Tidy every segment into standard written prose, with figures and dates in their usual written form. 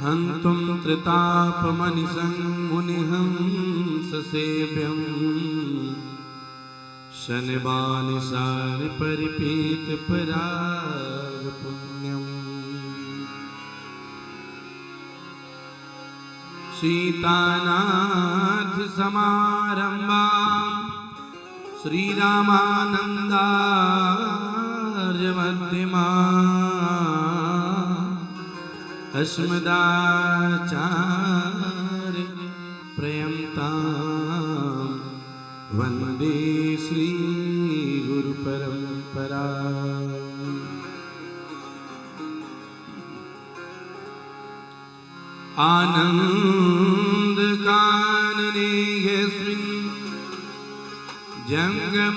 हन्तुं त्रितापमनिशं मुनिहंससेव्यं शनिवानिशारिपरिपीतपरागपुण्यम् सीतानाथसमारम्भां श्रीरामानन्दार्यमध्यमाम् अस्मदाचार्य पर्यन्तां वन्दे श्रीगुरुपरम्पराम्। आनन्दकानने यस्मिन् जङ्गमस्तुलसीतरो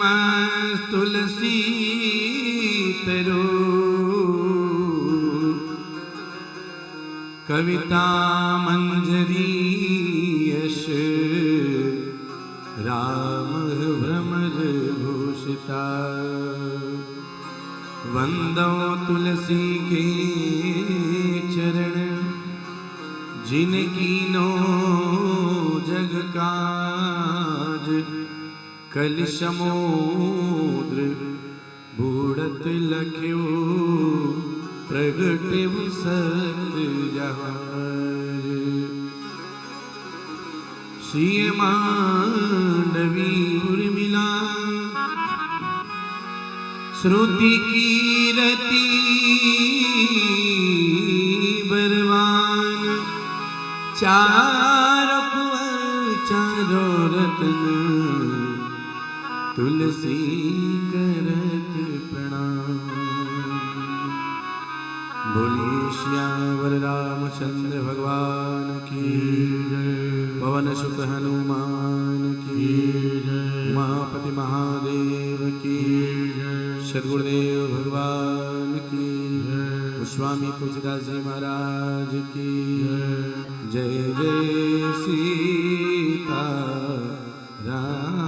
कवितामञ्जरी यश रामः भ्रमरभूषिता वन्दो तुलसी के चरण जिनकी नो जग काज कलिसमुद्र बूढ़त लख्यो प्रगटिव सत्य जहाज सिय मांडवी उर्मिला श्रुति कीरति बरवान चार कुंवर चारो रत्न तुलसी करत प्रणाम। बोलिए श्यावर रामचंद्र भगवान की जय, पवन सुत हनुमान की जय, उमापति महादेव की जय, सद्गुरुदेव भगवान की जय, गोस्वामी तुलसीदास जी महाराज की जय। जय जय सीता राम।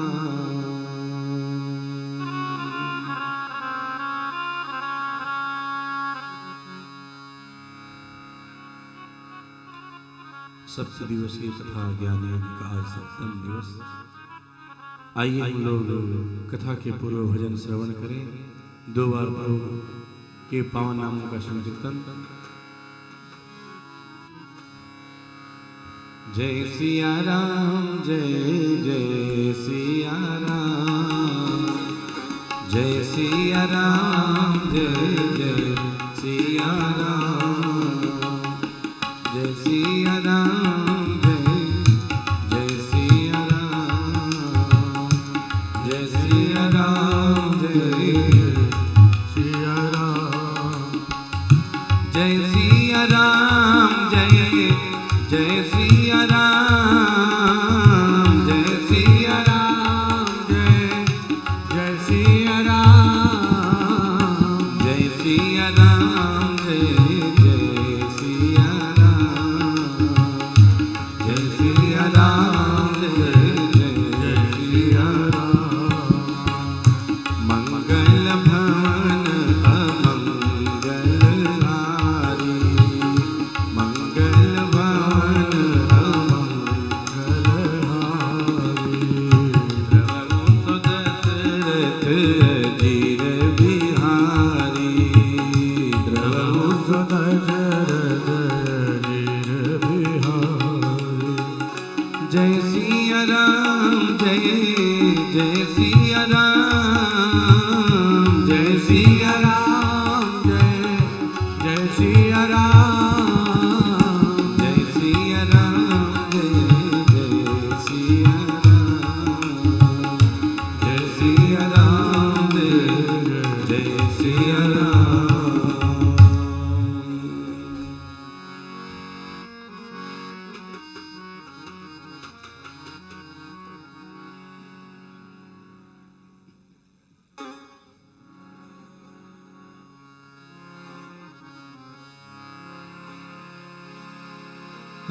सप्त दिवसीय कथा ज्ञानियों का आज सप्तम दिवस। आइए हम लोग कथा के पूर्व भजन श्रवण करें। दो बार प्रभु के पावन नामों का संकीर्तन। जय सिया राम जय जय सिया राम, जय सिया राम जय जय सिया राम, जय सिया राम जय सिया राम, जय सिया राम जय सिया राम, जय सिया राम जय जय सिया राम, जय सिया राम जय जय सिया राम, जय सिया राम जय जय सिया राम, जय सिया राम जय जय सिया राम। मंगल भवन अमंगलहारी, मंगल भवन अमंगलहारी, प्रभु सुदशरथ अजीर बिहारी, प्रभु सुदशरथ अजीर बिहारी। जय सिया राम जय जय सिया राम, जय सिया राम जय जय सिया राम, जय सिया राम जय जय सिया राम, जय सिया राम जय जय सिया राम। आ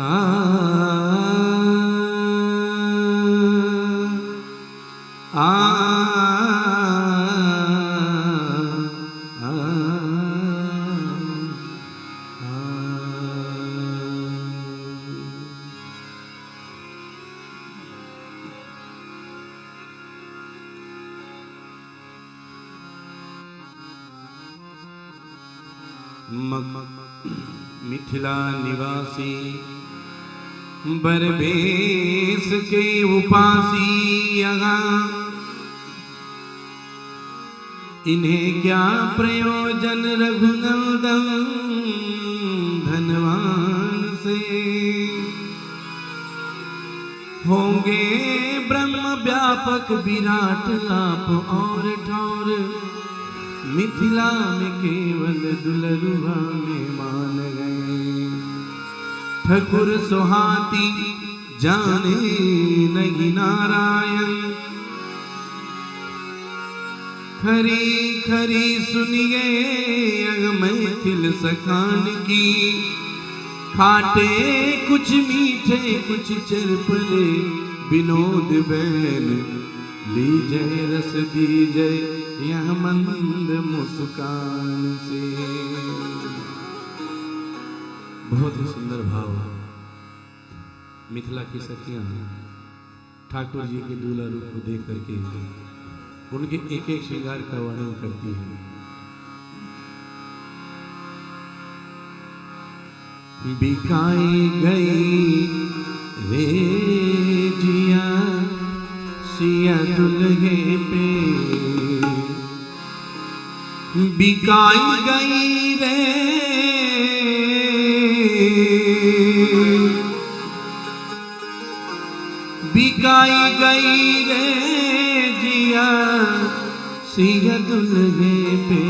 मिथिला निवासी बरबेस के उपासी यहाँ इन्हें क्या प्रयोजन रघुनंदन धनवान से होंगे ब्रह्म व्यापक विराट आप और ठौर मिथिला में केवल दुलरुआ में मान गए ठकुर सुहाती जाने नहीं नारायण खरी खरी सुनिए मैथिल सखान की खाटे कुछ मीठे कुछ चरपरे विनोद बैन लीजय रस दीजय यह मंद मुस्कान से। बहुत ही सुंदर भाव मिथिला की सखियां ठाकुर जी के दूल्हा रूप को देख करके उनके एक एक श्रृंगार का वर्णन करती है। बिकाई गई रे जिया सिया दुल्हे पे बिकाई गई रे बिकाई गई रे जिया सिया दुल्हे पे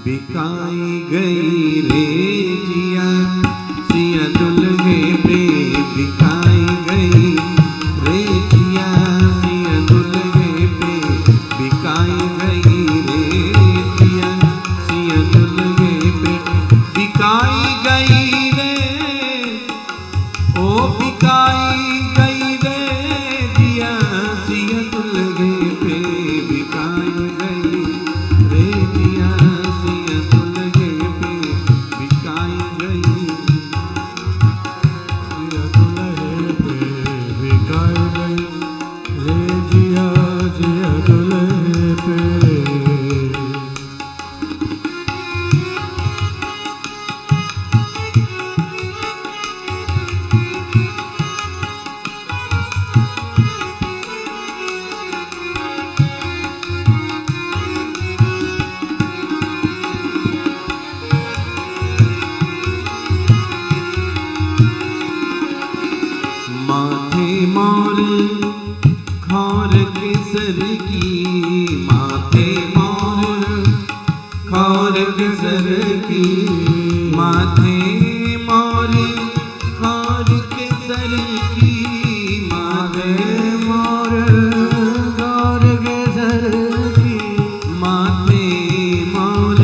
बिकाई गई रे जिया सिया दुल्हे पे बिकाई गई रे जिया सिया दुल्हे पे बिकाई गई रे जिया सिया दुल्हे पे बिकाई गई रे ओ बिकाई गई रे जिया सिया दुल्हे पे बिकाई गई रे जिया सिया दुल्हे पे बिकाई गई सिया दुल्हे पे बिकाई गई रे जिया सिया दुल्हे पे। माथे मोर खौर केसर की माथे मोर खौर केसर की माथे मोर खौर केसर की माथे मोर खौर केसर की माथे मोर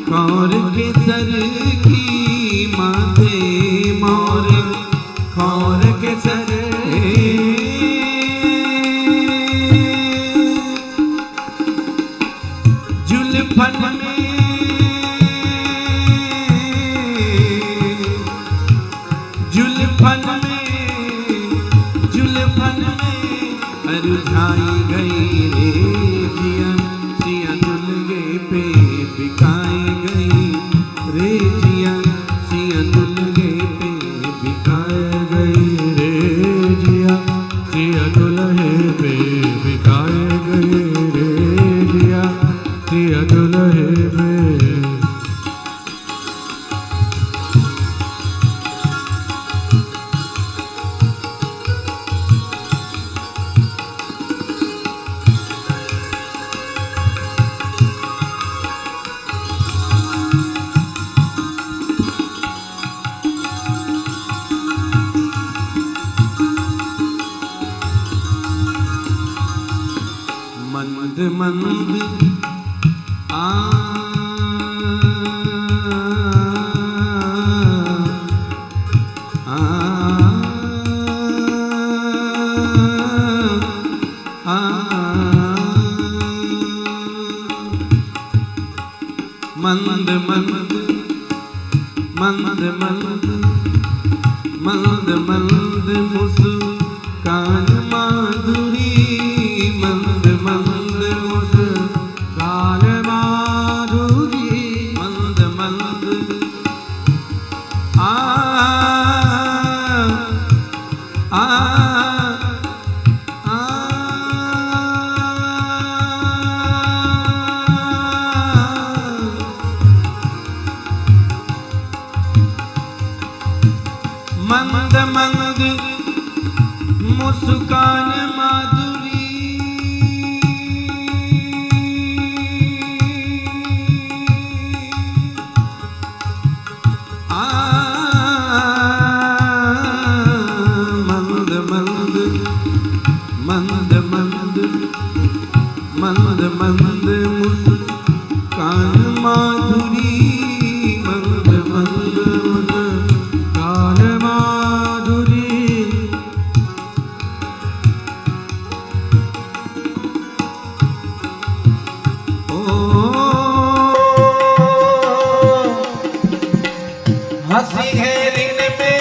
खौर केसर की माथे मोर खौर केसर जुल्फन में जुल्फन में अरुझाई गई रे जिया सिया दुल्हे पे बिकाई गई रे जिया सिया दुल्हे पे बिकाई गई रे जिया सिया दुल्हे पे बिकाई गई रे जिया सिया दुल्हे पे। मंद मंद आ आ आ मंद मंद मंद मंद मंद मंद मुस्कान माधुरी मंद मंद मुस्कान माधुरी मुस्कान माधुरी मंद मंद मंद मंद मंद मंद मुस्कान माधुरी मंद मंद मुस्कान माधुरी हंसी है दिन में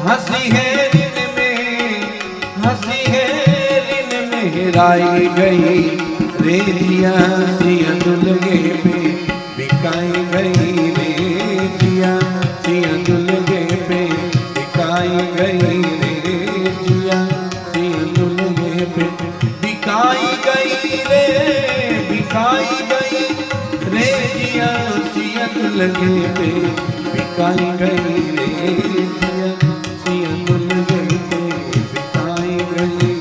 हंसी है दिन में हंसी है दिन में राई गई रेजिया सिया दुलगे पे बिकाई गई रेजिया सिया दुलगे पे बिकाई गई रेजिया सिया दुलगे पे बिकाई गई रे बिकाई गई रेजिया सिया दुलगे पे बिकाई गई रेजिया सिया दुलगे पे बिकाई गई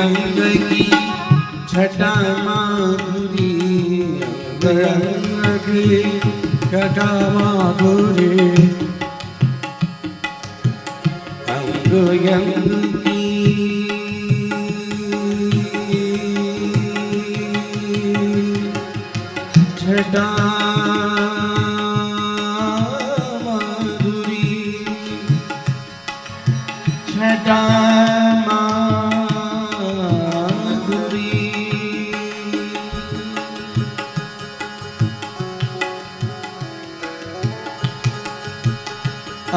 अंग की छटा माधुरी अंग की छटा माधुरी अंग की छटा माधुरी छटा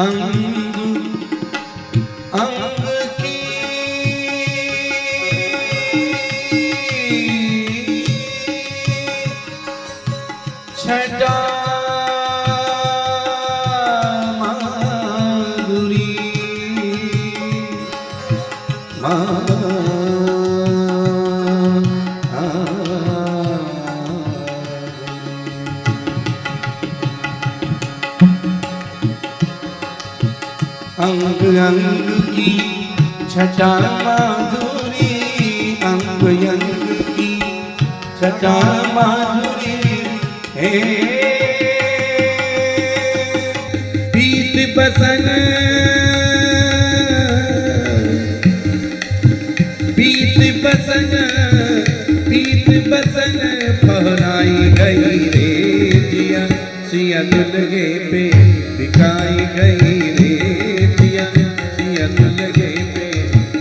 अंग अंग की छटा माधुरी अंग अंग की छटा माधुरी अंग अंग की छटा माधुरी हे बीत बसन बीत बसन बीत बसन पहराई गई रे जिया सिया दुलगे पे बिकाई गई रे जिया सिया दुलगे पे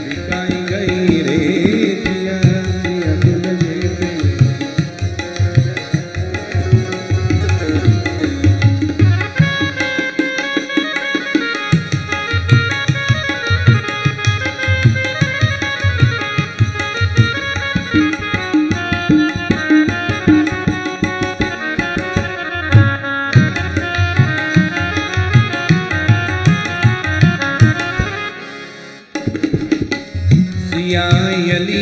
बिकाई गई रे जिया सिया दुलगे पे सियायली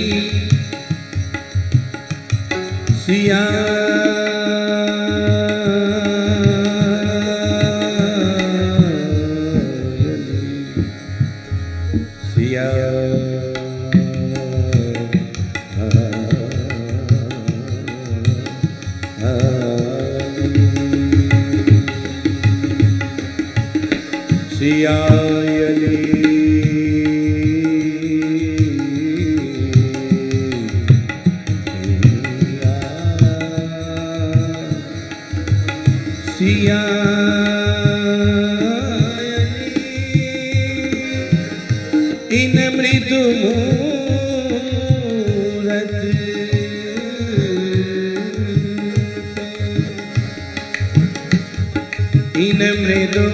सिया सिया सियायली सिया इन मृदु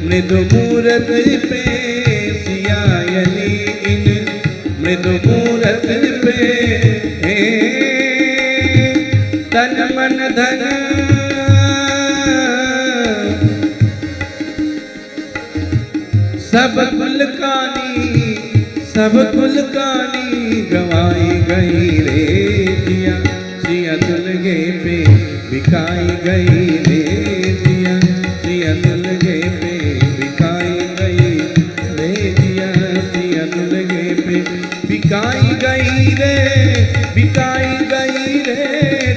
मृदु मूरत पे सिया अली इन मृदु मूरत पे तन मन धन सब कुल कानी गवाई गई रे दिया सिया दुल्हे पे बिकाई गई रे दिया सिया दुल्हे पे बिकाई गई रे दिया सिया दुल्हे पे बिकाई गई रे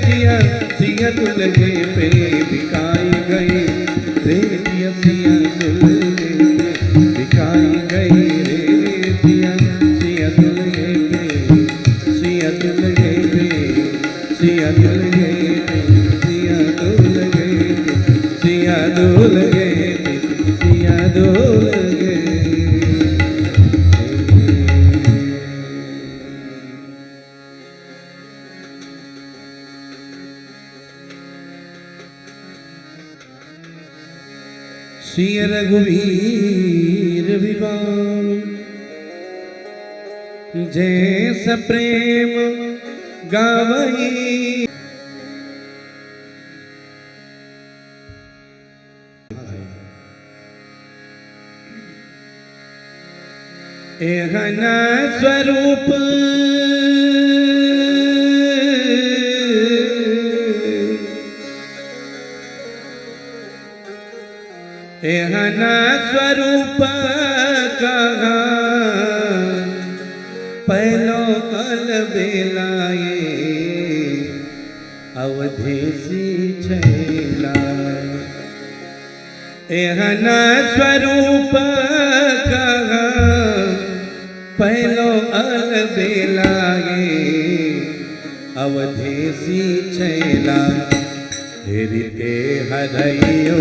दिया सिया दुल्हे पे बिकाई गई रे दिया सिया दुल्हे पे बिकाई गई रे दिया सिया दुल्हे पे सिया दुल्हे पे सिया दुल्हे पे सिया दुल्हे पे सिया दुल्हे सिया दुल्हे। सिया रघुवीर विवाह जैसा प्रेम गावई एहन स्वरूप एहन स्वरूप कहा पहलो कल बेलाए अवधेसी छैला एहन स्वरूप कहा पहलो अल बेलाए अवधेसी छैला हेरिते हरइयो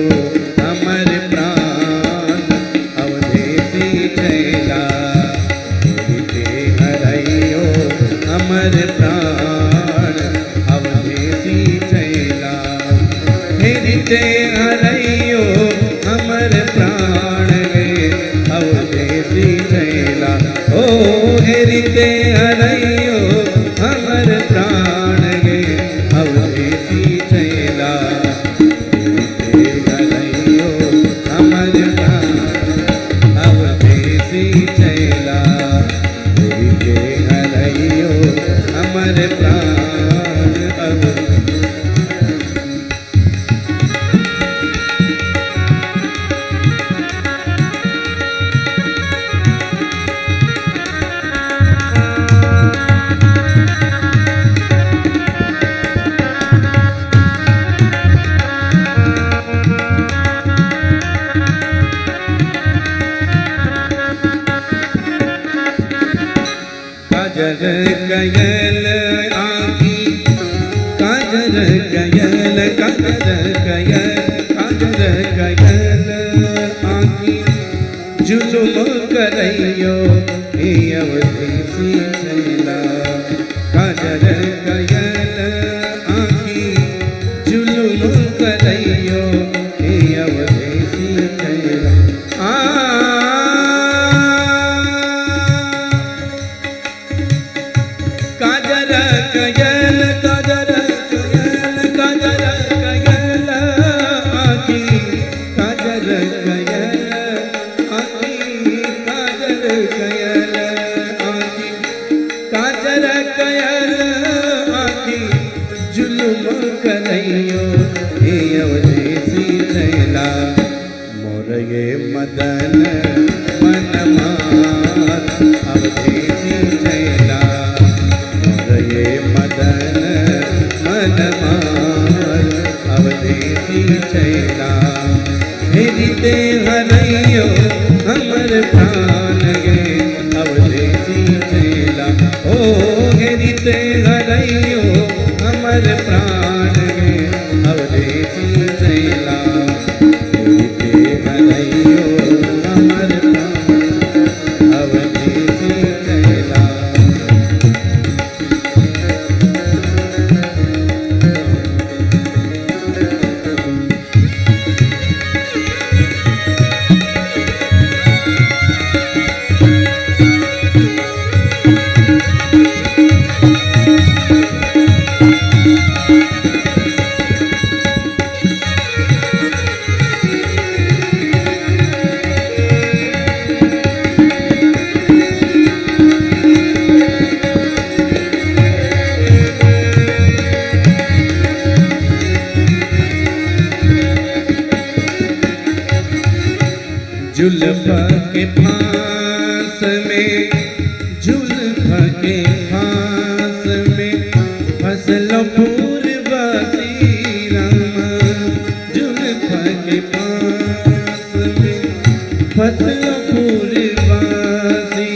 हमर प्राण अवधेसी छैला हेरिते हरइयो हमर प्राण अवधेसी छैला हेरिते हरइयो हमर प्राण गे अवधेसी छैला ओ हेरिते हरइयो हमर प्राण गे अवधेसी छैला हेरिते हरइयो हमर प्राण अवधेसी छैला हेरिते हरइयो हमर प्राण अवधेसी। काजर कयल आँखी काजर कयल काजर कयल आँखी जुलुम करइयो हे अवधेसी छैला काजर कयल आँखी जुलुम करइयो हे अवधेसी छैला काजर कयल काजर कयल काजर कयल आँखी काजर कयल आँखी काजर कयल आँखी काजर कयल आँखी जुलुम करइयो हे अवधेसी छैला मोर ये मदन मन मात अवधेसी छैला ये मदन मन मार अवधेसी छैला हेरिते हरइयो हमर हमर प्राण गे अवधेसी चैला रीते हरैयो हमर प्राण अवधेसी चैला। जुल्फ़ के फांस में जुल्फ़ के फांस में फसलो पूर्वसी राम जुल्फ़ के फांस में फसलो पूर्वसी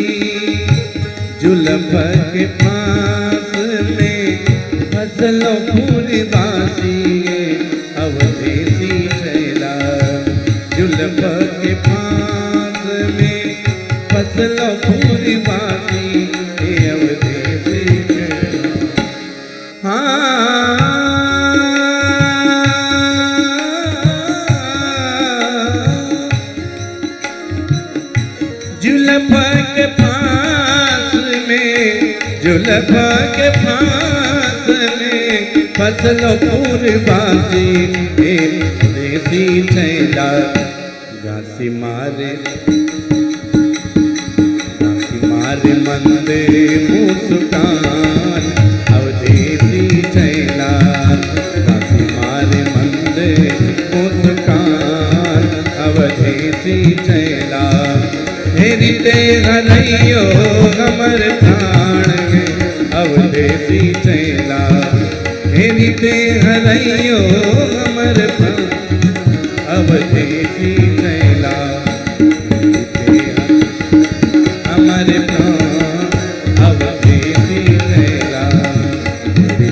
जुल्फ़ के फांस में फसलो पूर्वसी अवधेसी चैला जुल्फ़ के फांस में फसलो पूर्वसी अवधेसी चैला। हाँ जुल्फ़ के फांस में जुल्फ़ के फांस में फसलो पूर्वसी अवधेसी चैला। घासी मारे मंदे मुस्कान अवधेसी चैला घासी मारे मंदे मुस्कान अवधेसी चैला। हेरी ते हरैयो हमर प्राण गे अवधेसी चैला हेरी ते हरैयो हमर प्राण अवधेसी चैला हमर प्राण अवधेसी चैला हेरी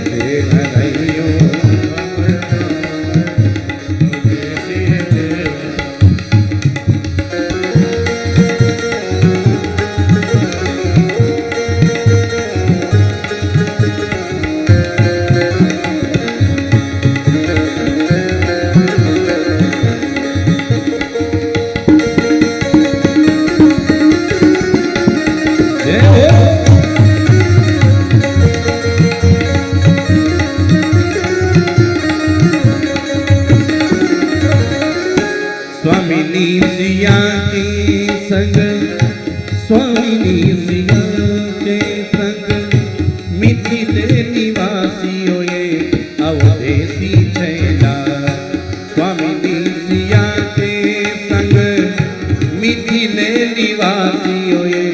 हरैयो हमर प्राण अवधेसी चैला। स्वामिनी सिया के संग स्वामिनी सिया के संग मिथिले निवासियों ये अवधेसी चैला स्वामिनी सिया के संग मिथिले निवासियों ये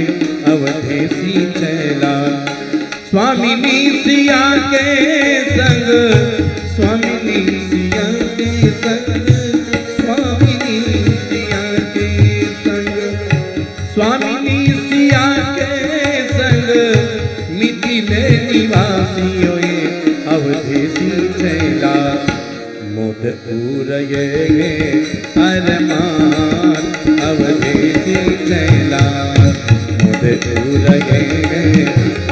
अवधेसी चैला। स्वामिनी सिया के संग स्वामिनी सिया के संग स्वामिनी सिया के संग मिथिले निवासियों अवधेसी चैला। मोद उरये अरमान अवधेसी चैला मोद उरये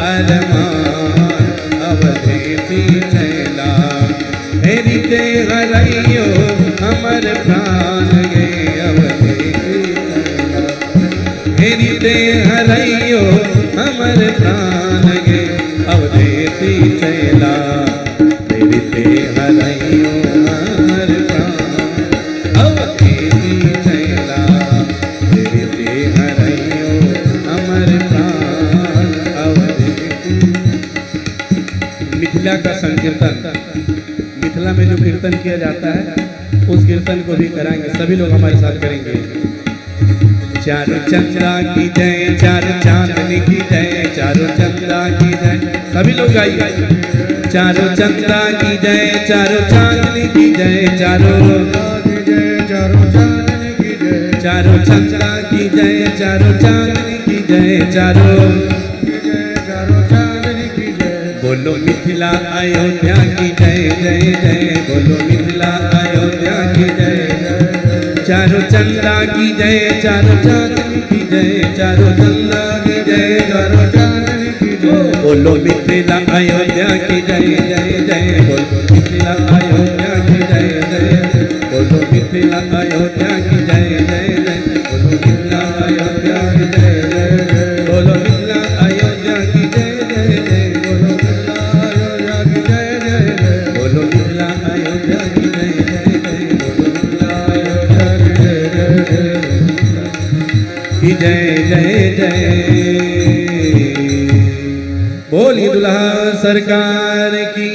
अरमान अवधेसी चैला। हेरी ते हरैयो हमर प्राण गे अवधेसी चैला हेरी ते हरैयो हमर प्राण गे अवधेसी चैला हेरी ते हरैयो हमर प्राण अवधेसी चैला हेरी ते हरैयो हमर प्राण अवधेसी। मिथिला का संकीर्तन मिथिला में जो कीर्तन किया जाता है उस कीर्तन को भी कराएंगे सभी लोग हमारे साथ करेंगे। चारों चंद्रा की जय चारों चांदनी की जय चारों चंद्रा की जय सभी लोग गाइए। चारों चंद्रा की जय चारों चांदनी की जय चारों चांदनी की जय चारों चंद्रा की जय चारों चांदनी की जय चारों चांदनी की जय। बोलो मिथिला अयोध्या की जय जय जय, बोलो मिथिला अयोध्या की जय जय। चारों चंदा की जय, चारों चांदनी की जय, चारों चंदा की जय, चारों चांदनी की जय, बोलो मिथिला अयोध्या की जय जय जय, बोलो मिथिला अयोध्या की जय जय, बोलो मिथिला अयोध्या की जय जय जय, बोलो मिथिला अयोध्या की जय जय, बोलो मिथिला अयोध्या की जय जय जय, बोलो मिथिला अयोध्या की जय जय जय, बोलो मिथिला अयोध्या की जय जय जय, बोलो मिथिला अयोध्या की जय जय जय। बोली दुल्हा सरकार की,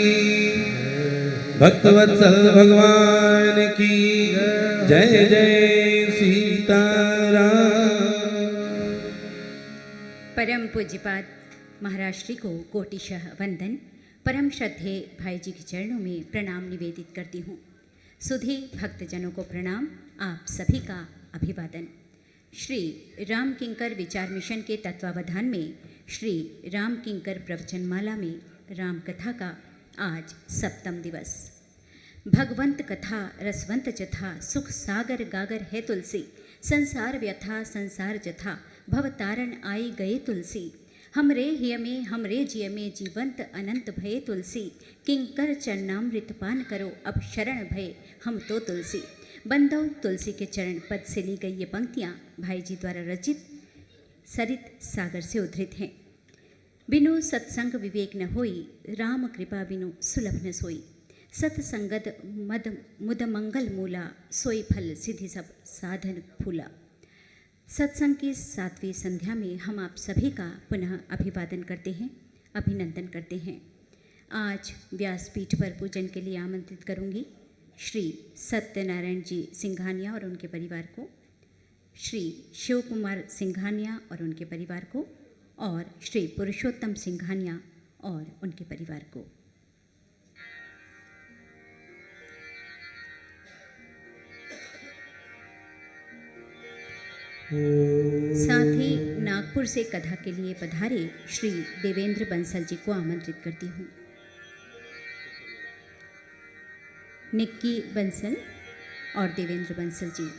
भक्तवत्सल भगवान की जय जय सीताराम। परम पूज्यपाद महाराज श्री को कोटिशः वंदन। परम श्रद्धेय भाई जी के चरणों में प्रणाम निवेदित करती हूँ। सुधी भक्तजनों को प्रणाम, आप सभी का अभिवादन। श्री राम किंकर विचार मिशन के तत्वावधान में श्री राम किंकर प्रवचनमाला में राम कथा का आज 7वां दिवस। भगवंत कथा रसवंत जथा, सुख सागर गागर है तुलसी, संसार व्यथा संसार जथा, भवतारण आई गए तुलसी। हमरे हिय में हमरे जिय में जीवंत अनंत भये तुलसी, किंकर चरणामृत पान करो अब शरण भये हम तो तुलसी। बंदो तुलसी के चरण पद से ली गई ये पंक्तियाँ भाई जी द्वारा रचित सरित सागर से उद्धृत हैं। बिनु सत्संग विवेक न होई, राम कृपा बिनु सुलभ न सोई। सत्संगद मद मुद मंगल मूला, सोई फल सिद्धि सब साधन फूला। सत्संग की 7वीं संध्या में हम आप सभी का पुनः अभिवादन करते हैं, अभिनंदन करते हैं। आज व्यासपीठ पर पूजन के लिए आमंत्रित करूंगी श्री सत्यनारायण जी सिंघानिया और उनके परिवार को, श्री शिव कुमार सिंघानिया और उनके परिवार को, और श्री पुरुषोत्तम सिंघानिया और उनके परिवार को। साथ ही नागपुर से कथा के लिए पधारे श्री देवेंद्र बंसल जी को आमंत्रित करती हूँ। निक्की बंसल और देवेंद्र बंसल जी।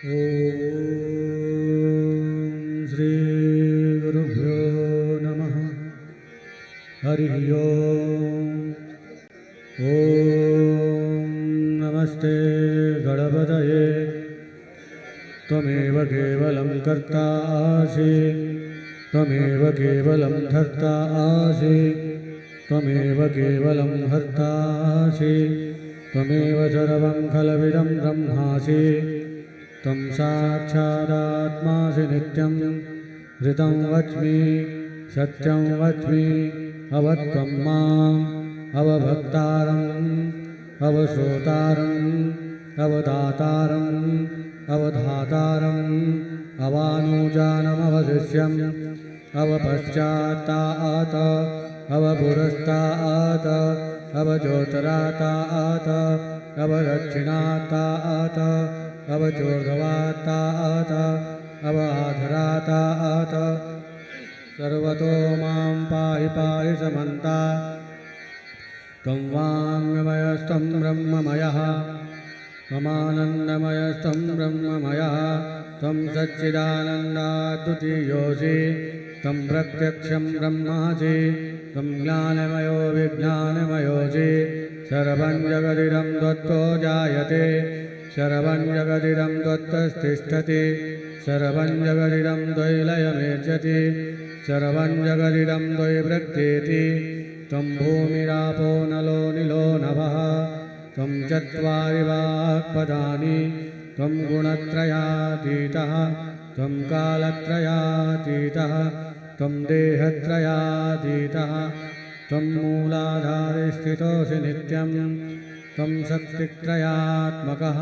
ओम श्री गुरुभ्यो नमः। हरि ओम। ओम नमस्ते गणपतये। त्वमेव केवलं कर्ता आसि, त्वमेव केवलं धर्ता आसि, त्वमेव केवलं हर्ता आसि, त्वमेव सर्वं खलविदं ब्रह्मासि। त्वं साक्षादात्मासि नित्यं, ऋतं वच्मि सत्यं वच्मि। अवत्वं माम् अवभक्तारम् अवश्रोतारम् अवदातारम् अवधातारम् अवानुजानमवशिष्यम् अवपश्चात्तात् अवपुरस्तात् अवज्योतिरात्तात् अवदक्षिणात्तात् अवचोर्ध्वात्तात् अवाधरात्तात्। सर्वतो मां पाहि पाहि समन्तात्। त्वं वाङ्मयस्तं ब्रह्ममयः, त्वमानन्दमयस्तं ब्रह्ममयः। त्वं सच्चिदानन्दाद्वितीयोऽसि, त्वं प्रत्यक्षं ब्रह्मासि, त्वं ज्ञानमयो विज्ञानमयोऽसि। सर्वं जगदिदं त्वत्तो जायते, सर्वं जगदिदं त्वत्तस्तिष्ठति, सर्वं जगदिदं त्वयि लयमेर्जति, सर्वं जगदिदं त्वयि प्रकृतेति। त्वं भूमिरापो नलो निलो नभः, त्वं चत्वारि वाक्पदानि। त्वं गुणत्रयातीतः, त्वं कालत्रयातीतः, त्वं देहत्रयातीतः। त्वं मूलाधारस्थितोऽसि नित्यं, त्वं शक्तित्रयात्मकः।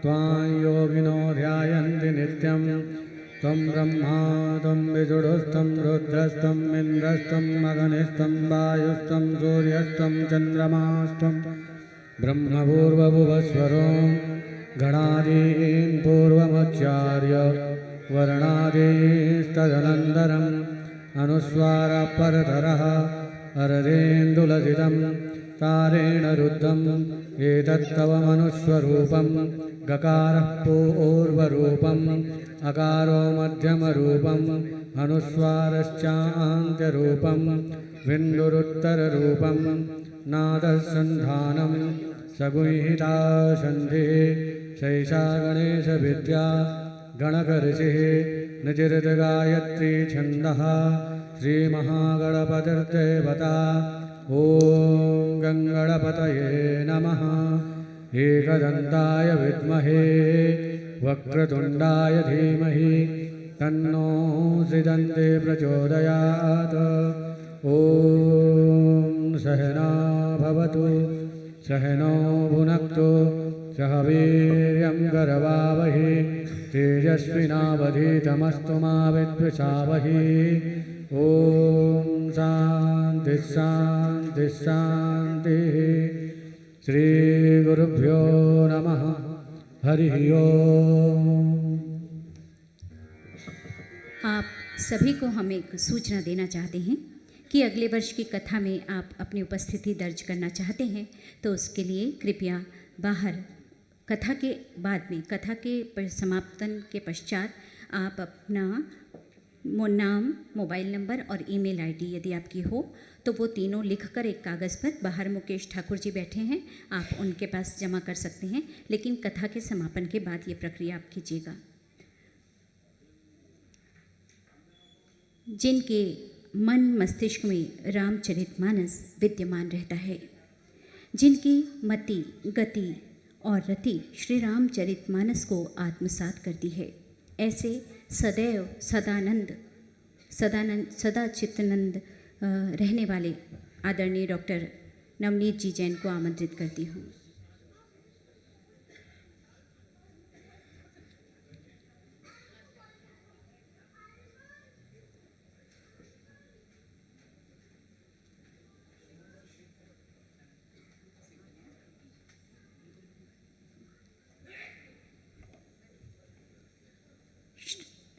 त्वां योगिनो ध्यायन्ति नित्यं। त्वं ब्रह्मा त्वं विष्णुस्त्वं रुद्रस्त्वं इन्द्रस्त्वं अग्निस्त्वं वायुस्त्वं सूर्यस्त्वं चन्द्रमास्त्वं। ब्रह्मपूर्वभुवस्वरो गणादीन् पूर्वमुच्चार्य वर्णादीस्तदनन्तरं अनुस्वारपरतरः अररेन्दुलजितं तारेण रुद्धम् एतत्तव मनुस्वरूपं गकारः पूर्वरूपम् अकारो मध्यमरूपम् अनुस्वारश्चान्त्यरूपं बिन्दुरुत्तररूपं नादसन्धानं सगुंहिता सन्धिः शैषा गणेशविद्या गणकऋषिः निजितगायत्री छन्दः श्रीमहागणपतिर्देवता ॐ गङ्गणपतये नमः। एकदन्ताय विद्महे वक्रतुण्डाय धीमहि तन्नो श्रीदन्ते प्रचोदयात्। ॐ सहना भवतु सहनो भुनक्तु सह वीर्यं करवावहि तेजस्विनावधीतमस्तु मा विद्विषावहि। ॐ शान्ति शान्ति शान्तिः। श्रीगुरुभ्यो नमः। हरि ओम। आप सभी को हम एक सूचना देना चाहते हैं कि अगले वर्ष की कथा में आप अपनी उपस्थिति दर्ज करना चाहते हैं तो उसके लिए कृपया बाहर कथा के बाद में, कथा के समापन के पश्चात आप अपना नाम, मोबाइल नंबर और ईमेल आईडी यदि आपकी हो तो वो तीनों लिखकर एक कागज़ पर, बाहर मुकेश ठाकुर जी बैठे हैं, आप उनके पास जमा कर सकते हैं, लेकिन कथा के समापन के बाद ये प्रक्रिया आप कीजिएगा। जिनके मन मस्तिष्क में रामचरितमानस विद्यमान रहता है, जिनकी मति, गति और रति श्री रामचरितमानस को आत्मसात करती है, ऐसे सदैव सदा चित्तनंद रहने वाले आदरणीय डॉक्टर नवनीत जी जैन को आमंत्रित करती हूँ।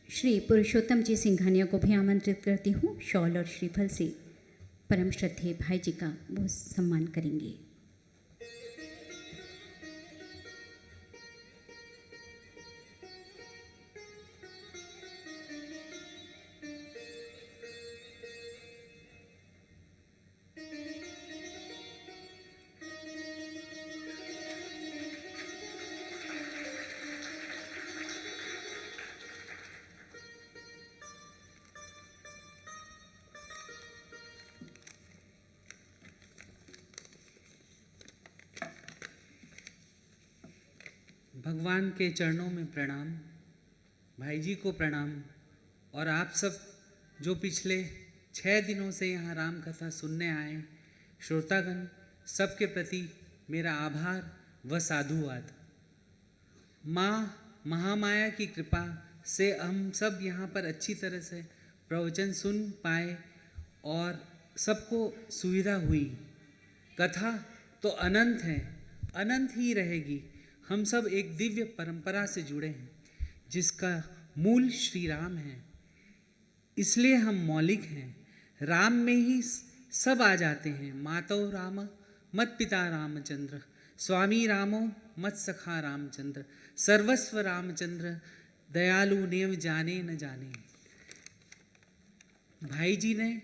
श्री पुरुषोत्तम जी सिंघानिया को भी आमंत्रित करती हूँ। शॉल और श्रीफल से परम श्रद्धेय भाई जी का वो सम्मान करेंगे। भगवान के चरणों में प्रणाम, भाई जी को प्रणाम, और आप सब जो पिछले 6 दिनों से यहाँ राम कथा सुनने आए श्रोतागण, सबके प्रति मेरा आभार व साधुवाद। माँ महामाया की कृपा से हम सब यहाँ पर अच्छी तरह से प्रवचन सुन पाए और सबको सुविधा हुई। कथा तो अनंत है, अनंत ही रहेगी। हम सब एक दिव्य परंपरा से जुड़े हैं जिसका मूल श्री राम है, इसलिए हम मौलिक हैं। राम में ही सब आ जाते हैं। मातौ राम मत पिता रामचंद्र, स्वामी रामो मत सखा रामचंद्र, सर्वस्व रामचंद्र, दयालु नेम जाने न जाने। भाई जी ने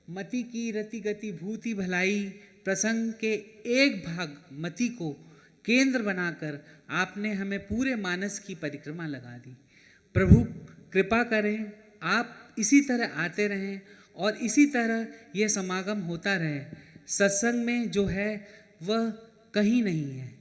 मति की रति गति भूति भलाई प्रसंग के एक भाग मति को केंद्र बनाकर आपने हमें पूरे मानस की परिक्रमा लगा दी। प्रभु कृपा करें, आप इसी तरह आते रहें और इसी तरह यह समागम होता रहे। सत्संग में जो है वह कहीं नहीं है।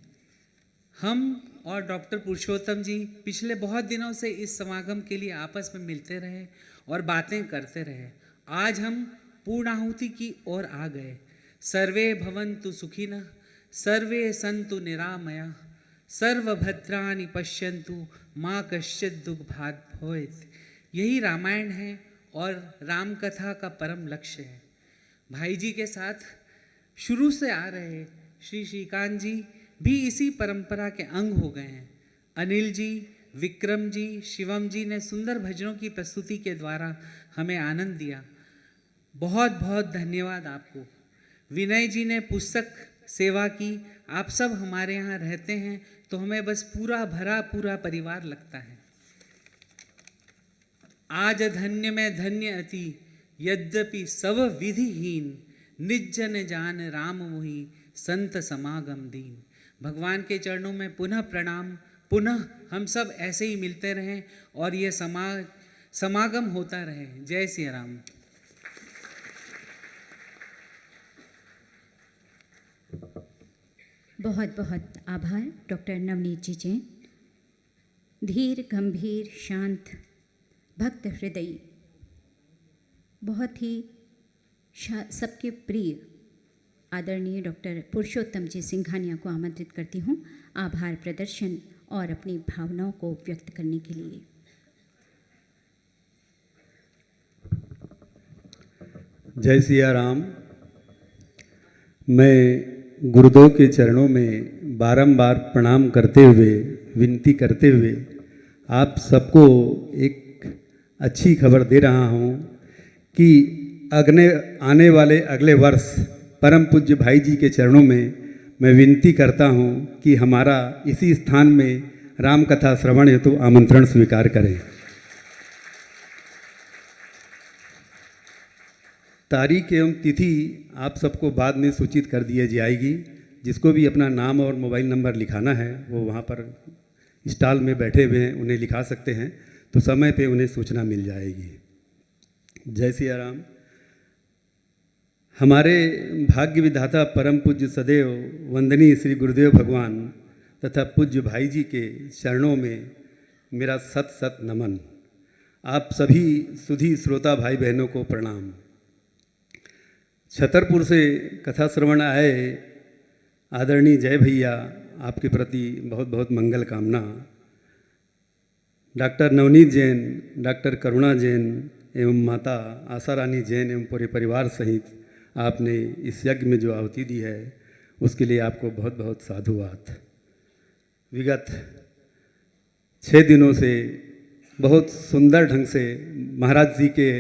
हम और डॉक्टर पुरुषोत्तम जी पिछले बहुत दिनों से इस समागम के लिए आपस में मिलते रहे और बातें करते रहे। आज हम पूर्णाहुति की ओर आ गए। सर्वे भवन्तु सुखिनः, सर्वे सन्तु निरामया, सर्वभद्राणि पश्यन्तु माँ कश्चित् दुःखभाग् भवेत्। यही रामायण है और राम कथा का परम लक्ष्य है। भाई जी के साथ शुरू से आ रहे श्री श्रीकांत जी भी इसी परंपरा के अंग हो गए हैं। अनिल जी, विक्रम जी, शिवम जी ने सुंदर भजनों की प्रस्तुति के द्वारा हमें आनंद दिया। बहुत बहुत धन्यवाद आपको। विनय जी ने पुस्तक सेवा की। आप सब हमारे यहाँ रहते हैं तो हमें बस पूरा भरा पूरा परिवार लगता है। आज धन्य में धन्य अति, यद्यपि सब विधिहीन, निज जन जान राम मोहि, संत समागम दीन। भगवान के चरणों में पुनः प्रणाम। पुनः हम सब ऐसे ही मिलते रहें और ये समागम होता रहे। जय श्री राम। बहुत बहुत आभार डॉक्टर नवनीत जी जैन। धीर, गंभीर, शांत, भक्त हृदयी, बहुत ही सबके प्रिय आदरणीय डॉक्टर पुरुषोत्तम जी सिंघानिया को आमंत्रित करती हूँ आभार प्रदर्शन और अपनी भावनाओं को व्यक्त करने के लिए। जय सिया राम। मैं गुरुदेव के चरणों में बारंबार प्रणाम करते हुए, विनती करते हुए आप सबको एक अच्छी खबर दे रहा हूँ कि आने वाले अगले वर्ष परम पूज्य भाई जी के चरणों में मैं विनती करता हूँ कि हमारा इसी स्थान में राम कथा श्रवण हेतु आमंत्रण स्वीकार करें। तारीख एवं तिथि आप सबको बाद में सूचित कर दी जाएगी। जिसको भी अपना नाम और मोबाइल नंबर लिखाना है वो वहाँ पर स्टॉल में बैठे हुए हैं, उन्हें लिखा सकते हैं, तो समय पे उन्हें सूचना मिल जाएगी। जय सिया राम। हमारे भाग्य विधाता परम पूज्य सदैव वंदनीय श्री गुरुदेव भगवान तथा पूज्य भाई जी के चरणों में मेरा सत सत नमन। आप सभी सुधी श्रोता भाई बहनों को प्रणाम। छतरपुर से कथा श्रवण आए आदरणीय जय भैया, आपके प्रति बहुत बहुत मंगल कामना। डॉक्टर नवनीत जैन, डॉक्टर करुणा जैन एवं माता आशा रानी जैन एवं पूरे परिवार सहित आपने इस यज्ञ में जो आहुति दी है उसके लिए आपको बहुत बहुत साधुवाद। विगत 6 दिनों से बहुत सुंदर ढंग से महाराज जी के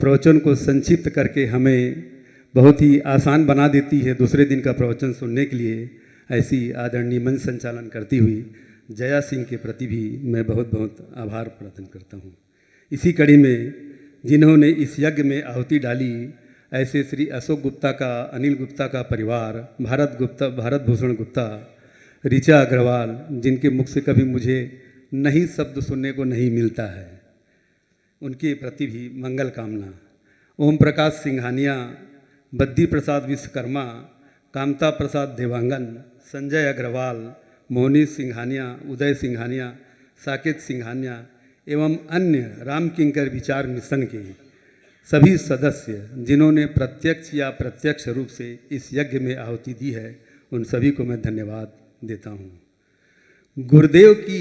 प्रवचन को संक्षिप्त करके हमें बहुत ही आसान बना देती है दूसरे दिन का प्रवचन सुनने के लिए। ऐसी आदरणीय मंच संचालन करती हुई जया सिंह के प्रति भी मैं बहुत बहुत आभार प्रकट करता हूँ। इसी कड़ी में जिन्होंने इस यज्ञ में आहुति डाली, ऐसे श्री अशोक गुप्ता का, अनिल गुप्ता का परिवार, भारत भूषण गुप्ता, ऋचा अग्रवाल, जिनके मुख से कभी मुझे नहीं शब्द सुनने को नहीं मिलता है, उनके प्रति भी मंगल कामना। ओम प्रकाश सिंघानिया, बद्दी प्रसाद विश्वकर्मा, कामता प्रसाद देवांगन, संजय अग्रवाल, मोहनी सिंघानिया, उदय सिंघानिया, साकेत सिंघानिया एवं अन्य राम किंकर विचार मिशन के सभी सदस्य जिन्होंने प्रत्यक्ष या प्रत्यक्ष रूप से इस यज्ञ में आहुति दी है, उन सभी को मैं धन्यवाद देता हूँ। गुरुदेव की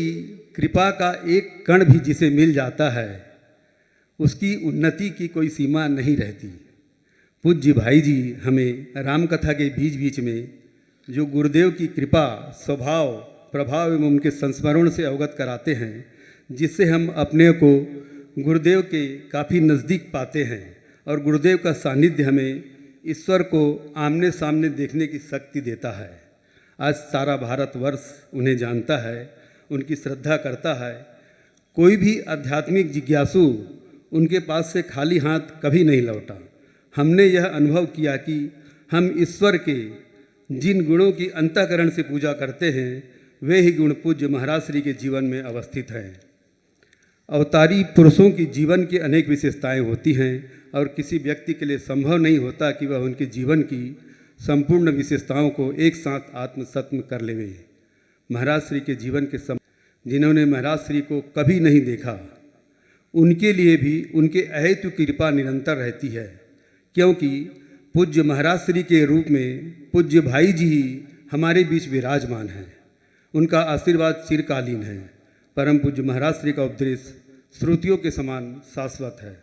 कृपा का एक कण भी जिसे मिल जाता है उसकी उन्नति की कोई सीमा नहीं रहती। पूज्य भाई जी हमें राम कथा के बीच बीच में जो गुरुदेव की कृपा, स्वभाव, प्रभाव एवं उनके संस्मरण से अवगत कराते हैं, जिससे हम अपने को गुरुदेव के काफ़ी नज़दीक पाते हैं और गुरुदेव का सानिध्य हमें ईश्वर को आमने सामने देखने की शक्ति देता है। आज सारा भारतवर्ष उन्हें जानता है, उनकी श्रद्धा करता है। कोई भी आध्यात्मिक जिज्ञासु उनके पास से खाली हाथ कभी नहीं लौटा। हमने यह अनुभव किया कि हम ईश्वर के जिन गुणों की अंतःकरण से पूजा करते हैं वे ही गुण पूज्य महाराज श्री के जीवन में अवस्थित हैं। अवतारी पुरुषों की जीवन की अनेक विशेषताएं होती हैं और किसी व्यक्ति के लिए संभव नहीं होता कि वह उनके जीवन की संपूर्ण विशेषताओं को एक साथ आत्मसात कर लेवे। महाराज श्री के जीवन के जिन्होंने महाराज श्री को कभी नहीं देखा, उनके लिए भी उनके अहेतु कृपा निरंतर रहती है, क्योंकि पूज्य महाराज श्री के रूप में पूज्य भाई जी ही हमारे बीच विराजमान हैं। उनका आशीर्वाद चिरकालीन है। परम पूज्य महाराज श्री का उपदेश श्रुतियों के समान शाश्वत है।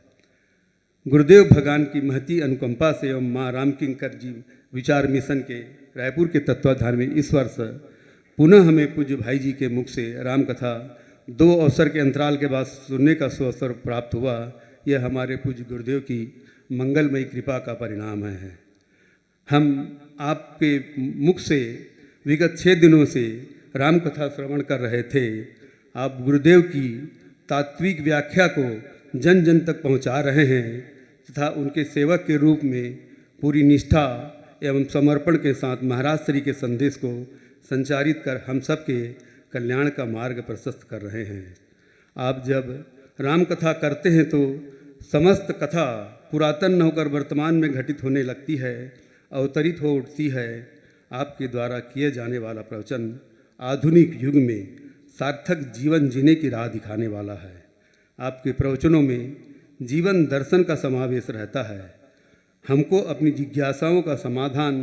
गुरुदेव भगवान की महती अनुकंपा से एवं माँ राम किंकर जी विचार मिशन के रायपुर के तत्वाधान में इस वर्ष पुनः हमें पूज्य भाई जी के मुख से राम कथा 2 अवसर के अंतराल के बाद सुनने का सुअवसर प्राप्त हुआ। यह हमारे पूज्य गुरुदेव की मंगलमयी कृपा का परिणाम है। हम आपके मुख से विगत 6 दिनों से राम कथा श्रवण कर रहे थे। आप गुरुदेव की तात्विक व्याख्या को जन जन तक पहुंचा रहे हैं तथा उनके सेवक के रूप में पूरी निष्ठा एवं समर्पण के साथ महाराज श्री के संदेश को संचारित कर हम सब के कल्याण का मार्ग प्रशस्त कर रहे हैं। आप जब राम कथा करते हैं तो समस्त कथा पुरातन न होकर वर्तमान में घटित होने लगती है, अवतरित हो उठती है। आपके द्वारा किए जाने वाला प्रवचन आधुनिक युग में सार्थक जीवन जीने की राह दिखाने वाला है। आपके प्रवचनों में जीवन दर्शन का समावेश रहता है। हमको अपनी जिज्ञासाओं का समाधान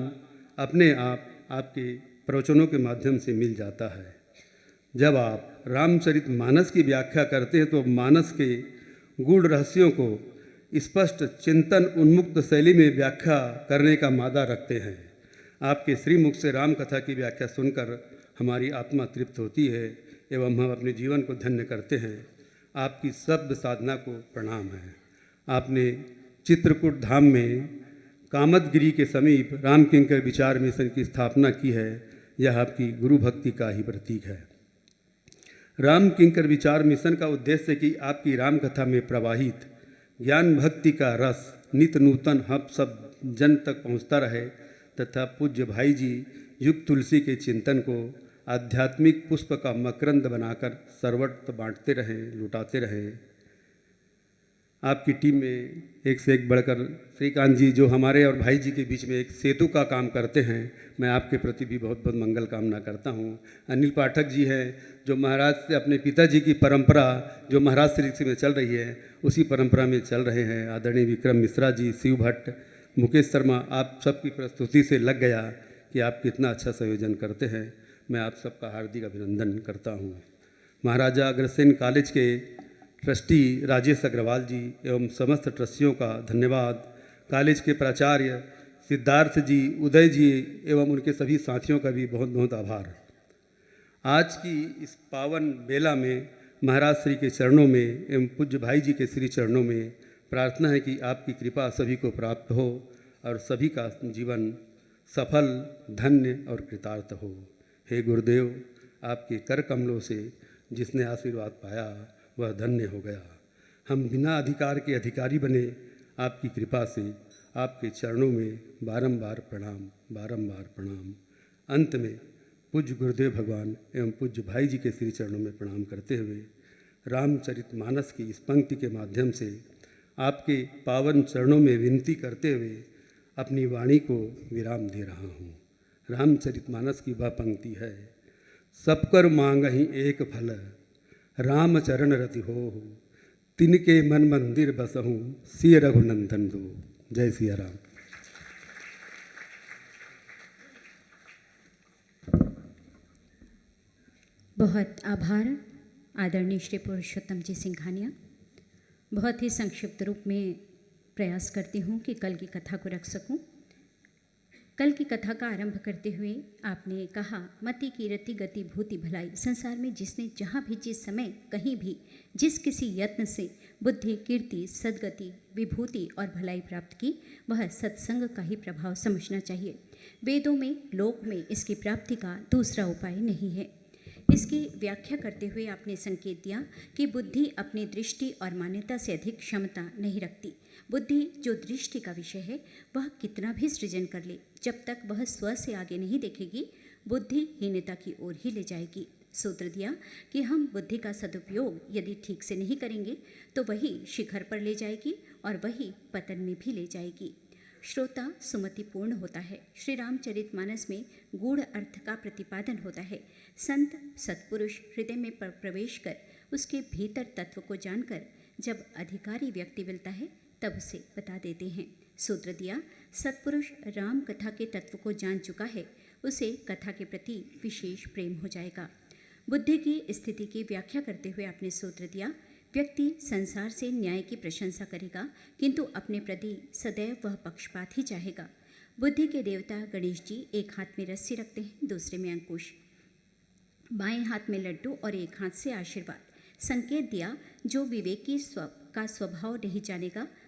अपने आप आपके प्रवचनों के माध्यम से मिल जाता है। जब आप रामचरित मानस की व्याख्या करते हैं तो मानस के गूढ़ रहस्यों को स्पष्ट चिंतन उन्मुक्त शैली में व्याख्या करने का मादा रखते हैं। आपके श्रीमुख से राम कथा की व्याख्या सुनकर हमारी आत्मा तृप्त होती है एवं हम अपने जीवन को धन्य करते हैं। आपकी शब्द साधना को प्रणाम है। आपने चित्रकूट धाम में कामतगिरी के समीप राम किंकर विचार मिशन की स्थापना की है। यह आपकी गुरु भक्ति का ही प्रतीक है। राम किंकर विचार मिशन का उद्देश्य कि आपकी राम कथा में प्रवाहित ज्ञान भक्ति का रस नित नूतन हम सब जन तक पहुंचता रहे तथा पूज्य भाई जी युग तुलसी के चिंतन को आध्यात्मिक पुष्प का मकरंद बनाकर सर्वत्र बांटते रहें, लुटाते रहें। आपकी टीम में एक से एक बढ़कर श्रीकांत जी जो हमारे और भाई जी के बीच में एक सेतु का काम करते हैं, मैं आपके प्रति भी बहुत बहुत मंगल कामना करता हूं। अनिल पाठक जी हैं जो महाराज से अपने पिताजी की परंपरा जो महाराज श्री में चल रही है उसी परंपरा में चल रहे हैं। आदरणीय विक्रम मिश्रा जी, शिव भट्ट, मुकेश शर्मा, आप सबकी प्रस्तुति से लग गया कि आप कितना अच्छा संयोजन करते हैं। मैं आप सबका हार्दिक अभिनंदन करता हूँ। महाराजा अग्रसेन कॉलेज के ट्रस्टी राजेश अग्रवाल जी एवं समस्त ट्रस्टियों का धन्यवाद। कॉलेज के प्राचार्य सिद्धार्थ जी, उदय जी एवं उनके सभी साथियों का भी बहुत बहुत आभार। आज की इस पावन बेला में महाराज श्री के चरणों में एवं पूज्य भाई जी के श्री चरणों में प्रार्थना है कि आपकी कृपा सभी को प्राप्त हो और सभी का जीवन सफल, धन्य और कृतार्थ हो। हे गुरुदेव, आपके कर कमलों से जिसने आशीर्वाद पाया वह धन्य हो गया। हम बिना अधिकार के अधिकारी बने। आपकी कृपा से आपके चरणों में बारंबार प्रणाम, बारंबार प्रणाम। अंत में पूज्य गुरुदेव भगवान एवं पूज्य भाई जी के श्री चरणों में प्रणाम करते हुए रामचरितमानस की इस पंक्ति के माध्यम से आपके पावन चरणों में विनती करते हुए अपनी वाणी को विराम दे रहा हूँ। रामचरितमानस की वह पंक्ति है, सब कर मांगहि एक फल, राम चरण रति हो, तिनके मन मंदिर बसहूँ, सिय रघुनंदन दो। जय सिया राम। बहुत आभार आदरणीय श्री पुरुषोत्तम जी सिंघानिया। बहुत ही संक्षिप्त रूप में प्रयास करती हूँ कि कल की कथा को रख सकूँ। कल की कथा का आरंभ करते हुए आपने कहा, मति कीरति गति भूति भलाई। संसार में जिसने जहाँ भी, जिस समय, कहीं भी, जिस किसी यत्न से बुद्धि, कीर्ति, सद्गति, विभूति और भलाई प्राप्त की, वह सत्संग का ही प्रभाव समझना चाहिए। वेदों में, लोक में इसकी प्राप्ति का दूसरा उपाय नहीं है। इसकी व्याख्या करते हुए आपने संकेत दिया कि बुद्धि अपनी दृष्टि और मान्यता से अधिक क्षमता नहीं रखती। बुद्धि जो दृष्टि का विषय है वह कितना भी सृजन कर ले, जब तक वह स्व से आगे नहीं देखेगी, बुद्धि हीनता की ओर ही ले जाएगी। सूत्र दिया कि हम बुद्धि का सदुपयोग यदि ठीक से नहीं करेंगे तो वही शिखर पर ले जाएगी और वही पतन में भी ले जाएगी। श्रोता सुमतिपूर्ण होता है। श्री रामचरितमानस में गूढ़ अर्थ का प्रतिपादन होता है। संत सत्पुरुष हृदय में प्रवेश कर उसके भीतर तत्व को जानकर जब अधिकारी व्यक्ति मिलता है तब उसे बता देते हैं। सूत्र दिया, सत्पुरुष राम कथा के तत्व को जान चुका है, उसे कथा के प्रति विशेष प्रेम हो जाएगा। बुद्धि की स्थिति की व्याख्या करते हुए आपने सूत्र दिया, व्यक्ति संसार से न्याय की प्रशंसा करेगा किंतु अपने प्रति सदैव वह पक्षपात ही चाहेगा। बुद्धि के देवता गणेश जी एक हाथ में रस्सी रखते हैं, दूसरे में अंकुश, बाएं हाथ में लड्डू और एक हाथ से आशीर्वाद। संकेत दिया, जो विवेकी का स्वभाव नहीं जानेगा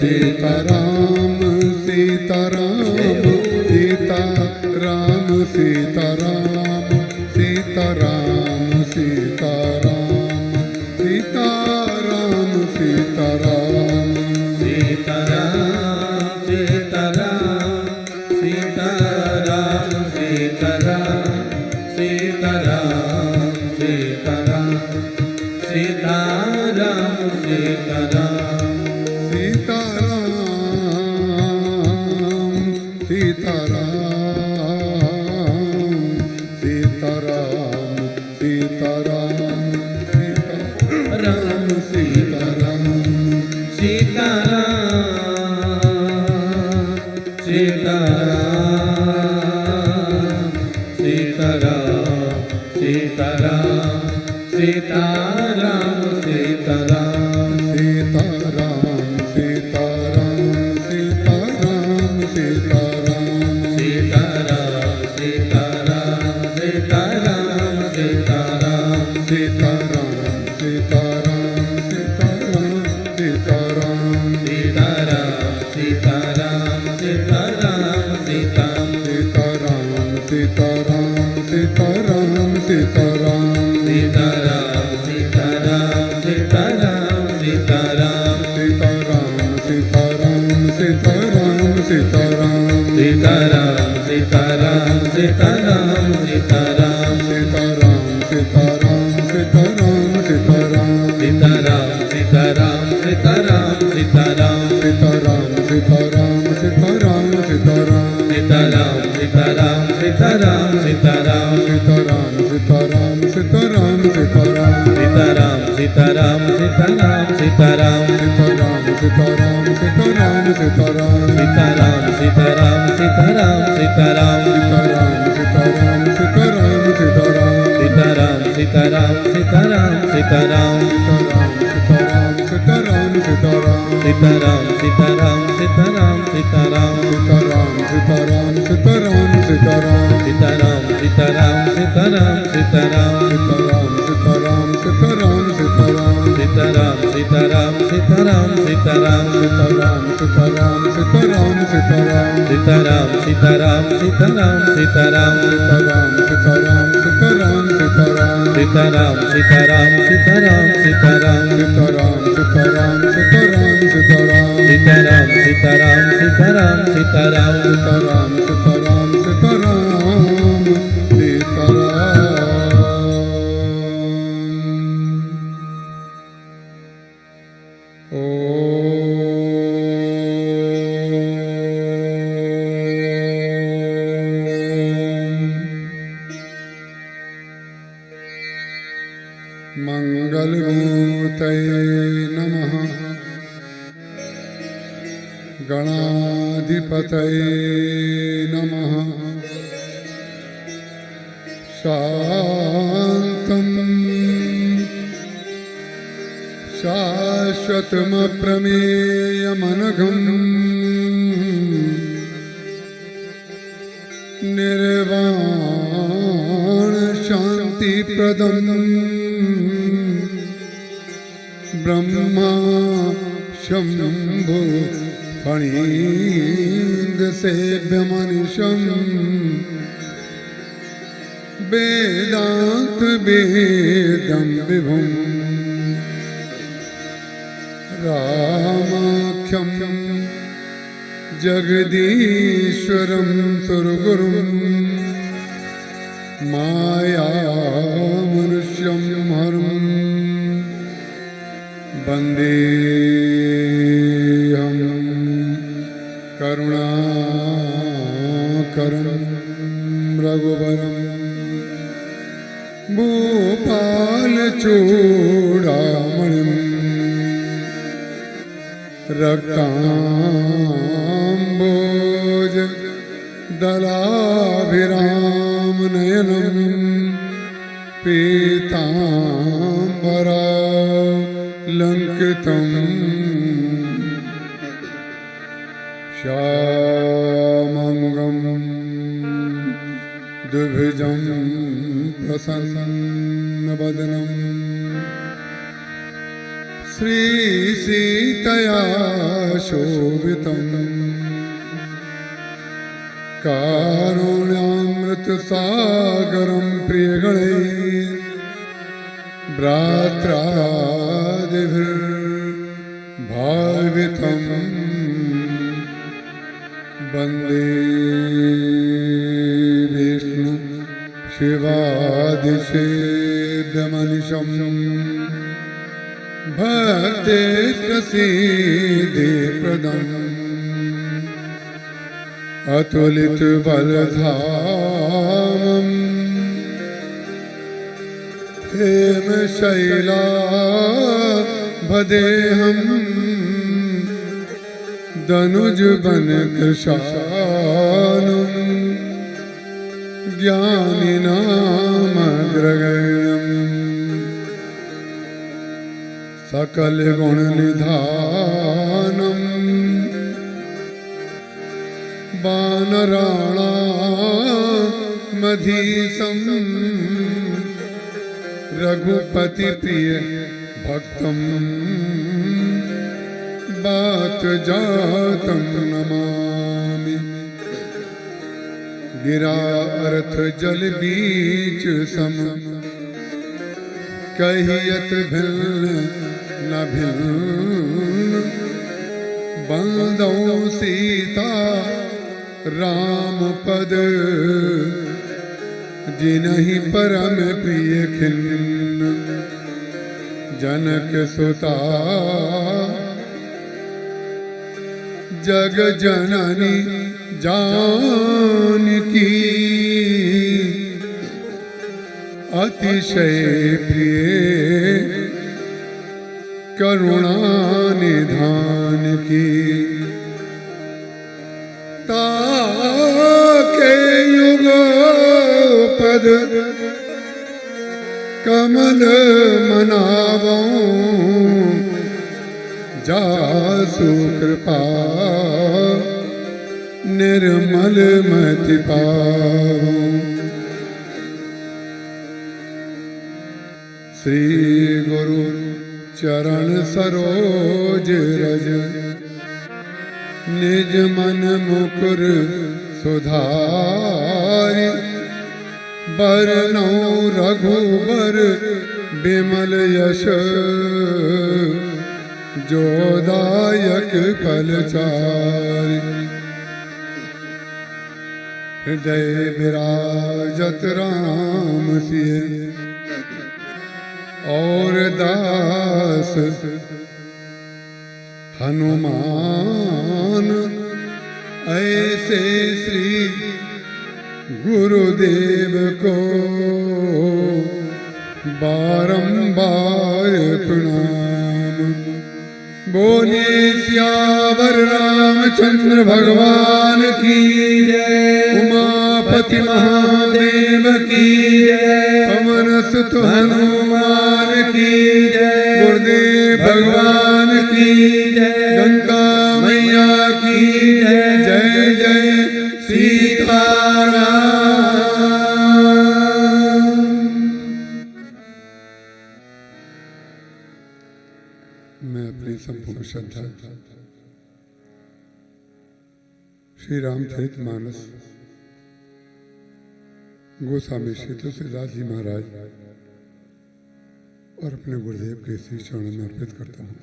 सीताराम सीताराम सीताराम सीताराम सीताराम सीताराम सीताराम सीताराम सीताराम सीताराम सीताराम सीताराम सीताराम सीताराम श्रीसीतया शोभितम् कारुण्यामृतसागरं प्रियगणैः भ्रात्रादिभिर्भावितं वन्दे विष्णु शिवादिसेव्यमनिशम् भक्ते प्रसीदप्रदम् अतुलितबलधामम् हेमशैलाभदेहम् दनुजवनकृशानुम् ज्ञानिनामग्रगण्यम् सकलगुणनिधानम् वानराणामधीशम् रघुपतिप्रिय भक्तम् वातजातं नमामि। गिरा अर्थ जल बीच सम कहियत भिन्न न भिन्न बंदौ सीता राम पद जिनहि परम प्रिय खिन्न जनक सुता जग जननी जानकी अतिशय प्रिय करुणा निधान की ताके युग पद कमल मनावों जासु कृपा निर्मल मति पावों। श्री गुरु चरण सरोज रज निज मन मुकुर सुधारि बरनौ रघुबर बिमल यश जोदायक फलचारि हृदय विराजत राम सिय और दास हनुमान ऐसे श्री गुरुदेव को बारंबार प्रणाम। बोलिए सियावर रामचंद्र भगवान की जय। उमापति महादेव की जय। पवन सुत हनुमान की जय। गुरुदेव भगवान की जय। गंगा मैया की जय। जय जय सीताराम। मैं अपनी संपूर्ण श्रद्धा श्री रामचरितमानस गोस्वामी श्री तुलसीदास जी महाराज और अपने गुरुदेव के श्री चरणों में अर्पित करता हूँ।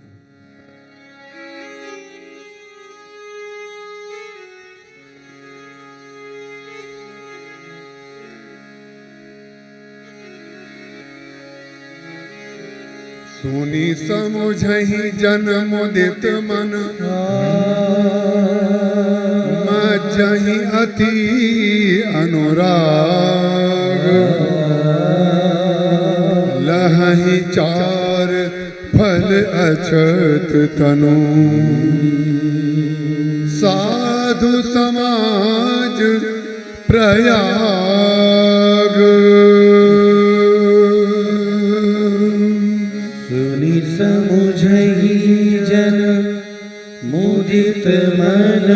सुनी समुझहि जन मुदित मन मज्जहि अति अनुराग लहहि चार फल अछत तनु साधु समाज प्रयाग समुझहि जन मुदित मन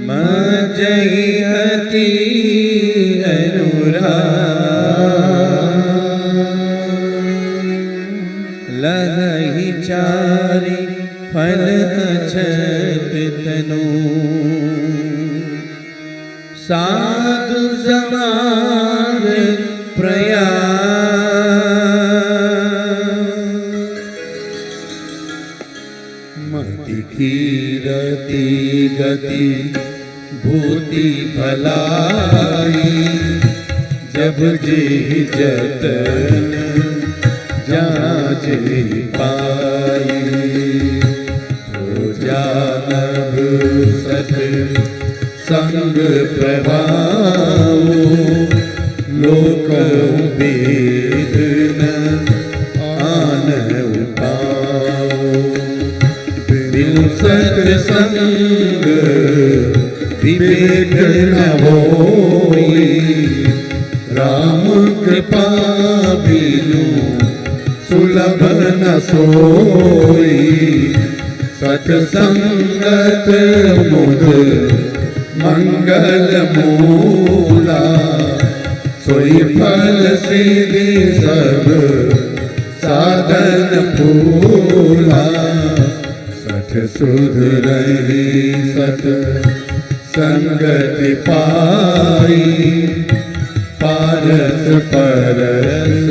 मज्जहि अति अनुराग हारी फल अछत तनु साधु समाज मति कीरति गति भूति भलाई जब जी जतन जाज पाई तो जानब सत संग प्रभाव लोक वेद न आन उपाओ बिनु सत्संग विवेक न होई राम कृपा बिनु सुलभ न सोई सत्संगत मुद मंगल मूला सोई फल सिद्धि सब साधन फूला सठ सुध रही सत संगति पाई पारस परस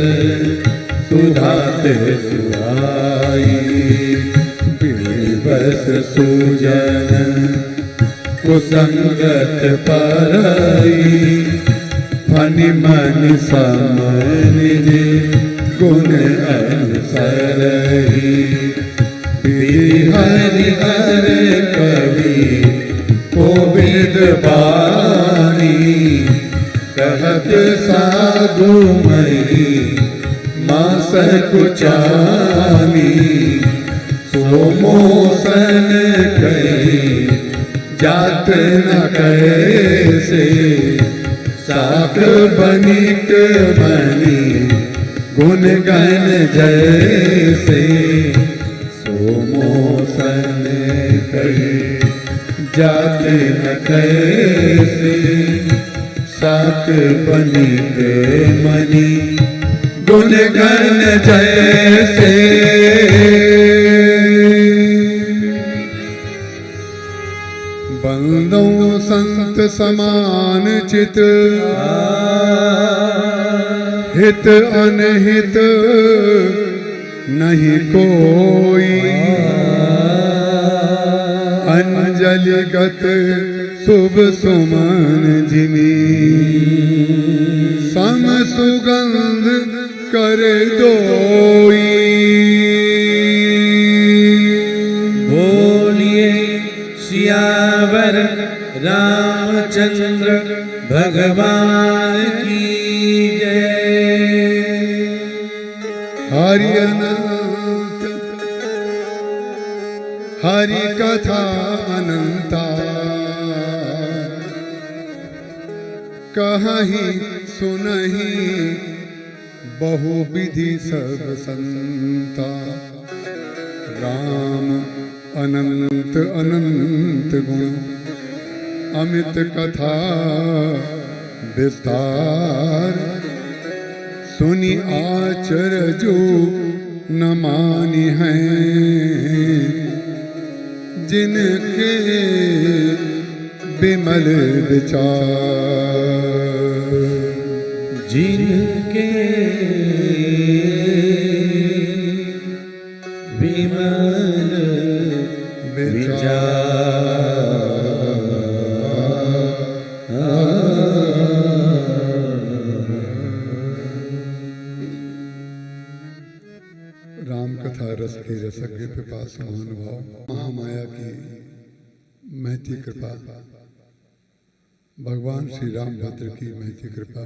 सुधाते सुहाई बिलवस सुजन कुसंगत परई फनि मन समन जे गुण अनुसरही हरि हर कवि कोविद बानी कहत साधु मई मास कुचानी सोमोसन कही जात न कैसे साक बनिक बनी गुण गण जैसे सोमोसन कही जात न कैसे साक बनिक मनी गुण गण जैसे बंदो संत समान चित हित अनहित नहीं कोई अंजलिगत शुभ सुमन जिमी सम सुगंध कर दोई बोलिए सियावर रामचंद्र भगवान की जय। हरि अनंत हरि कथा अनंता कहीं सुनहि बहु विधि सब संता राम अनंत अनंत गुण अमित कथा विस्तार सुनि आचर जो न मानी है जिनके विमल विचार जिनके विमल विचार राम कथा रस के रसज्ञ पिपासु महानुभाव महामाया की महती कृपा भगवान श्री रामभद्र की महती कृपा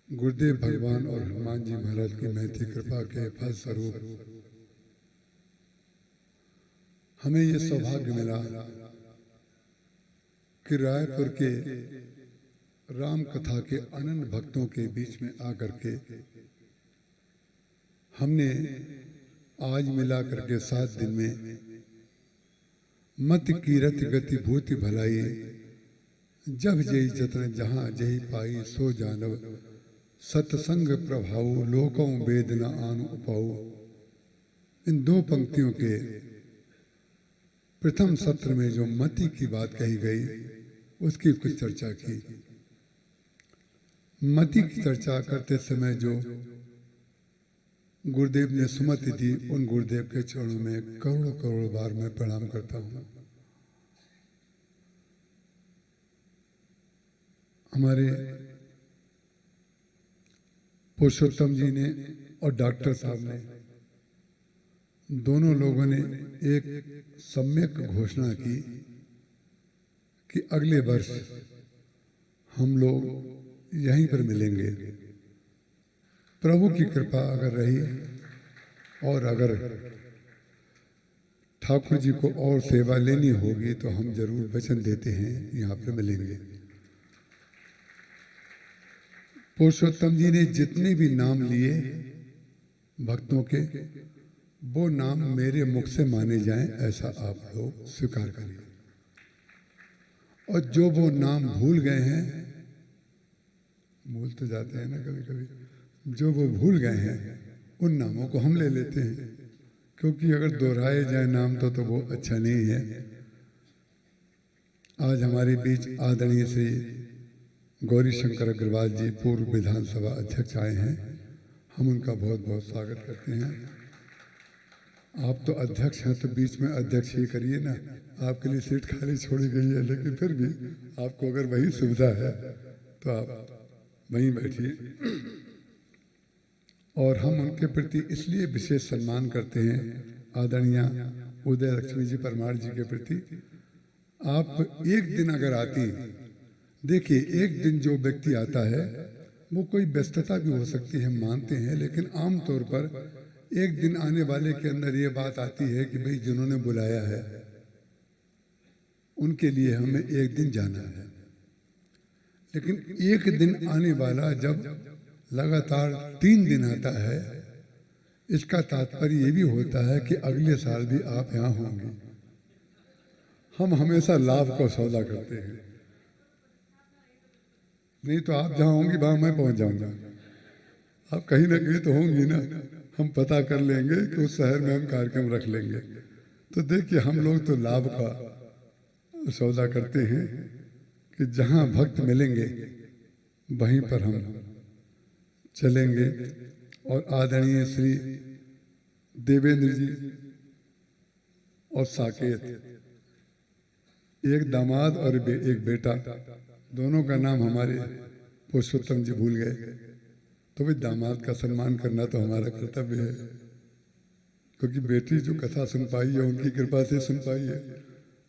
गुरुदेव भगवान और हनुमान जी महाराज की महती कृपा के फल स्वरूप हमें ये सौभाग्य मिला कि रायपुर के राम कथा के अनन्य भक्तों के बीच में आकर के हमने आज मिलाकर के 7 दिन में मत कीरत गति भूति भलाई जब जय जतन जहाँ जय पाई सो जानव सत्संग प्रभाव लोकों वेद न आनु उपाऊ इन दो पंक्तियों के प्रथम सत्र में जो मति की बात कही गई उसकी कुछ चर्चा की। मति की चर्चा करते समय जो गुरुदेव ने सुमति दी, उन गुरुदेव के चरणों में करोड़ों करोड़ बार मैं प्रणाम करता हूँ। हमारे पुरुषोत्तम जी ने और डॉक्टर साहब ने दोनों लोगों ने एक सम्यक घोषणा की कि अगले वर्ष हम लोग यहीं पर मिलेंगे। प्रभु की कृपा अगर रही और अगर ठाकुर जी को और सेवा लेनी होगी तो हम जरूर वचन देते हैं यहाँ पर मिलेंगे। पुरुषोत्तम जी ने जितने भी नाम लिए भक्तों के, वो नाम मेरे मुख से माने जाएं, ऐसा आप लोग स्वीकार करिए। और जो वो नाम भूल गए हैं, भूल तो जाते हैं ना कभी कभी, जो वो भूल गए हैं उन नामों को हम ले लेते हैं, क्योंकि अगर दोहराए जाए नाम तो वो अच्छा नहीं है। आज हमारे बीच आदरणीय श्री गौरी शंकर अग्रवाल जी पूर्व विधानसभा अध्यक्ष आए हैं। हम उनका बहुत बहुत स्वागत करते हैं। आप तो अध्यक्ष हैं तो बीच में अध्यक्ष ही करिए ना, आपके लिए सीट खाली छोड़ी गई है, लेकिन फिर भी आपको अगर वही सुविधा है तो आप वहीं बैठिए। और हम उनके प्रति इसलिए विशेष सम्मान करते हैं, आदरणीय उदय लक्ष्मी जी परमार जी के प्रति। आप एक दिन अगर आती, देखिए एक दिन जो व्यक्ति आता है वो कोई व्यस्तता भी हो सकती है, मानते हैं, लेकिन आम तौर पर एक दिन आने वाले के अंदर ये बात आती है कि भाई जिन्होंने बुलाया है उनके लिए हमें एक दिन जाना है। लेकिन एक दिन आने वाला जब लगातार 3 दिन आता है, इसका तात्पर्य ये भी होता है कि अगले साल भी आप यहाँ होंगे। हम हमेशा लाभ को सौदा करते हैं। नहीं तो आप जहाँ होंगी वहाँ मैं पहुँच जाऊँगा, आप कहीं ना कहीं तो होंगी ना। हम पता कर लेंगे कि उस शहर में हम कार्यक्रम रख लेंगे। तो देखिए हम लोग तो लाभ का सौदा करते हैं कि जहाँ भक्त मिलेंगे वहीं पर हम चलेंगे। और आदरणीय श्री देवेंद्र जी और साकेत, एक दामाद और एक बेटा, दोनों का नाम हमारे पुरुषोत्तम जी भूल गए। तो भाई दामाद का सम्मान करना तो हमारा कर्तव्य है, क्योंकि बेटी जो कथा सुन पाई है उनकी कृपा से सुन पाई है।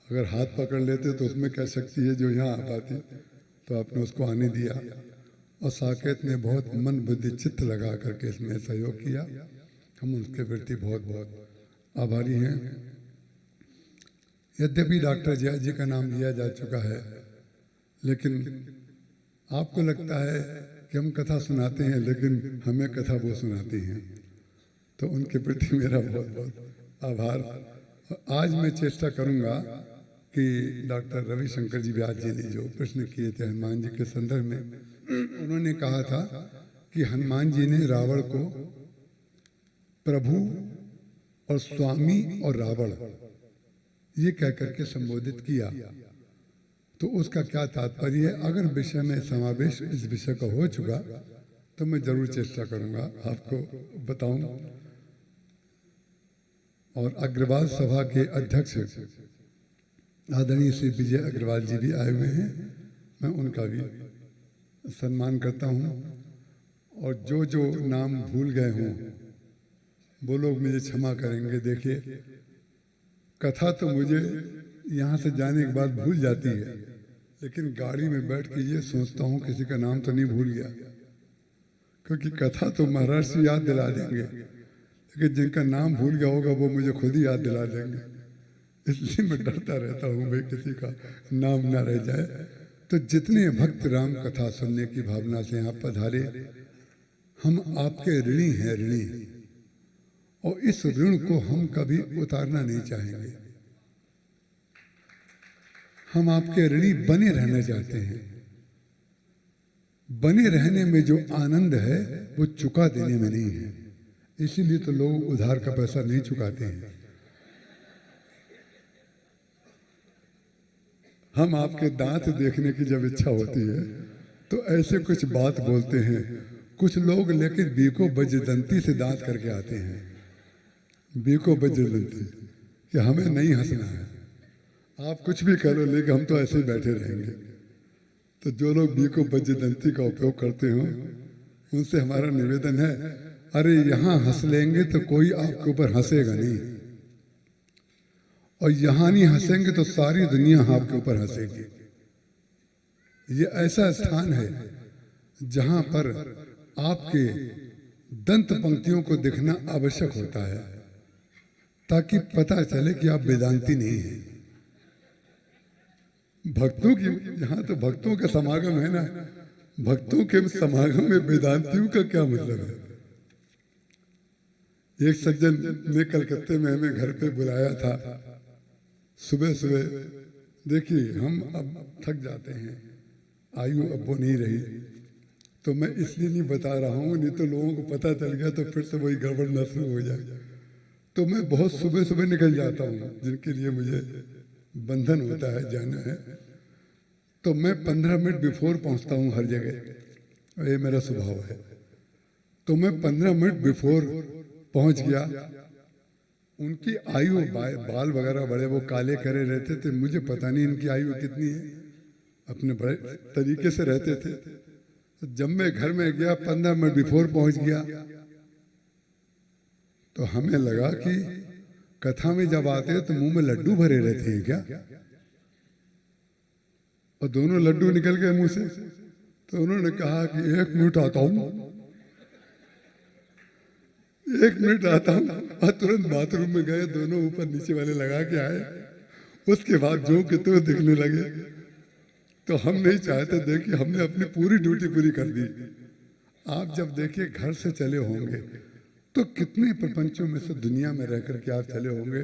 अगर हाथ पकड़ लेते तो उसमें क्या शक्ति है जो यहाँ आ पाती, तो आपने उसको आने दिया। और साकेत ने बहुत मन बुद्धि चित्त लगा करके इसमें सहयोग किया। हम उसके प्रति बहुत बहुत आभारी हैं। यद्यपि डॉक्टर जया जी का नाम लिया जा चुका है, लेकिन आपको लगता है कि हम कथा सुनाते हैं, लेकिन हमें कथा वो सुनाती हैं, तो उनके प्रति मेरा बहुत बहुत आभार। और आज मैं चेष्टा करूंगा कि डॉक्टर रविशंकर जी व्यास जी ने जो प्रश्न किए थे हनुमान जी के संदर्भ में, उन्होंने कहा था कि हनुमान जी ने रावण को प्रभु और स्वामी और रावण ये कह करके संबोधित किया। तो उसका क्या तात्पर्य है? अगर विषय में समावेश इस विषय का हो चुका तो मैं जरूर चेष्टा करूंगा आपको बताऊं। और अग्रवाल सभा के अध्यक्ष आदरणीय श्री विजय अग्रवाल जी भी आए हुए हैं, मैं उनका भी सम्मान करता हूं। और जो जो नाम भूल गए हों वो लोग मुझे क्षमा करेंगे। देखिए कथा तो मुझे यहाँ से जाने के बाद भूल जाती है, लेकिन गाड़ी में बैठ के ये सोचता हूँ किसी का नाम तो नहीं भूल गया, क्योंकि कथा तो महाराज से याद दिला देंगे, लेकिन जिनका नाम भूल गया होगा वो मुझे खुद ही याद दिला देंगे। इसलिए मैं डरता रहता हूँ भाई किसी का नाम ना रह जाए। तो जितने भक्त राम कथा सुनने की भावना से यहाँ पधारे, हम आपके ऋणी हैं, ऋणी। और इस ऋण को हम कभी उतारना नहीं चाहेंगे। हम आपके ऋणी बने रहना चाहते हैं। बने रहने में जो आनंद है वो चुका देने में नहीं है। इसीलिए तो लोग उधार का पैसा नहीं चुकाते हैं। हम आपके दांत देखने की जब इच्छा होती है तो ऐसे कुछ बात बोलते हैं कुछ लोग, लेकिन बीको बजदंती से दांत करके आते हैं। बीको बजदंती कि हमें नहीं हंसना है, आप कुछ भी करो लेकिन हम तो ऐसे ही बैठे रहेंगे। तो जो लोग बीको बजदंती का उपयोग करते हो उनसे हमारा निवेदन है, अरे यहाँ हंस लेंगे तो कोई आपके ऊपर हंसेगा नहीं, और यहाँ नहीं हंसेंगे तो सारी दुनिया आपके ऊपर हंसेगी। ये ऐसा स्थान है जहाँ पर आपके दंत पंक्तियों को देखना आवश्यक होता है ताकि पता चले कि आप वेदांती नहीं हैं। भक्तों की यहाँ तो भक्तों का समागम है ना, भक्तों के समागम में वेदांतियों का क्या मतलब है। एक सज्जन ने कलकत्ते में हमें घर पे बुलाया था सुबह सुबह। देखिए हम अब थक जाते हैं, आयु अब वो नहीं रही, तो मैं इसलिए नहीं बता रहा हूँ, नहीं तो लोगों को पता चल गया तो फिर से वही गड़बड़ न शुरू हो जाए। तो मैं बहुत सुबह सुबह निकल जाता हूँ, जिनके लिए मुझे बंधन होता है जाना है, तो मैं 15 मिनट बिफोर पहुँचता हूँ हर जगह, ये मेरा स्वभाव है। तो मैं 15 मिनट बिफोर पहुँच गया। उनकी आयु बाल वगैरह बड़े वो काले करे रहते थे, मुझे पता नहीं इनकी आयु कितनी है, अपने बड़े तरीके से रहते थे। तो जब मैं घर में गया 15 मिनट बिफोर पहुंच गया तो हमें लगा कि कथा में जब आते हैं तो मुंह में लड्डू भरे रहते हैं क्या, और दोनों लड्डू निकल गए मुंह से। तो उन्होंने कहा कि 1 मिनट आता हूं, 1 मिनट आता हूं, और तुरंत बाथरूम में गए, दोनों ऊपर नीचे वाले लगा के आए। उसके बाद जो कि तो दिखने लगे। तो हम नहीं चाहते, देखिए हमने अपनी पूरी ड्यूटी पूरी कर दी। आप जब देखिए घर से चले होंगे तो कितने प्रपंचों में से दुनिया में रह करके आप चले होंगे,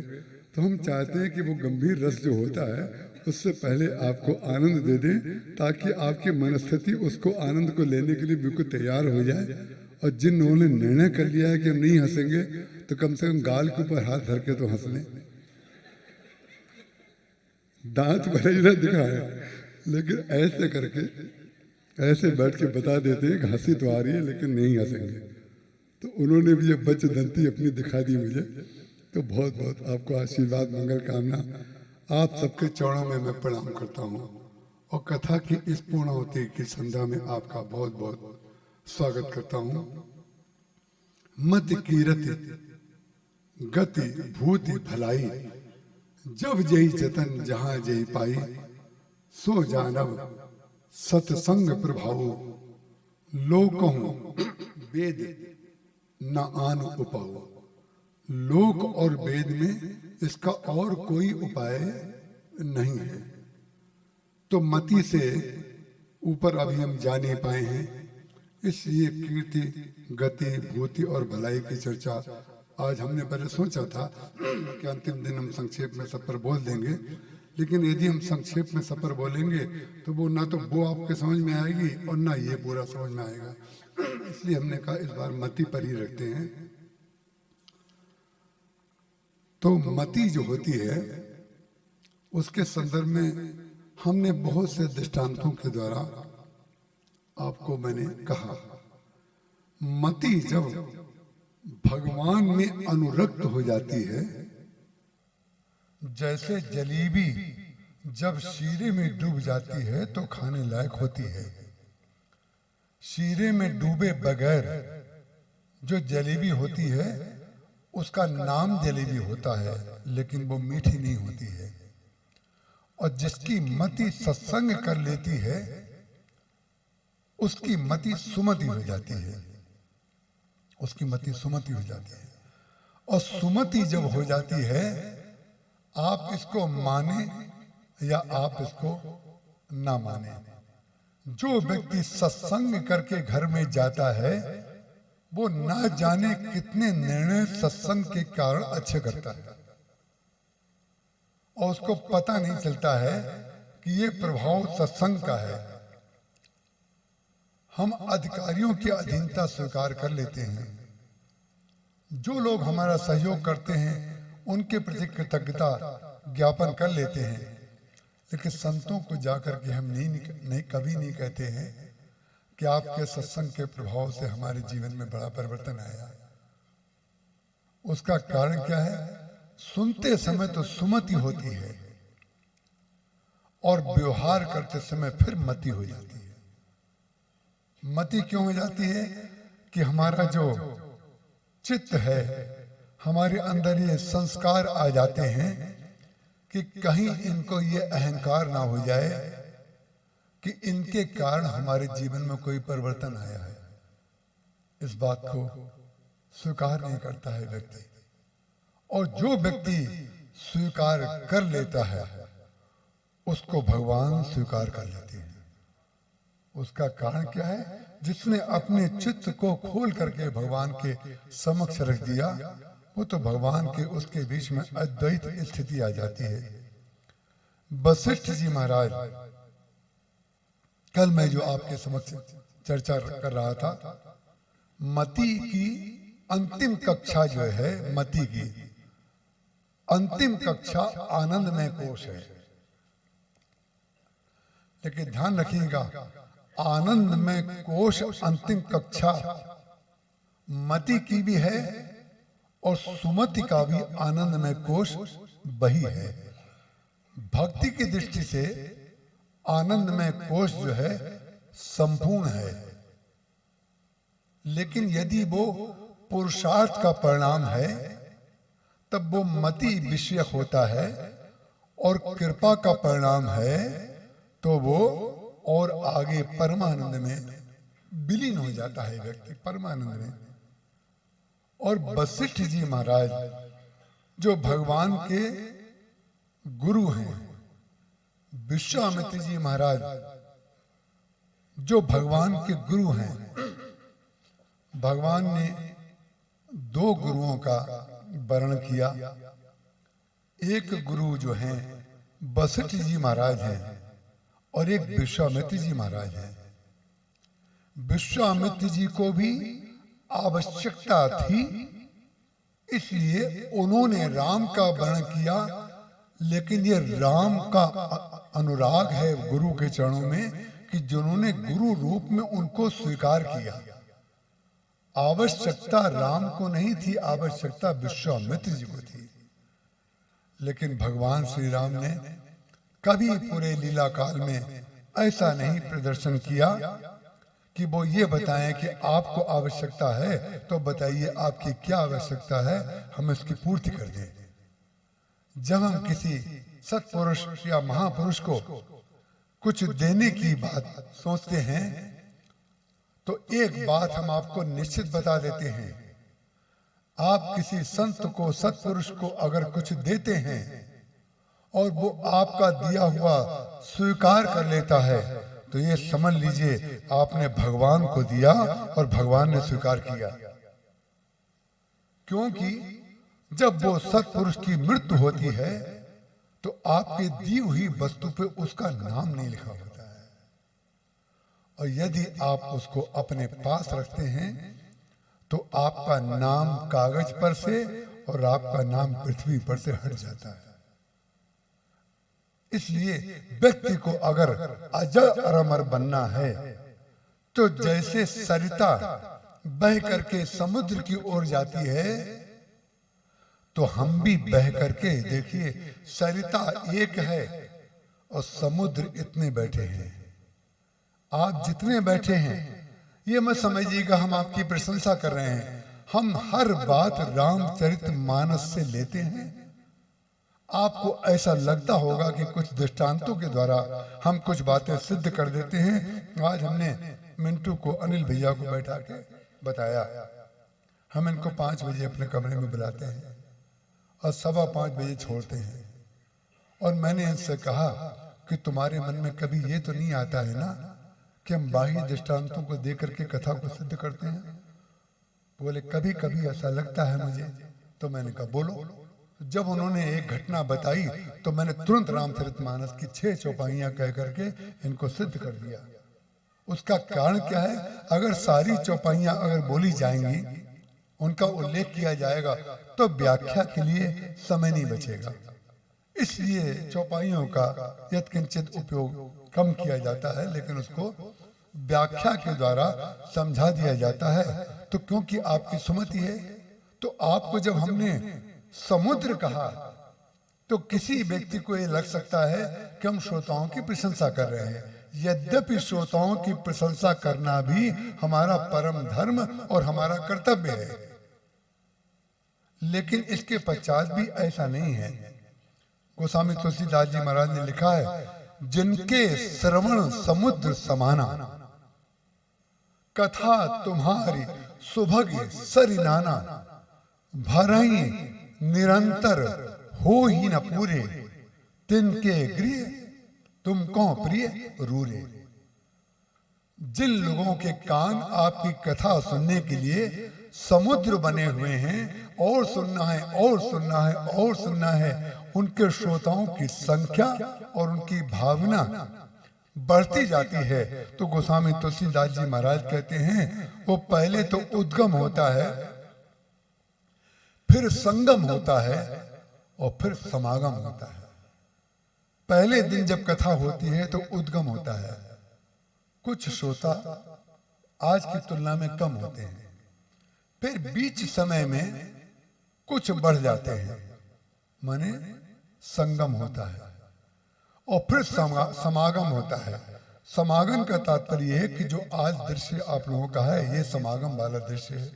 तो हम चाहते हैं कि वो गंभीर रस जो होता है उससे पहले आपको आनंद दे दें, ताकि आपकी मनस्थिति उसको आनंद को लेने के लिए बिल्कुल तैयार हो जाए। और जिन लोगों ने निर्णय कर लिया है कि हम नहीं हंसेंगे, तो कम से कम गाल के ऊपर हाथ धर के तो हंस लें। दांत भले ही ना दिखाए, लेकिन ऐसे करके ऐसे बैठ के बता देते हैं कि हंसी तो आ रही है लेकिन नहीं हंसेंगे। तो उन्होंने भी ये बचदंती अपनी दिखा दी मुझे। तो बहुत बहुत आपको आशीर्वाद मंगल कामना। आप सबके चरणों में मैं प्रणाम करता हूँ, और कथा की इस पूर्णाहुति की संध्या में आपका बहुत बहुत स्वागत करता हूँ। मत कीरति गति भूति भलाई, जब जही जतन जहाँ जही पाई, सो जानव सतसंग प्रभाव, लोकहूँ वेद न आन उपाओ। लोक और वेद में इसका और कोई उपाय नहीं है। तो मति से ऊपर अभी हम जा नहीं पाए हैं, इसलिए कीर्ति गति भूति और भलाई की चर्चा आज हमने पहले सोचा था कि अंतिम दिन हम संक्षेप में सब पर बोल देंगे, लेकिन यदि हम संक्षेप में सब पर बोलेंगे तो वो ना तो वो आपके समझ में आएगी और ना ये पूरा समझ में आएगा। इसलिए हमने कहा इस बार मति पर ही रखते हैं। तो मति जो होती है उसके संदर्भ में हमने बहुत से दृष्टांतों के द्वारा आपको मैंने कहा, मति जब भगवान में अनुरक्त हो जाती है, जैसे जलेबी जब शीरे में डूब जाती है तो खाने लायक होती है। शीरे में डूबे बगैर जो जलेबी होती है उसका नाम जलेबी होता है, लेकिन वो मीठी नहीं होती है। और जिसकी मति सत्संग कर लेती है उसकी मति सुमति हो जाती है, उसकी मति सुमति हो जाती है। और सुमति जब हो जाती है, आप इसको माने या आप इसको ना माने, जो व्यक्ति सत्संग करके घर में जाता है वो ना जाने कितने निर्णय सत्संग के कारण अच्छे करता है, और उसको पता नहीं चलता है कि ये प्रभाव सत्संग का है। हम अधिकारियों की अधीनता स्वीकार कर लेते हैं, जो लोग हमारा सहयोग करते हैं उनके प्रति कृतज्ञता ज्ञापन कर लेते हैं, लेकिन संतों को जाकर के हम नहीं कभी नहीं कहते हैं कि आपके सत्संग के प्रभाव से हमारे जीवन में बड़ा परिवर्तन आया। उसका कारण क्या है? सुनते समय तो सुमति होती है और व्यवहार करते समय फिर मति हो जाती है। मति क्यों हो जाती है? कि हमारा जो चित्त है, हमारे अंदर ये संस्कार आ जाते हैं कि कहीं इनको ये अहंकार ना हो जाए कि इनके कारण हमारे जीवन में कोई परिवर्तन आया है। इस बात को स्वीकार नहीं करता है व्यक्ति, और जो व्यक्ति स्वीकार कर लेता है उसको भगवान स्वीकार कर लेते हैं। उसका कारण क्या है? जिसने अपने चित्त को खोल करके भगवान के समक्ष रख दिया, वो तो भगवान के उसके बीच में अद्वैत स्थिति आ जाती है। वशिष्ठ जी महाराज, कल मैं जो आपके समक्ष चर्चा कर रहा था, मति की अंतिम कक्षा जो है, मति की अंतिम कक्षा आनंदमय कोश है। लेकिन ध्यान रखिएगा, आनंदमय कोश अंतिम कक्षा मति की भी है और सुमति का भी आनंदमय कोश वही है। भक्ति की दृष्टि से आनंदमय कोश जो है संपूर्ण है, लेकिन यदि वो पुरुषार्थ का परिणाम है तब वो मति विषयक होता है, और कृपा का परिणाम है तो वो और आगे परमानंद में विलीन हो जाता है व्यक्ति, परमानंद में। और वशिष्ठ जी महाराज जो भगवान के गुरु हैं, विश्वामित्र जी महाराज जो भगवान के गुरु हैं, भगवान ने दो गुरुओं का वर्णन किया। एक गुरु जो हैं वशिष्ठ जी महाराज हैं और एक विश्वामित्र जी महाराज हैं। विश्वामित्र जी को भी आवश्यकता थी, इसलिए उन्होंने राम का वर्णन किया, लेकिन ये राम का अनुराग है गुरु के चरणों में कि जिन्होंने गुरु रूप में उनको स्वीकार किया। आवश्यकता राम को नहीं थी, आवश्यकता विश्वामित्र जी को थी। लेकिन भगवान श्री राम ने कभी पूरे लीला काल में ऐसा नहीं प्रदर्शन किया कि वो ये बताएं कि आपको आवश्यकता है तो बताइए आपकी क्या आवश्यकता है, हम इसकी पूर्ति कर दें। जब हम किसी सत्पुरुष या महापुरुष को कुछ देने की बात सोचते हैं तो एक बात हम आपको निश्चित बता देते हैं, आप किसी संत को, सत्पुरुष को अगर कुछ देते हैं और वो आपका दिया हुआ स्वीकार कर लेता है तो ये समझ लीजिए आपने भगवान को दिया और भगवान ने स्वीकार किया। क्योंकि जब वो सत्पुरुष की मृत्यु होती है तो आपके दी हुई वस्तु पे उसका नाम नहीं लिखा होता है, और यदि आप उसको अपने पास रखते हैं तो आपका नाम कागज पर से और आपका नाम पृथ्वी पर से हट जाता है। इसलिए व्यक्ति को अगर अजर अमर बनना है तो जैसे सरिता बह करके समुद्र की ओर जाती है तो हम भी बह करके, देखिए सरिता एक है और समुद्र इतने बैठे हैं। आप जितने बैठे हैं ये मत समझिएगा हम आपकी प्रशंसा कर रहे हैं, हम हर बात रामचरितमानस से लेते हैं। आपको ऐसा लगता होगा कि कुछ दृष्टांतों के द्वारा हम कुछ बातें सिद्ध कर देते हैं। आज हमने मिंटू को, अनिल भैया को बैठा के बताया, हम इनको 5 बजे अपने कमरे में बुलाते हैं और 5:15 बजे छोड़ते हैं। और मैंने इनसे कहा कि तुम्हारे मन में कभी ये तो नहीं आता है ना कि हम बाह्य दृष्टांतों को दे करके कथा को सिद्ध करते हैं? बोले कभी कभी ऐसा लगता है मुझे। तो मैंने कहा बोलो। जब उन्होंने एक घटना बताई तो मैंने तुरंत रामचरितमानस की 6 चौपाइयां कह करके इनको सिद्ध कर दिया। उसका कारण क्या है? अगर सारी चौपाइयां अगर बोली जाएंगी उनका उल्लेख किया जाएगा तो व्याख्या के लिए समय नहीं बचेगा। इसलिए चौपाइयों का यत्किंचित उपयोग कम किया जाता है, लेकिन उसको व्याख्या के द्वारा समझा दिया जाता है। तो क्योंकि आपकी सुमति है, तो आपको जब हमने समुद्र कहा तो किसी व्यक्ति को ये लग सकता है कि हम श्रोताओं की प्रशंसा कर रहे हैं। यद्यपि श्रोताओं की प्रशंसा करना भी हमारा परम धर्म और हमारा कर्तव्य है, लेकिन इसके पश्चात भी ऐसा नहीं है। गोस्वामी तुलसीदास जी महाराज ने लिखा है, जिनके श्रवण समुद्र समाना, कथा तुम्हारी सुभग सरि नाना, भरई निरंतर हो ही न पूरे, तिनके गृह तुम कहो प्रिय रूरे। जिन लोगों के कान आपकी कथा सुनने के लिए समुद्र बने हुए हैं, और सुनना है और सुनना है और सुनना है, उनके श्रोताओं की संख्या और उनकी भावना बढ़ती जाती है। तो गोस्वामी तुलसीदास जी महाराज कहते हैं, वो पहले तो उद्गम होता है, फिर संगम होता है, और फिर समागम होता है। पहले दिन जब कथा होती है तो उद्गम होता है, कुछ श्रोता आज की तुलना में कम होते हैं, फिर बीच समय में कुछ बढ़ जाते हैं, माने संगम होता है, और फिर समागम होता है। समागम का तात्पर्य है कि जो आज दृश्य आप लोगों का है, ये समागम वाला दृश्य है।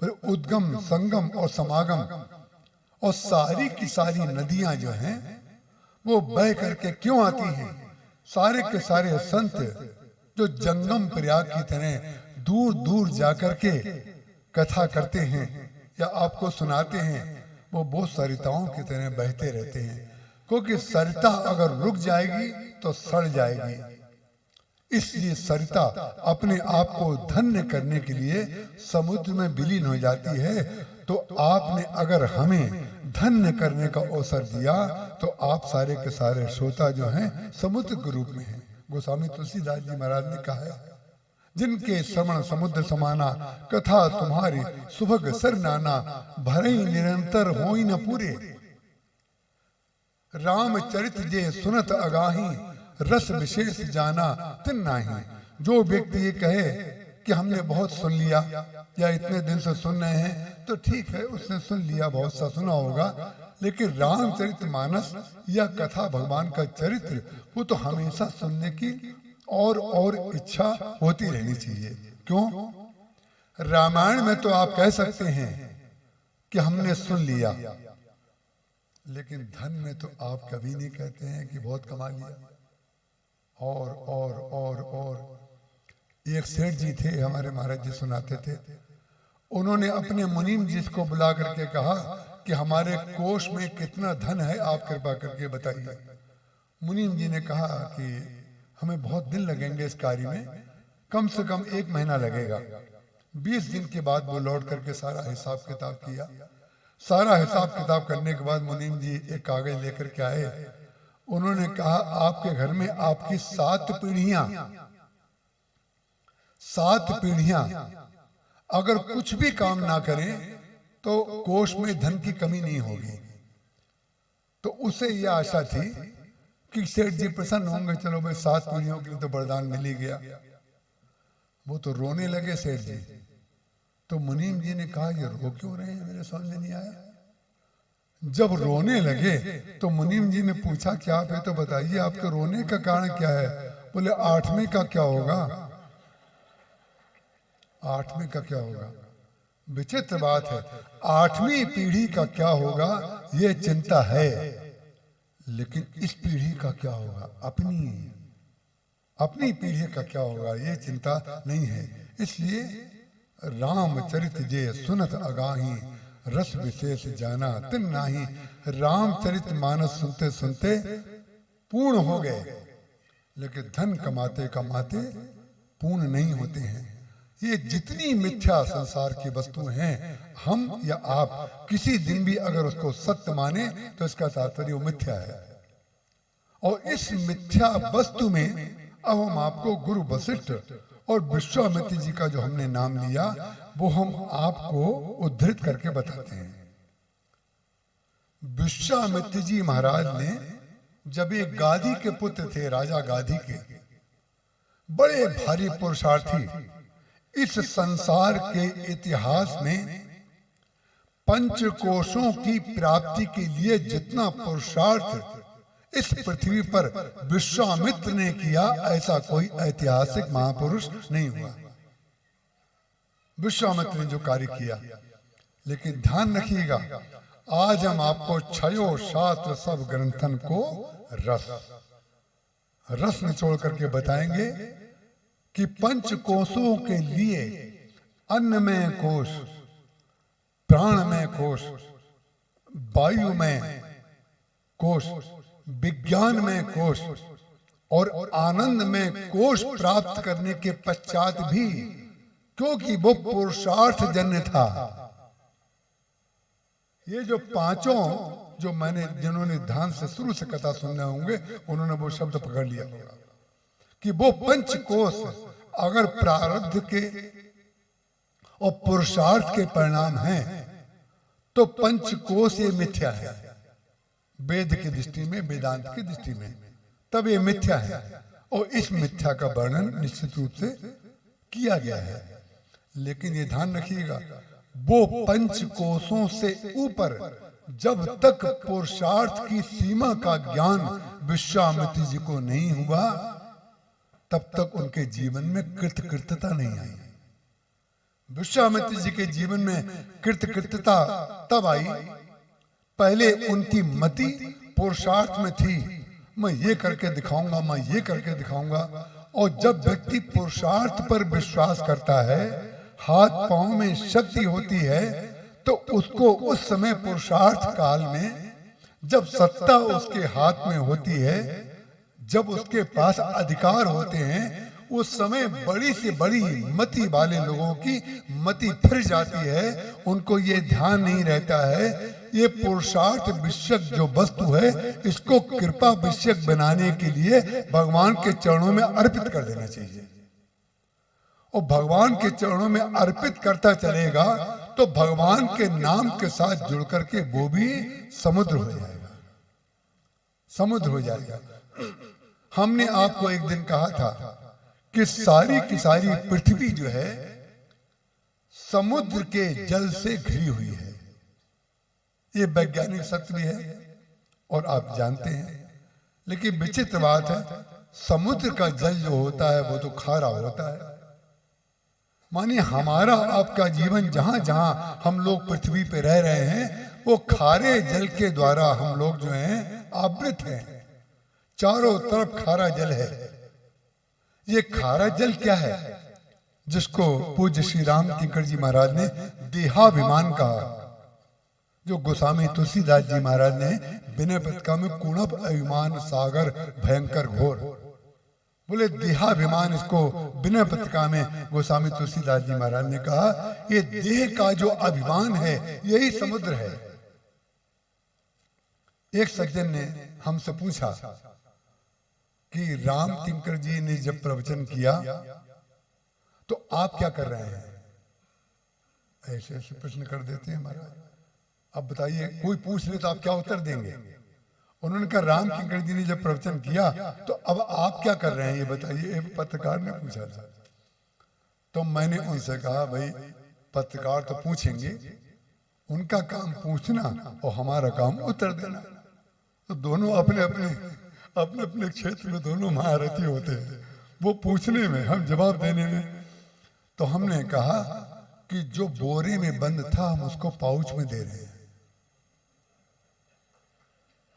फिर उद्गम, संगम और समागम, और सारी की सारी नदियां जो हैं वो बह करके क्यों आती हैं? सारे के सारे संत जो जंगम प्रयाग की तरह दूर दूर जाकर के कथा करते हैं या आपको सुनाते हैं, वो बहुत सरिताओं की तरह बहते रहते हैं, क्योंकि सरिता अगर रुक जाएगी तो सड़ जाएगी। इसलिए सरिता अपने आप को धन्य करने के लिए समुद्र में विलीन हो जाती है। तो आपने अगर हमें धन्य करने का अवसर दिया, तो आप सारे के सारे श्रोता जो हैं समुद्र के रूप में हैं। गोस्वामी तुलसीदास जी महाराज ने कहा है, जिनके श्रवण समुद्र समाना, कथा तुम्हारी सुभग सर नाना, भरई निरंतर होई न पूरे, रामचरित जे सुनत अगाही, रस विशेष जाना तिन नाही। जो व्यक्ति ये कहे कि हमने बहुत सुन लिया या इतने दिन से सुन रहे हैं, तो ठीक है, उसने सुन लिया, बहुत सा सुना होगा, लेकिन रामचरित मानस या कथा भगवान का चरित्र, वो तो हमेशा सुनने की और इच्छा होती रहनी चाहिए। क्यों? रामायण में तो आप कह सकते हैं कि हमने सुन लिया, लेकिन धन में तो आप कभी नहीं कहते हैं कि बहुत कमा लिया। और एक सेठ जी थे हमारे, महाराज जी सुनाते थे, उन्होंने अपने मुनीम जी को बुला करके कहा कि हमारे कोष में कितना धन है, आप कृपा करके बताइए। मुनीम जी ने कहा कि हमें बहुत दिन लगेंगे इस कार्य में, कम से कम 1 महीना लगेगा। 20 दिन के बाद वो लौट करके सारा हिसाब किताब किया। सारा हिसाब किताब करने के बाद मुनीम जी एक कागज लेकर के आए। उन्होंने कहा, आपके घर में आपकी 7 पीढ़ियां अगर कुछ भी काम ना करें तो कोष में धन की कमी नहीं होगी। तो उसे यह आशा थी कि सेठ जी प्रसन्न होंगे, चलो भाई 7 पीढ़ियों के लिए तो वरदान मिल ही गया। वो तो रोने लगे सेठ जी। तो मुनीम जी ने कहा, ये रो क्यों रहे हैं, मेरे समझ में नहीं आया। जब रोने लगे तो मुनीम जी ने पूछा, क्या आप ये तो बताइए, आपके रोने का कारण क्या है? बोले, 8वें का क्या होगा? 8वें का क्या होगा? विचित्र बात है, 8वीं पीढ़ी का क्या होगा ये चिंता है, लेकिन इस पीढ़ी का क्या होगा, अपनी पीढ़ी का क्या होगा ये चिंता नहीं है। इसलिए रामचरित जे सुनत अगाही, रस विशेष जाना तिन नाही। रामचरित मानस सुनते सुनते पूर्ण हो गए, लेकिन धन कमाते कमाते पूर्ण नहीं होते हैं। ये जितनी मिथ्या संसार की वस्तु हैं, हम या आप किसी दिन भी अगर उसको सत्य माने तो इसका तात्पर्य वो मिथ्या है। और इस मिथ्या वस्तु में अब हम आपको गुरु वशिष्ठ और विश्वामित्र जी का जो हमने नाम लिया वो हम आपको उद्धृत करके बताते हैं। विश्वामित्र जी महाराज ने जब एक गादी के पुत्र थे, राजा गादी के, बड़े भारी पुरुषार्थी, इस संसार के इतिहास में पंचकोशों की प्राप्ति के लिए जितना पुरुषार्थ इस पृथ्वी पर विश्वामित्र ने किया, ऐसा कोई ऐतिहासिक महापुरुष नहीं हुआ। विश्वामित्र ने जो कार्य किया, लेकिन ध्यान रखिएगा, आज हम आपको छयो शास्त्र सब ग्रंथन को रस निचोड़ करके बताएंगे कि पंचकोशों के लिए अन्नमय कोश, प्राणमय कोश, वायुमय कोश, विज्ञानमय कोश और आनंदमय कोश प्राप्त करने के पश्चात भी, क्योंकि वो पुरुषार्थ जन्य था, ये जो पांचों जो मैंने, जिन्होंने ध्यान से शुरू से कथा सुनने होंगे, उन्होंने वो शब्द पकड़ लिया कि वो पंचकोश अगर प्रारब्ध के और पुरुषार्थ के परिणाम हैं तो पंचकोश ये मिथ्या है वेद की दृष्टि में, वेदांत की दृष्टि में, तब ये मिथ्या है। और इस मिथ्या का वर्णन निश्चित रूप से किया गया है। लेकिन ये ध्यान रखिएगा, वो पंचकोशों से ऊपर जब तक पुरुषार्थ की सीमा का ज्ञान विश्वामित्र जी को नहीं हुआ, तब तक उनके जीवन में कृतकृत्यता नहीं आई। विश्वामित्र जी के जीवन में कृतकृत्यता तब आई, पहले उनकी मति पुरुषार्थ में थी, मैं ये करके दिखाऊंगा, मैं ये करके दिखाऊंगा। और जब व्यक्ति पुरुषार्थ पर विश्वास करता है, हाथ पांव में शक्ति होती है, तो उसको उस समय पुरुषार्थ काल में जब सत्ता उसके हाथ में होती है, जब उसके पास अधिकार होते हैं, उस समय बड़ी से बड़ी मति वाले लोगों की मति फिर जाती है। उनको ये ध्यान नहीं रहता है, ये पुरुषार्थ विषयक जो वस्तु है, इसको कृपा विषयक बनाने के लिए भगवान के चरणों में अर्पित कर देना चाहिए। और भगवान के चरणों में अर्पित करता चलेगा तो भगवान के नाम के साथ जुड़ करके वो भी समुद्र हो जाएगा, समुद्र हो जाएगा। हमने आपको एक दिन कहा था कि सारी की सारी पृथ्वी जो है समुद्र के जल से घिरी हुई है। ये वैज्ञानिक सत्य भी है और आप जानते हैं। लेकिन विचित्र बात है, समुद्र का जल जो होता है वो तो खारा होता है। मानिए हमारा आपका जीवन जहां जहां हम लोग पृथ्वी पे रह रहे हैं, वो खारे जल के द्वारा हम लोग जो हैं आवृत हैं। चारों तरफ खारा जल है। ये खारा जल क्या है? जिसको पूज्य श्री राम किंकर जी महाराज ने देहाभिमान कहा, जो गोस्वामी तुलसीदास जी महाराज ने विनय पत्रिका में कुणप अभिमान सागर भयंकर घोर, बोले देहाभिमान, इसको विनय पत्रिका में गोस्वामी तुलसीदास जी महाराज ने कहा, ये देह का जो अभिमान है यही समुद्र है। एक सज्जन ने हमसे पूछा कि राम किंकर जी ने जब प्रवचन किया तो आप क्या कर रहे हैं? ऐसे ऐसे प्रश्न कर देते हैं महाराज। अब बताइए, कोई पूछ ले तो आप क्या उत्तर देंगे? उन्होंने कहा राम किंकर जी ने जब प्रवचन किया तो अब आप क्या कर रहे हैं ये बताइए। एक पत्रकार ने पूछा था। तो मैंने उनसे कहा, भाई पत्रकार तो पूछेंगे, उनका काम पूछना और हमारा काम उत्तर देना। तो दोनों अपने अपने क्षेत्र में दोनों महारथी होते हैं, वो पूछने में, हम जवाब देने में। तो हमने कहा कि जो बोरे में बंद था हम उसको पाउच में दे रहे हैं,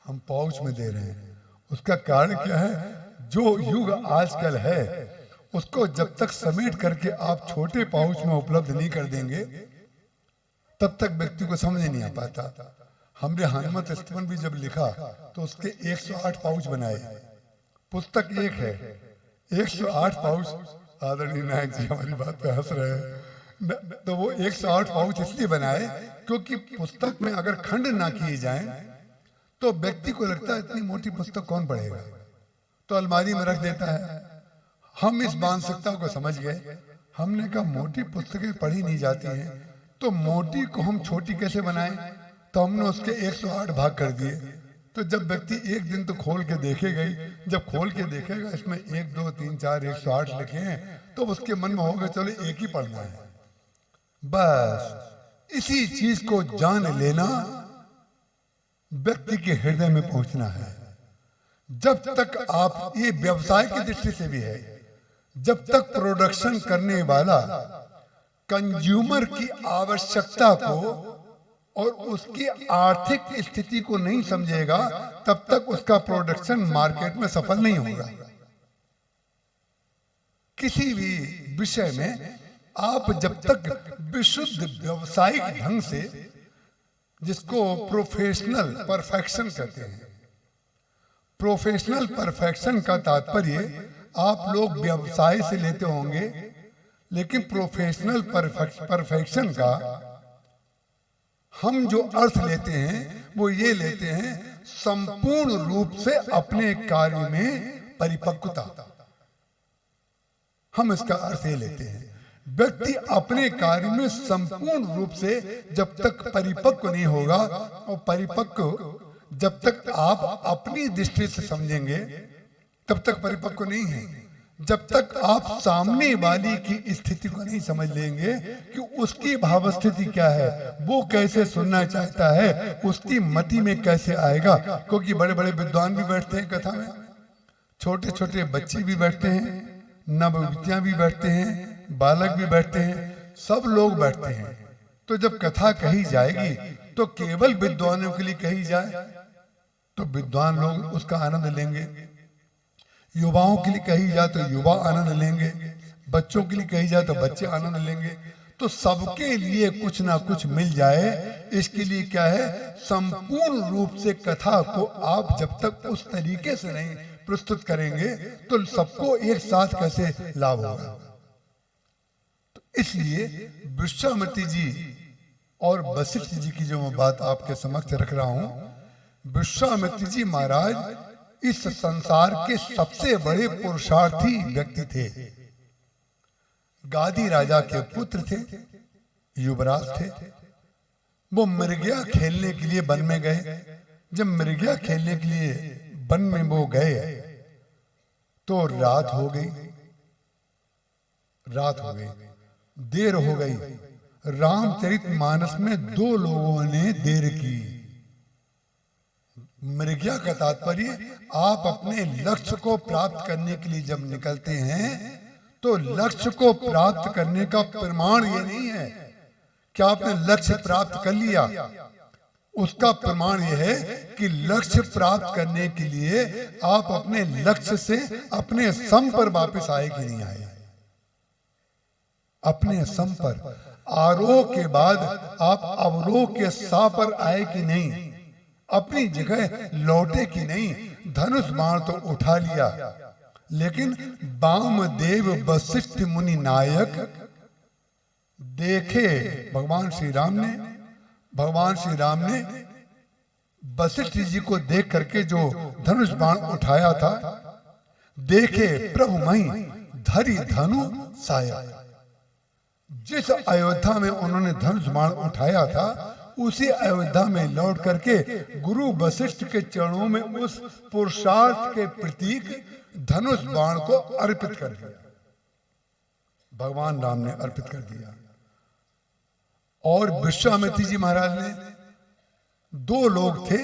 हम पाउच में दे रहे हैं। उसका कारण क्या है? जो युग आजकल है उसको जब तक समेट करके आप छोटे पाउच में उपलब्ध नहीं कर देंगे तब तक व्यक्ति को समझ नहीं आ पाता। हमने हनुमत स्तवन भी जब लिखा तो उसके 108 पाउच बनाए। पुस्तक एक है, 108 पाउच। आदरणीय नायक जी हमारी बात पे हंस रहे हैं। तो वो 108 पाउच इसलिए बनाए क्योंकि पुस्तक में अगर खंड ना किए जाएं तो व्यक्ति को लगता है इतनी मोटी पुस्तक कौन पढ़ेगा, तो अलमारी में रख देता है। हम इस मानसिकता को समझ गए। हमने कहा मोटी पुस्तकें पढ़ी नहीं जाती हैं, तो मोटी को हम छोटी कैसे बनाएं? तो हमने उसके 108 भाग कर दिए। तो जब व्यक्ति एक दिन तो खोल के देखेगा ही, जब खोल के देखेगा इसमें 1 2 3 4 108 लिखे हैं, तो उसके मन में होगा चलो एक ही पढ़ना है। बस इसी चीज को जान लेना व्यक्ति के हृदय में पहुंचना है। जब तक आप, ये व्यवसाय की दृष्टि से भी है, जब तक प्रोडक्शन करने वाला कंज्यूमर की आवश्यकता को और उसकी आर्थिक स्थिति को नहीं समझेगा, तब तक उसका प्रोडक्शन मार्केट में सफल नहीं होगा। किसी भी विषय में आप जब तक विशुद्ध व्यावसायिक ढंग से, जिसको प्रोफेशनल परफेक्शन कहते हैं, प्रोफेशनल परफेक्शन का तात्पर्य आप लोग व्यवसाय से लेते होंगे, लेकिन प्रोफेशनल परफेक्शन का हम जो अर्थ लेते हैं वो ये लेते हैं संपूर्ण रूप से अपने कार्य में परिपक्वता। हम इसका अर्थ ये लेते हैं, व्यक्ति अपने कार्य में संपूर्ण रूप से जब तक परिपक्व नहीं होगा, और परिपक्व जब तक आप अपनी दृष्टि से समझेंगे तब तक परिपक्व नहीं है। जब तक आप सामने वाली की स्थिति को नहीं समझ लेंगे कि उसकी भावस्थिति क्या है, वो कैसे सुनना चाहता है, उसकी मति में कैसे आएगा। क्योंकि बड़े बड़े विद्वान भी बैठते हैं कथा में, छोटे छोटे बच्चे भी बैठते हैं, नवविद्या भी बैठते हैं, बालक भी बैठते हैं, सब लोग बैठते हैं। तो जब कथा कही जाएगी तो केवल विद्वानों के लिए कही जाए तो विद्वान लोग उसका आनंद लेंगे, युवाओं के लिए कही जाए तो युवा आनंद लेंगे, बच्चों के लिए कही जाए तो बच्चे आनंद लेंगे। तो सबके लिए कुछ ना कुछ मिल जाए, इसके लिए क्या है, संपूर्ण रूप से कथा को आप जब तक उस तरीके से नहीं प्रस्तुत करेंगे तो सबको एक साथ कैसे लाभ होगा। तो इसलिए विश्वामित्र जी और वशिष्ठ जी की जो मैं बात आपके समक्ष रख रहा हूं, विश्वामित्र जी महाराज इस संसार के सबसे बड़े पुरुषार्थी व्यक्ति थे। गादी राजा के पुत्र थे, युवराज थे। वो मृगया खेलने के लिए वन में गए। जब मृगया खेलने के लिए वन में वो गए तो रात हो गई, देर हो गई। रामचरितमानस में 2 लोगों ने देर की। मृगया का तात्पर्य, आप अपने लक्ष्य को प्राप्त करने के लिए जब निकलते हैं तो लक्ष्य को प्राप्त करने का प्रमाण ये नहीं है कि आपने लक्ष्य प्राप्त कर लिया। उसका प्रमाण यह है कि लक्ष्य प्राप्त करने के लिए आप अपने लक्ष्य से अपने सम पर वापस आए कि नहीं आए। अपने सम पर, आरोह के बाद आप अवरोह के सा पर आए कि नहीं, अपनी जगह लौटे कि नहीं। धनुष बाण तो उठा लिया, लेकिन वामदेव वशिष्ठ मुनि नायक देखे। भगवान श्री राम ने वशिष्ठ जी को देख करके जो धनुष बाण उठाया था, देखे प्रभु मई धरि धनु साया। जिस अयोध्या में उन्होंने धनुष बाण उठाया था, उसी अयोध्या में लौट करके गुरु वशिष्ठ के चरणों में उस पुरुषार्थ के प्रतीक धनुष बाण को अर्पित कर दिया। भगवान राम ने अर्पित कर दिया। और विश्वामित्र जी महाराज ने, 2 लोग थे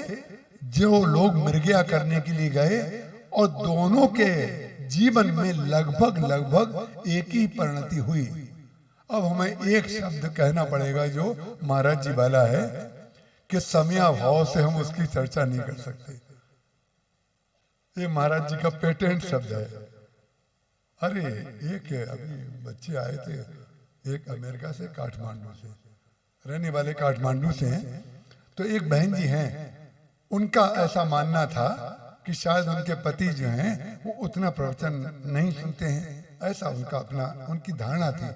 जो लोग मृगया करने के लिए गए, और दोनों के जीवन में लगभग एक ही परिणति हुई। अब हमें एक शब्द कहना पड़ेगा जो महाराज जी वाला है, कि समयाभाव से हम उसकी चर्चा नहीं कर सकते। ये महाराज जी का पेटेंट शब्द है। अरे एक अभी बच्चे आए थे, एक अमेरिका से, काठमांडू से, रहने वाले काठमांडू से हैं। तो एक बहन जी हैं, उनका ऐसा मानना था कि शायद उनके पति जो हैं वो उतना प्रवचन नहीं सुनते हैं, ऐसा उनकी धारणा थी।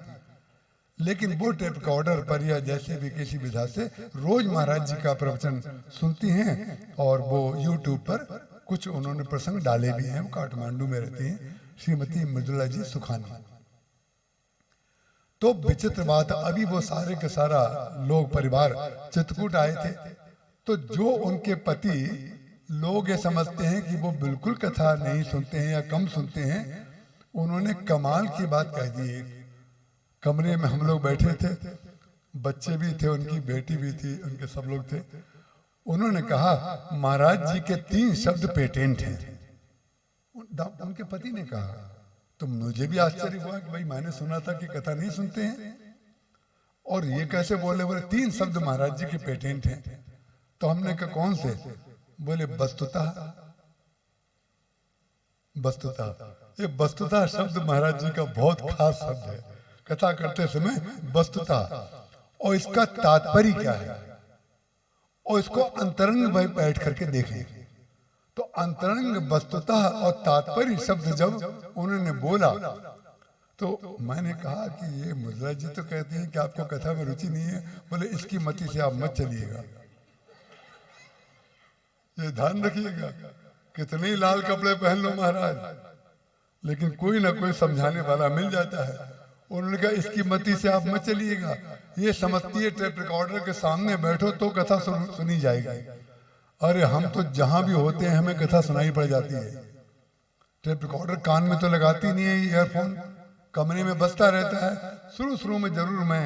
लेकिन वो टेप रिकॉर्डर पर या जैसे भी किसी विधा से रोज महाराज जी का प्रवचन सुनती हैं, और वो यूट्यूब पर कुछ उन्होंने प्रसंग डाले भी हैं। वो काठमांडू में रहते हैं, श्रीमती मृदुला जी सुखानी। तो विचित्र बात, अभी वो सारे के सारा लोग परिवार चित्रकूट आए थे। तो जो उनके पति लोग ये समझते हैं कि वो बिल्कुल कथा नहीं सुनते हैं या कम सुनते हैं, उन्होंने कमाल की बात कह दी। कमरे में हम लोग बैठे थे, बच्चे भी थे, उनकी बेटी भी थी, उनके सब लोग थे। उन्होंने कहा महाराज जी के 3 शब्द पेटेंट हैं। उनके पति ने कहा, तो मुझे भी आश्चर्य हुआ कि भाई मैंने सुना था कि कथा नहीं सुनते हैं और ये कैसे बोले? बोले 3 शब्द महाराज जी के पेटेंट हैं। तो हमने कहा कौन से? बोले वस्तुतः। वस्तुतः, ये वस्तुतः शब्द महाराज जी का बहुत खास शब्द है। कथा करते समय वस्तुतः, और इसका तात्पर्य क्या है और इसको अंतरंग में बैठ करके देखें। तो अंतरंग, वस्तुतः और तात्पर्य शब्द जब उन्होंने बोला तो मैंने कहा कि ये मृदुला जी तो कहते हैं कि आपको कथा में रुचि नहीं है। बोले इसकी मति से आप मत चलिएगा, ये ध्यान रखिएगा। कितने ही लाल कपड़े पहन लो महाराज, लेकिन कोई ना कोई समझाने वाला मिल जाता है। उन्होंने कहा इसकी मति से आप मत चलिएगा, ये समझती है टेप रिकॉर्डर के सामने बैठो तो कथा सुनी जाएगी। अरे हम तो जहां भी होते हैं हमें कथा सुनाई पड़ जाती है। टेप रिकॉर्डर कान में तो लगाती नहीं है, ईयरफोन कमरे में बजता रहता है। शुरू में जरूर मैं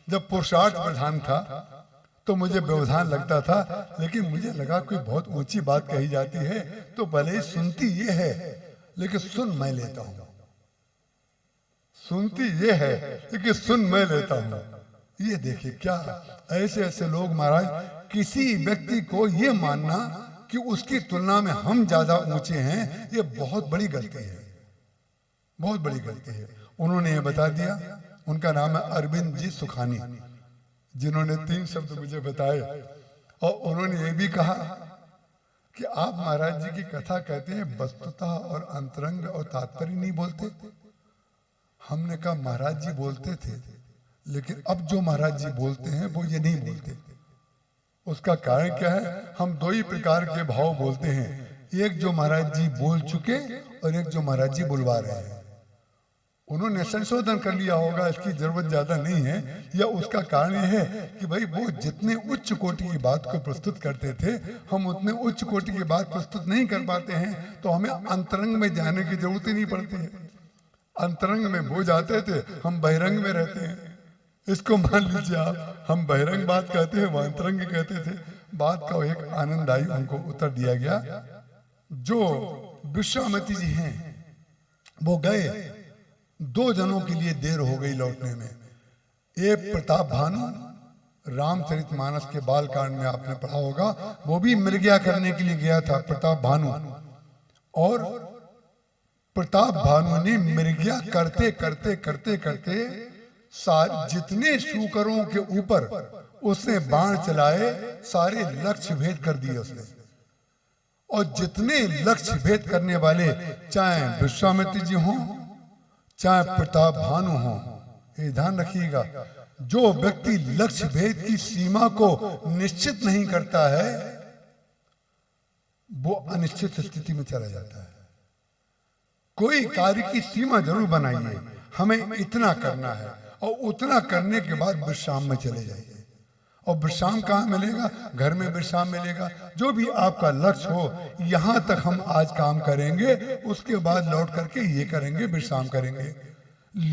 जब पुरुषार्थ प्रधान था तो मुझे व्यवधान लगता था, लेकिन मुझे लगा कोई बहुत ऊंची बात कही जाती है तो भले ही सुनती ये है लेकिन सुन मैं लेता हूं। सुनती ये है लेकिन सुन मैं लेता हूं। ये देखिए क्या ऐसे ऐसे लोग महाराज, किसी व्यक्ति को ये मानना कि उसकी तुलना में हम ज्यादा ऊंचे हैं, ये बहुत बड़ी गलती है, बहुत बड़ी गलती है। उन्होंने ये बता दिया। उनका नाम है अरविंद जी सुखानी, जिन्होंने 3 शब्द मुझे बताए। और उन्होंने ये भी कहा कि आप महाराज जी की कथा कहते हैं वस्तुतः और अंतरंग और तात्पर्य नहीं बोलते। हमने कहा महाराज जी बोलते थे, लेकिन अब जो महाराज जी बोलते हैं वो ये नहीं बोलते। उसका कारण क्या है? हम 2 ही प्रकार के भाव बोलते हैं, एक जो महाराज जी बोल चुके और एक जो महाराज जी बुलवा रहे हैं। उन्होंने संशोधन कर लिया होगा, इसकी जरूरत ज्यादा नहीं है। या उसका कारण यह है कि भाई वो जितने उच्च कोटि की बात को प्रस्तुत करते थे हम उतने उच्च कोटि की बात प्रस्तुत नहीं कर पाते हैं, तो हमें अंतरंग में जाने की जरूरत ही नहीं पड़ती है। अंतरंग में वो जाते थे, हम बहिरंग में रहते हैं। इसको मान लीजिए आप, हम बहिरंग बात कहते हैं, वो अंतरंग कहते थे। बात का एक आनंददायी उनको उत्तर दिया गया। जो विश्वामित्री जी हैं वो गए, 2 जनों के लिए देर हो गई लौटने में। एक प्रताप भानु, रामचरितमानस के बालकांड में आपने पढ़ा होगा, वो भी मृग्या करने के लिए गया था प्रताप भानु। और प्रताप भानु ने मृग्या करते करते करते करते जितने शूकरों के ऊपर उसने बाण चलाए सारे लक्ष्य भेद कर दिए उसने। और जितने लक्ष्य भेद करने वाले, चाहे विश्वामित्र जी हों चाहे प्रताप भानु हो, ये ध्यान रखिएगा, जो व्यक्ति लक्ष्य भेद की सीमा को निश्चित नहीं करता है वो अनिश्चित स्थिति में चला जाता है। कोई कार्य की सीमा जरूर बनाइए, हमें इतना करना है और उतना करने के बाद विश्राम में चले जाइए। और विश्राम कहाँ मिलेगा? घर में विश्राम मिलेगा। जो भी आपका लक्ष्य हो, यहाँ तक हम आज काम करेंगे, उसके बाद लौट करके ये करेंगे, विश्राम करेंगे।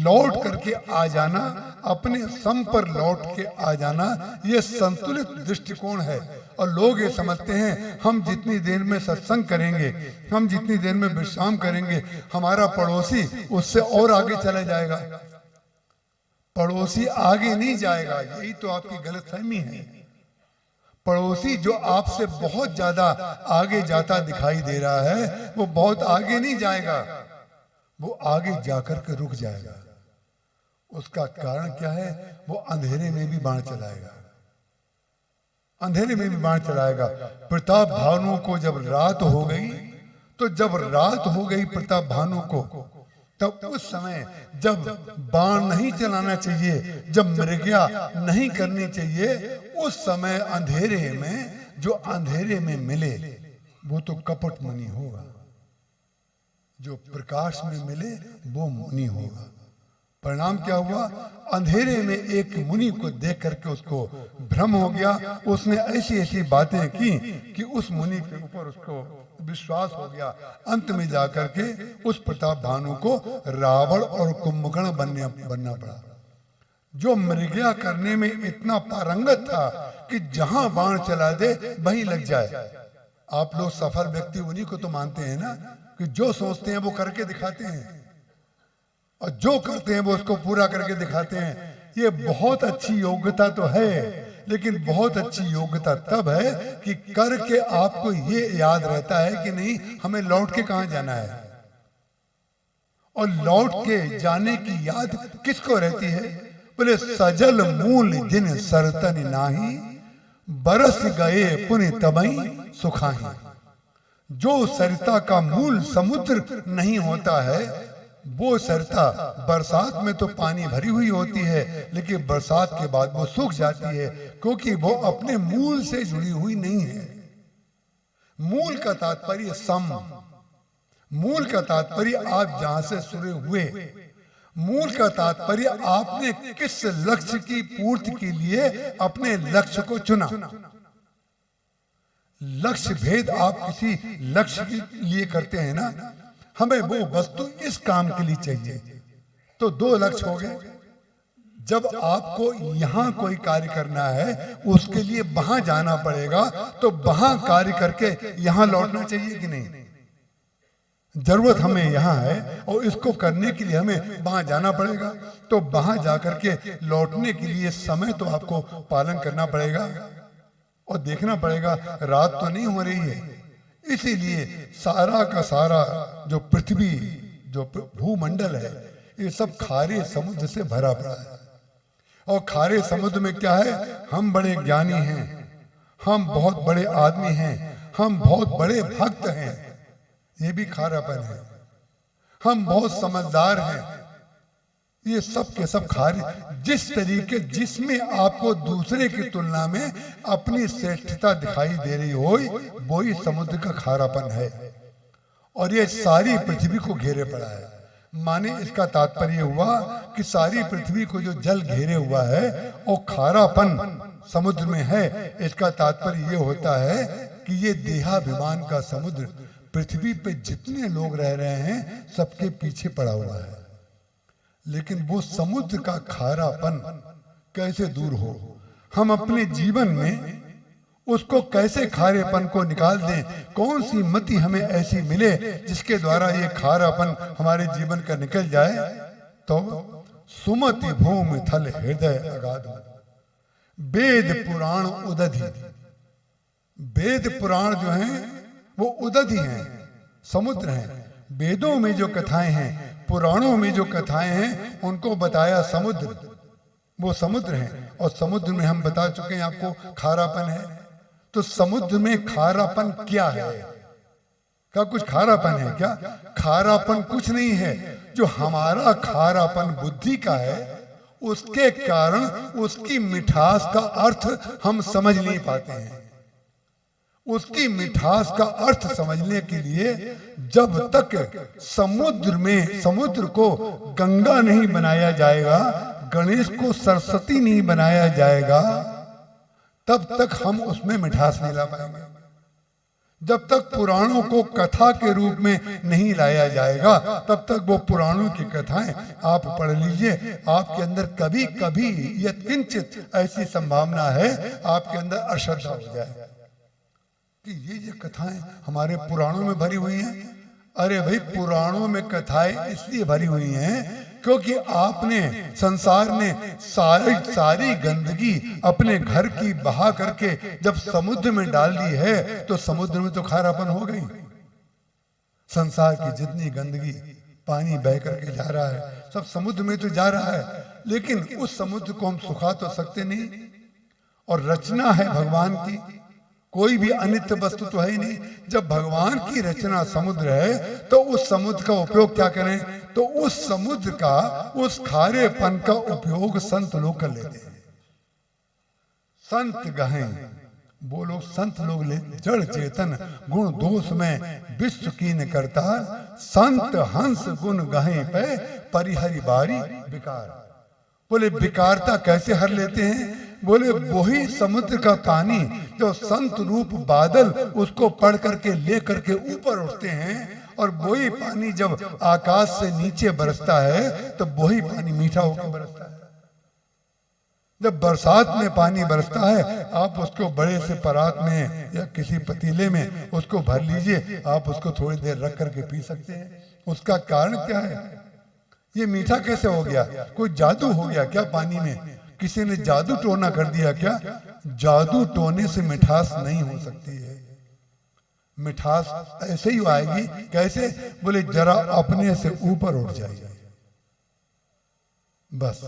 लौट करके आ जाना, अपने सम पर लौट के आ जाना, ये संतुलित दृष्टिकोण है। और लोग ये समझते हैं हम जितनी देर में सत्संग करेंगे, हम जितनी देर में विश्राम करेंगे, हमारा पड़ोसी उससे और आगे चला जाएगा। पड़ोसी आगे नहीं जाएगा, यही तो आपकी गलतफहमी है। पड़ोसी जो आपसे बहुत ज्यादा आगे जाता दिखाई दे रहा है वो बहुत आगे नहीं जाएगा, वो आगे जाकर के रुक जाएगा। उसका कारण क्या है? वो अंधेरे में भी बाण चलाएगा, अंधेरे में भी बाण चलाएगा। प्रताप भानु को जब रात हो गई, तो जब रात हो गई प्रताप भानु को, तब उस समय जब बाण नहीं चलाना चाहिए, जब मृग्या नहीं करनी चाहिए, उस समय अंधेरे में जो अंधेरे में मिले वो तो कपट मुनि होगा। जो प्रकाश में मिले वो मुनि होगा। परिणाम क्या हुआ? अंधेरे में एक मुनि को देख करके उसको भ्रम हो गया। उसने ऐसी ऐसी बातें की कि उस मुनि के ऊपर उसको विश्वास हो गया। अंत में जाकर के उस प्रताप भानु को रावण और कुंभकर्ण बनना पड़ा, जो मृगया करने में इतना पारंगत था कि जहां बाण चला दे वहीं लग जाए। आप लोग सफल व्यक्ति उन्हीं को तो मानते हैं ना, कि जो सोचते हैं वो करके दिखाते हैं, और जो करते हैं वो उसको पूरा करके दिखाते हैं। ये बहुत अच्छी योग्यता तो है, लेकिन बहुत अच्छी योग्यता तब है कि करके आपको ये याद रहता है कि नहीं हमें लौट के कहां जाना है। और लौट के जाने की याद किसको रहती है? बोले सजल मूल जिन सरतन नाही, बरस गए पुण्य तबई सुखाही। जो सरिता का मूल समुद्र नहीं होता है, वो सरिता बरसात में तो पानी भरी हुई होती है, लेकिन बरसात के बाद वो सूख जाती है, क्योंकि वो अपने मूल से जुड़ी हुई नहीं है। मूल का तात्पर्य सम, मूल का तात्पर्य आप जहां से शुरू हुए, मूल का तात्पर्य आपने किस लक्ष्य की पूर्ति के लिए अपने लक्ष्य को चुना। लक्ष्य भेद आप किसी लक्ष्य के लिए करते हैं ना, हमें वो वस्तु इस काम के लिए चाहिए, तो दो लक्ष्य हो गए। जब आपको यहां कोई कार्य करना है, उसके लिए वहां जाना पड़ेगा, तो वहां कार्य करके यहां लौटना चाहिए कि नहीं? जरूरत हमें यहाँ है और इसको करने के लिए हमें वहां जाना पड़ेगा, तो वहां जाकर के लौटने के लिए समय तो आपको पालन करना पड़ेगा और देखना पड़ेगा रात तो नहीं हो रही है। इसीलिए सारा का सारा जो पृथ्वी, जो भूमंडल है, ये सब खारे समुद्र से भरा पड़ा है। और खारे समुद्र में क्या है? हम बड़े ज्ञानी हैं, हम बहुत बड़े आदमी हैं, हम बहुत बड़े भक्त हैं, ये भी खारापन है। हम बहुत समझदार हैं, ये सब के सब खारे। जिस तरीके जिसमें आपको दूसरे की तुलना में अपनी श्रेष्ठता दिखाई दे रही हो, वो ही समुद्र का खारापन है। और ये सारी पृथ्वी को घेरे पड़ा है। माने इसका तात्पर्य हुआ कि सारी पृथ्वी को जो जल घेरे हुआ है और खारापन समुद्र में है, इसका तात्पर्य ये होता है कि ये देहाभिमान का समुद्र पृथ्वी पे जितने लोग रह रहे हैं सबके पीछे पड़ा हुआ है। लेकिन वो समुद्र का खारापन कैसे दूर हो? हम अपने जीवन में उसको कैसे खारेपन को निकाल दें? कौन सी मति हमें ऐसी मिले जिसके द्वारा ये खारापन हमारे जीवन का निकल जाए? तो सुमति भूमि थल हृदय अगाध, वेद पुराण उदधि। वेद पुराण जो हैं वो उदधि हैं, समुद्र हैं। वेदों में जो कथाएं हैं, पुराणों में जो कथाएं हैं, उनको बताया समुद्र, वो समुद्र हैं। और समुद्र में हम बता चुके हैं आपको खारापन है। तो समुद्र में खारापन क्या है? क्या कुछ खारापन है क्या? खारापन कुछ नहीं है। जो हमारा खारापन बुद्धि का है, उसके कारण उसकी मिठास का अर्थ हम समझ नहीं पाते हैं। उसकी मिठास का अर्थ समझने के लिए जब तक समुद्र को गंगा नहीं बनाया जाएगा, गणेश को सरस्वती नहीं बनाया जाएगा, तब तक हम उसमें मिठास नहीं ला पाएंगे। जब तक पुराणों को कथा के रूप में नहीं लाया जाएगा, तब तक वो पुराणों की कथाएं आप पढ़ लीजिए, आपके अंदर कभी कभी यत्किंचित ऐसी संभावना है आपके अंदर अश्रद्धा हो जाए कि ये जो कथाएं हमारे पुराणों में भरी हुई हैं। अरे भाई, पुराणों में कथाएं इसलिए भरी हुई हैं क्योंकि आपने, संसार ने सारी गंदगी अपने घर की बहा करके जब समुद्र में डाल दी है, तो समुद्र में तो खारापन हो गई। संसार की जितनी गंदगी पानी बह करके जा रहा है, सब समुद्र में तो जा रहा है, लेकिन उस समुद्र को हम सुखा तो सकते नहीं। और रचना है भगवान की, कोई भी अनित्य वस्तु तो है ही नहीं। जब भगवान की रचना समुद्र है, तो उस समुद्र का उपयोग क्या करें? तो उस समुद्र का, उस खारेपन का उपयोग संत लोग कर लेते हैं। संत गहें वो लोग संत लोग ले जड़ चेतन गुण दोष में विश्व कीन करता, संत हंस गुण गहे पे परिहरि बारी विकार। बोले विकारता कैसे हर लेते हैं? बोले वही समुद्र का पानी जो संत रूप बादल उसको पढ़ करके ले करके ऊपर उठते हैं, और वही पानी जब आकाश से नीचे बरसता है तो वही पानी मीठा होकर बरसता है। जब बरसात में पानी बरसता है, आप उसको बड़े से परात में या किसी पतीले में उसको भर लीजिए, आप उसको थोड़ी देर रख करके पी सकते हैं। उसका कारण क्या है? ये मीठा कैसे हो गया? कोई जादू हो गया क्या पानी में? किसी ने जादू टोना कर दिया क्या? जादू टोने से मिठास नहीं हो सकती है। मिठास ऐसे ही आएगी। कैसे? बोले जरा अपने से ऊपर उठ जाइए, बस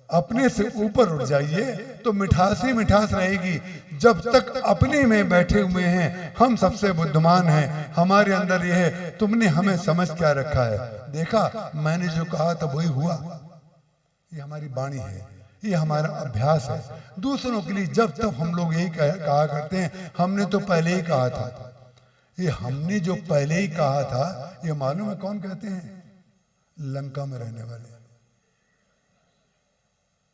अपने से ऊपर उठ जाइए तो मिठास ही मिठास रहेगी। जब तक अपने में बैठे हुए हैं, हम सबसे बुद्धिमान हैं, हमारे अंदर ये है, तुमने हमें समझ क्या रखा है? देखा, मैंने जो कहा था वही हुआ। ये हमारी वाणी है, ये हमारा अभ्यास है। दूसरों के लिए जब तक हम लोग यही कहा करते हैं, हमने तो पहले ही कहा था। ये हमने जो पहले ही कहा था, ये मालूम है कौन कहते हैं? लंका में रहने वाले।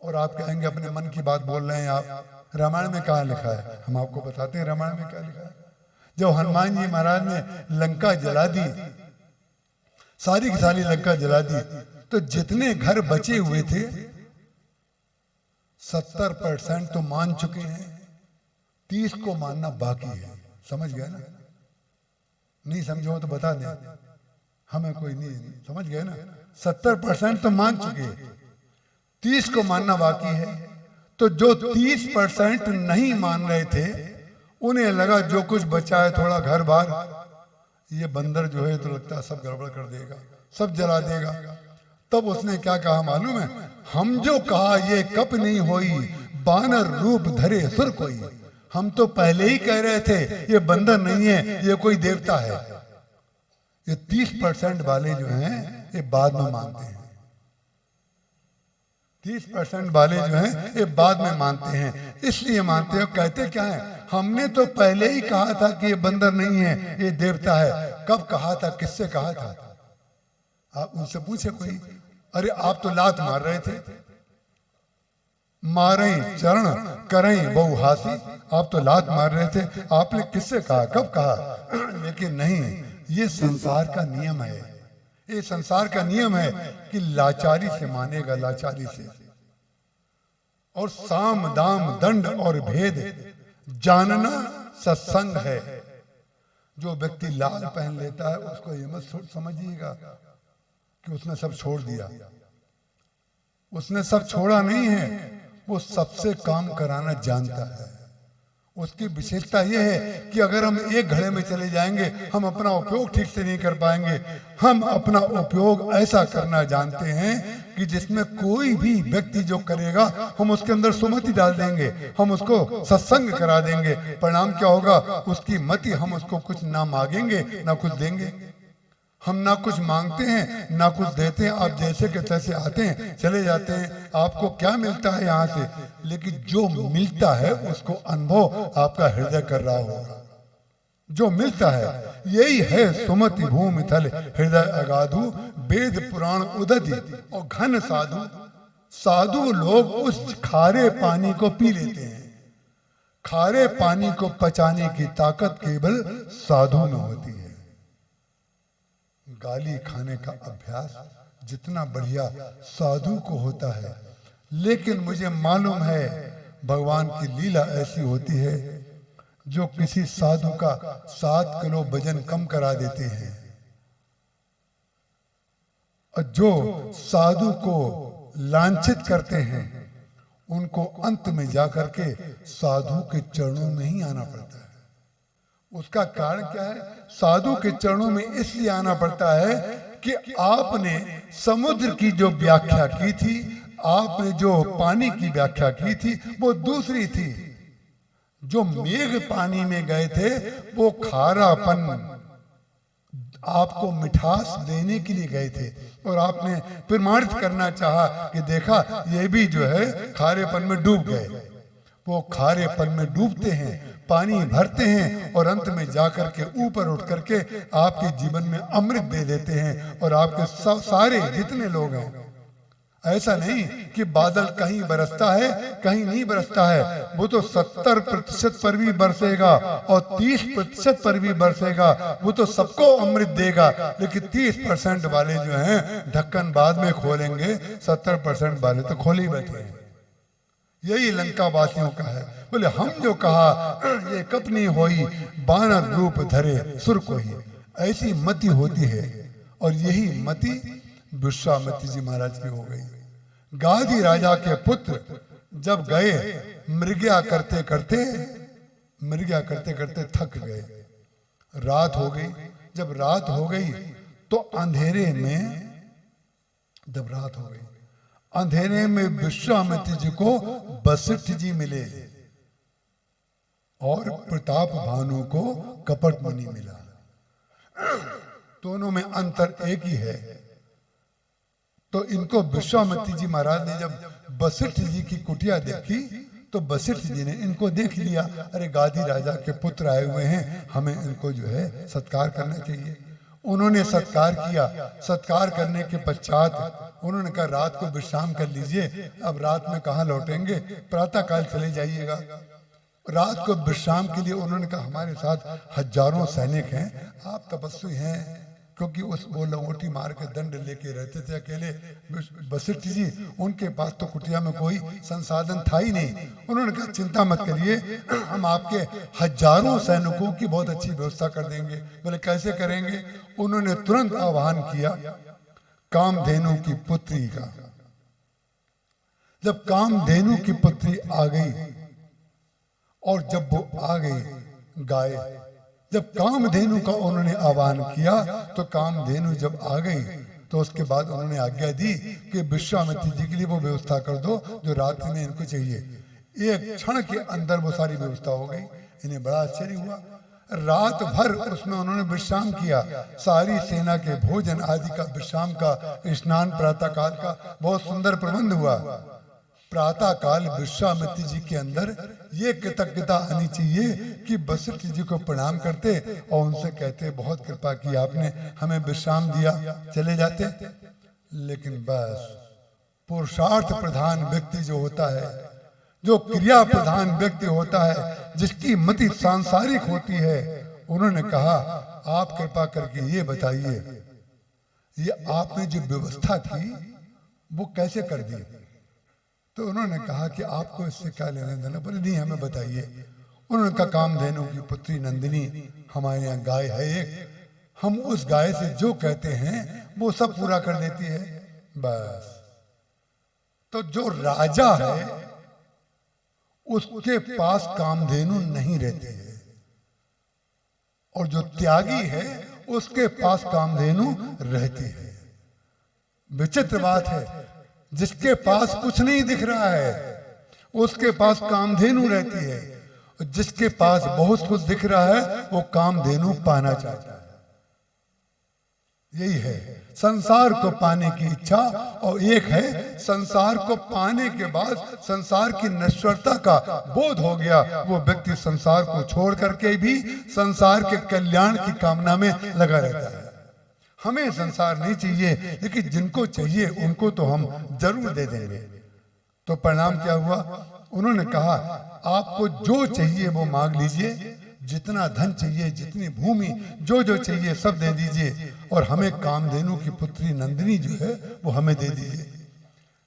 और आप कहेंगे अपने मन की बात बोल रहे हैं आप, रामायण में कहाँ लिखा है? हम आपको बताते हैं रामायण में क्या लिखा है। जब हनुमान जी महाराज ने लंका जला दी, सारी की सारी लंका जला दी, तो जितने घर बचे हुए थे 70% तो मान चुके हैं, 30 को मानना बाकी है। समझ गए ना? नहीं समझो तो बता दें, हमें कोई नहीं समझ गए ना। 70% तो मान चुके हैं, 30 को मानना बाकी है। तो जो 30% नहीं मान रहे थे, उन्हें लगा जो कुछ बचा है थोड़ा घर बार, ये बंदर जो है तो लगता है सब गड़बड़ कर देगा, सब जला देगा। तब उसने क्या कहा मालूम है? हम जो कहा ये कप नहीं होई, बानर रूप धरे सुर कोई। हम तो पहले ही कह रहे थे ये बंदर नहीं है, ये कोई देवता है। ये 30% वाले जो हैं ये बाद में मानते हैं। 30% वाले जो हैं ये बाद में मानते हैं। इसलिए मानते हो, कहते क्या है? हमने तो पहले ही कहा था कि ये बंदर नहीं है, ये देवता है। कब कहा था? किससे कहा था? आप उनसे पूछे कोई। अरे आप तो लात मार रहे थे, मारें चरण करें बहु हासी। आप तो लात मार रहे थे, आपने किससे कहा? कब कहा? लेकिन नहीं, ये संसार का नियम है। ये संसार का नियम है कि लाचारी से मानेगा, लाचारी से। और साम दाम दंड और भेद जानना सत्संग है। जो व्यक्ति लाल पहन लेता है उसको ये मत समझिएगा कि उसने सब छोड़ दिया। उसने सब छोड़ा नहीं है, वो सबसे काम कराना जानता है। उसकी विशेषता यह है कि अगर हम एक घड़े में चले जाएंगे, हम अपना उपयोग ठीक से नहीं कर पाएंगे। हम अपना उपयोग ऐसा करना जानते हैं कि जिसमें कोई भी व्यक्ति जो करेगा, हम उसके अंदर सुमति डाल देंगे, हम उसको सत्संग करा देंगे। परिणाम क्या होगा? उसकी मति, हम उसको कुछ ना मांगेंगे ना कुछ देंगे। हम ना कुछ मांगते हैं ना कुछ देते हैं। आप जैसे के तैसे आते हैं, चले जाते हैं। आपको क्या मिलता है यहाँ से? लेकिन जो मिलता है उसको अनुभव आपका हृदय कर रहा होगा। जो मिलता है यही है सुमति भूमि थल हृदय अगाधु, वेद पुराण उदधि और घन साधु। साधु लोग उस खारे पानी को पी लेते हैं। खारे पानी को पचाने की ताकत केवल साधु में होती है। गाली खाने का अभ्यास जितना बढ़िया साधु को होता है, लेकिन मुझे मालूम है भगवान की लीला ऐसी होती है जो किसी साधु का 7 किलो वजन कम करा देते हैं। और जो साधु को लांछित करते हैं, उनको अंत में जाकर के साधु के चरणों में ही आना पड़ता है। उसका कारण क्या है? साधु के चरणों में इसलिए आना पड़ता है कि आपने समुद्र की जो व्याख्या की थी, आपने जो पानी की व्याख्या की थी, वो दूसरी थी। जो मेघ पानी में गए थे वो खारापन आपको मिठास देने के लिए गए थे, और आपने प्रमाणित करना चाहा कि देखा ये भी जो है खारेपन में डूब गए। वो खारेपन में डूबते हैं, पानी भरते हैं और अंत में जाकर के ऊपर उठ करके आपके जीवन में अमृत दे देते हैं और आपके सारे जितने लोग हैं। ऐसा नहीं कि बादल कहीं बरसता है कहीं नहीं बरसता है, वो तो 70% पर भी बरसेगा और 30% पर भी बरसेगा, वो तो सबको अमृत देगा। लेकिन 30% वाले जो हैं ढक्कन बाद में खोलेंगे, 70% वाले तो खोले ही बैठे हैं। यही लंका वासियों का है। बोले हम जो कहा ये कपनी होई बानर रूप धरे सुर को ही, ऐसी मति होती है। और यही मति विश्वामित्र जी महाराज की हो गई। गाधी राजा के पुत्र जब गए मृग्या करते करते थक गए, रात हो गई। जब रात हो गई तो अंधेरे में विश्वामित्र जी को वशिष्ठ जी मिले और प्रताप भानु को कपट मुनि मिला। दोनों में अंतर एक ही है। तो इनको विश्वामित्र जी महाराज ने जब वशिष्ठ जी की कुटिया देखी तो वशिष्ठ जी ने इनको देख लिया, अरे गाधी राजा के पुत्र आए हुए हैं, हमें इनको जो है सत्कार करना चाहिए। उन्होंने सत्कार किया। सत्कार करने के पश्चात उन्होंने कहा रात को विश्राम कर लीजिए, अब रात में कहाँ लौटेंगे, प्रातः काल चले जाइएगा। रात को विश्राम के लिए उन्होंने कहा हमारे साथ हजारों सैनिक हैं, आप तपस्वी हैं, क्योंकि वो लंगोटी मार के दंड लेके रहते थे अकेले वशिष्ठ जी, उनके पास तो कुटिया में कोई संसाधन था ही नहीं। उन्होंने कहा चिंता मत करिए, हम आपके हजारों सैनिकों की बहुत अच्छी व्यवस्था कर देंगे। बोले कैसे करेंगे? उन्होंने तुरंत आह्वान किया कामधेनु की पुत्री का। जब कामधेनु की पुत्री आ गई और जब वो आ गई गाय, जब कामधेनु का उन्होंने आह्वान किया तो कामधेनु जब आ गई तो उसके बाद उन्होंने आज्ञा दी कि विश्वामित्र जी के लिए वो व्यवस्था कर दो जो रात्रि में इनको चाहिए। एक क्षण के अंदर वो सारी व्यवस्था हो गई। इन्हें बड़ा आश्चर्य हुआ। रात भर उसमें उन्होंने विश्राम किया। सारी सेना के भोजन आदि का, विश्राम का, स्नान प्रातः काल का बहुत सुंदर प्रबंध हुआ। प्रातः काल विश्वामित्र जी के अंदर ये कृतज्ञता आनी चाहिए कि वशिष्ठ जी को प्रणाम करते और उनसे कहते बहुत कृपा की आपने, हमें विश्राम दिया, चले जाते। लेकिन बस पुरुषार्थ प्रधान व्यक्ति जो होता है, जो क्रिया प्रधान व्यक्ति होता है, जिसकी मति सांसारिक होती है, उन्होंने कहा आप कृपा करके ये बताइए ये आपने जो व्यवस्था की वो कैसे कर दी? तो उन्होंने कहा कि आपको इससे क्या लेना देना? बोले नहीं हमें बताइए। उन्होंने कहा कामधेनु की पुत्री नंदिनी हमारे यहाँ गाय है एक, हम उस गाय से जो कहते हैं वो सब पूरा कर देती है। बस तो जो राजा है उसके पास कामधेनु नहीं रहती है और जो त्यागी है उसके पास कामधेनु रहती है। विचित्र बात है, जिसके पास कुछ नहीं दिख रहा है उसके पास कामधेनु रहती है, और जिसके पास बहुत कुछ दिख रहा है वो कामधेनु पाना चाहता है। यही है संसार को पाने की इच्छा, और एक है संसार को पाने के बाद संसार की नश्वरता का बोध हो गया, वो व्यक्ति संसार को छोड़ करके भी संसार के कल्याण की कामना में लगा रहता है। हमें संसार नहीं चाहिए, लेकिन जिनको चाहिए उनको तो हम जरूर दे देंगे। तो परिणाम क्या हुआ? उन्होंने कहा आपको जो चाहिए वो मांग लीजिए, जितना धन चाहिए, जितनी भूमि, जो जो चाहिए सब दे दीजिए, और हमें कामधेनु की पुत्री नंदिनी जो है वो हमें दे दीजिए।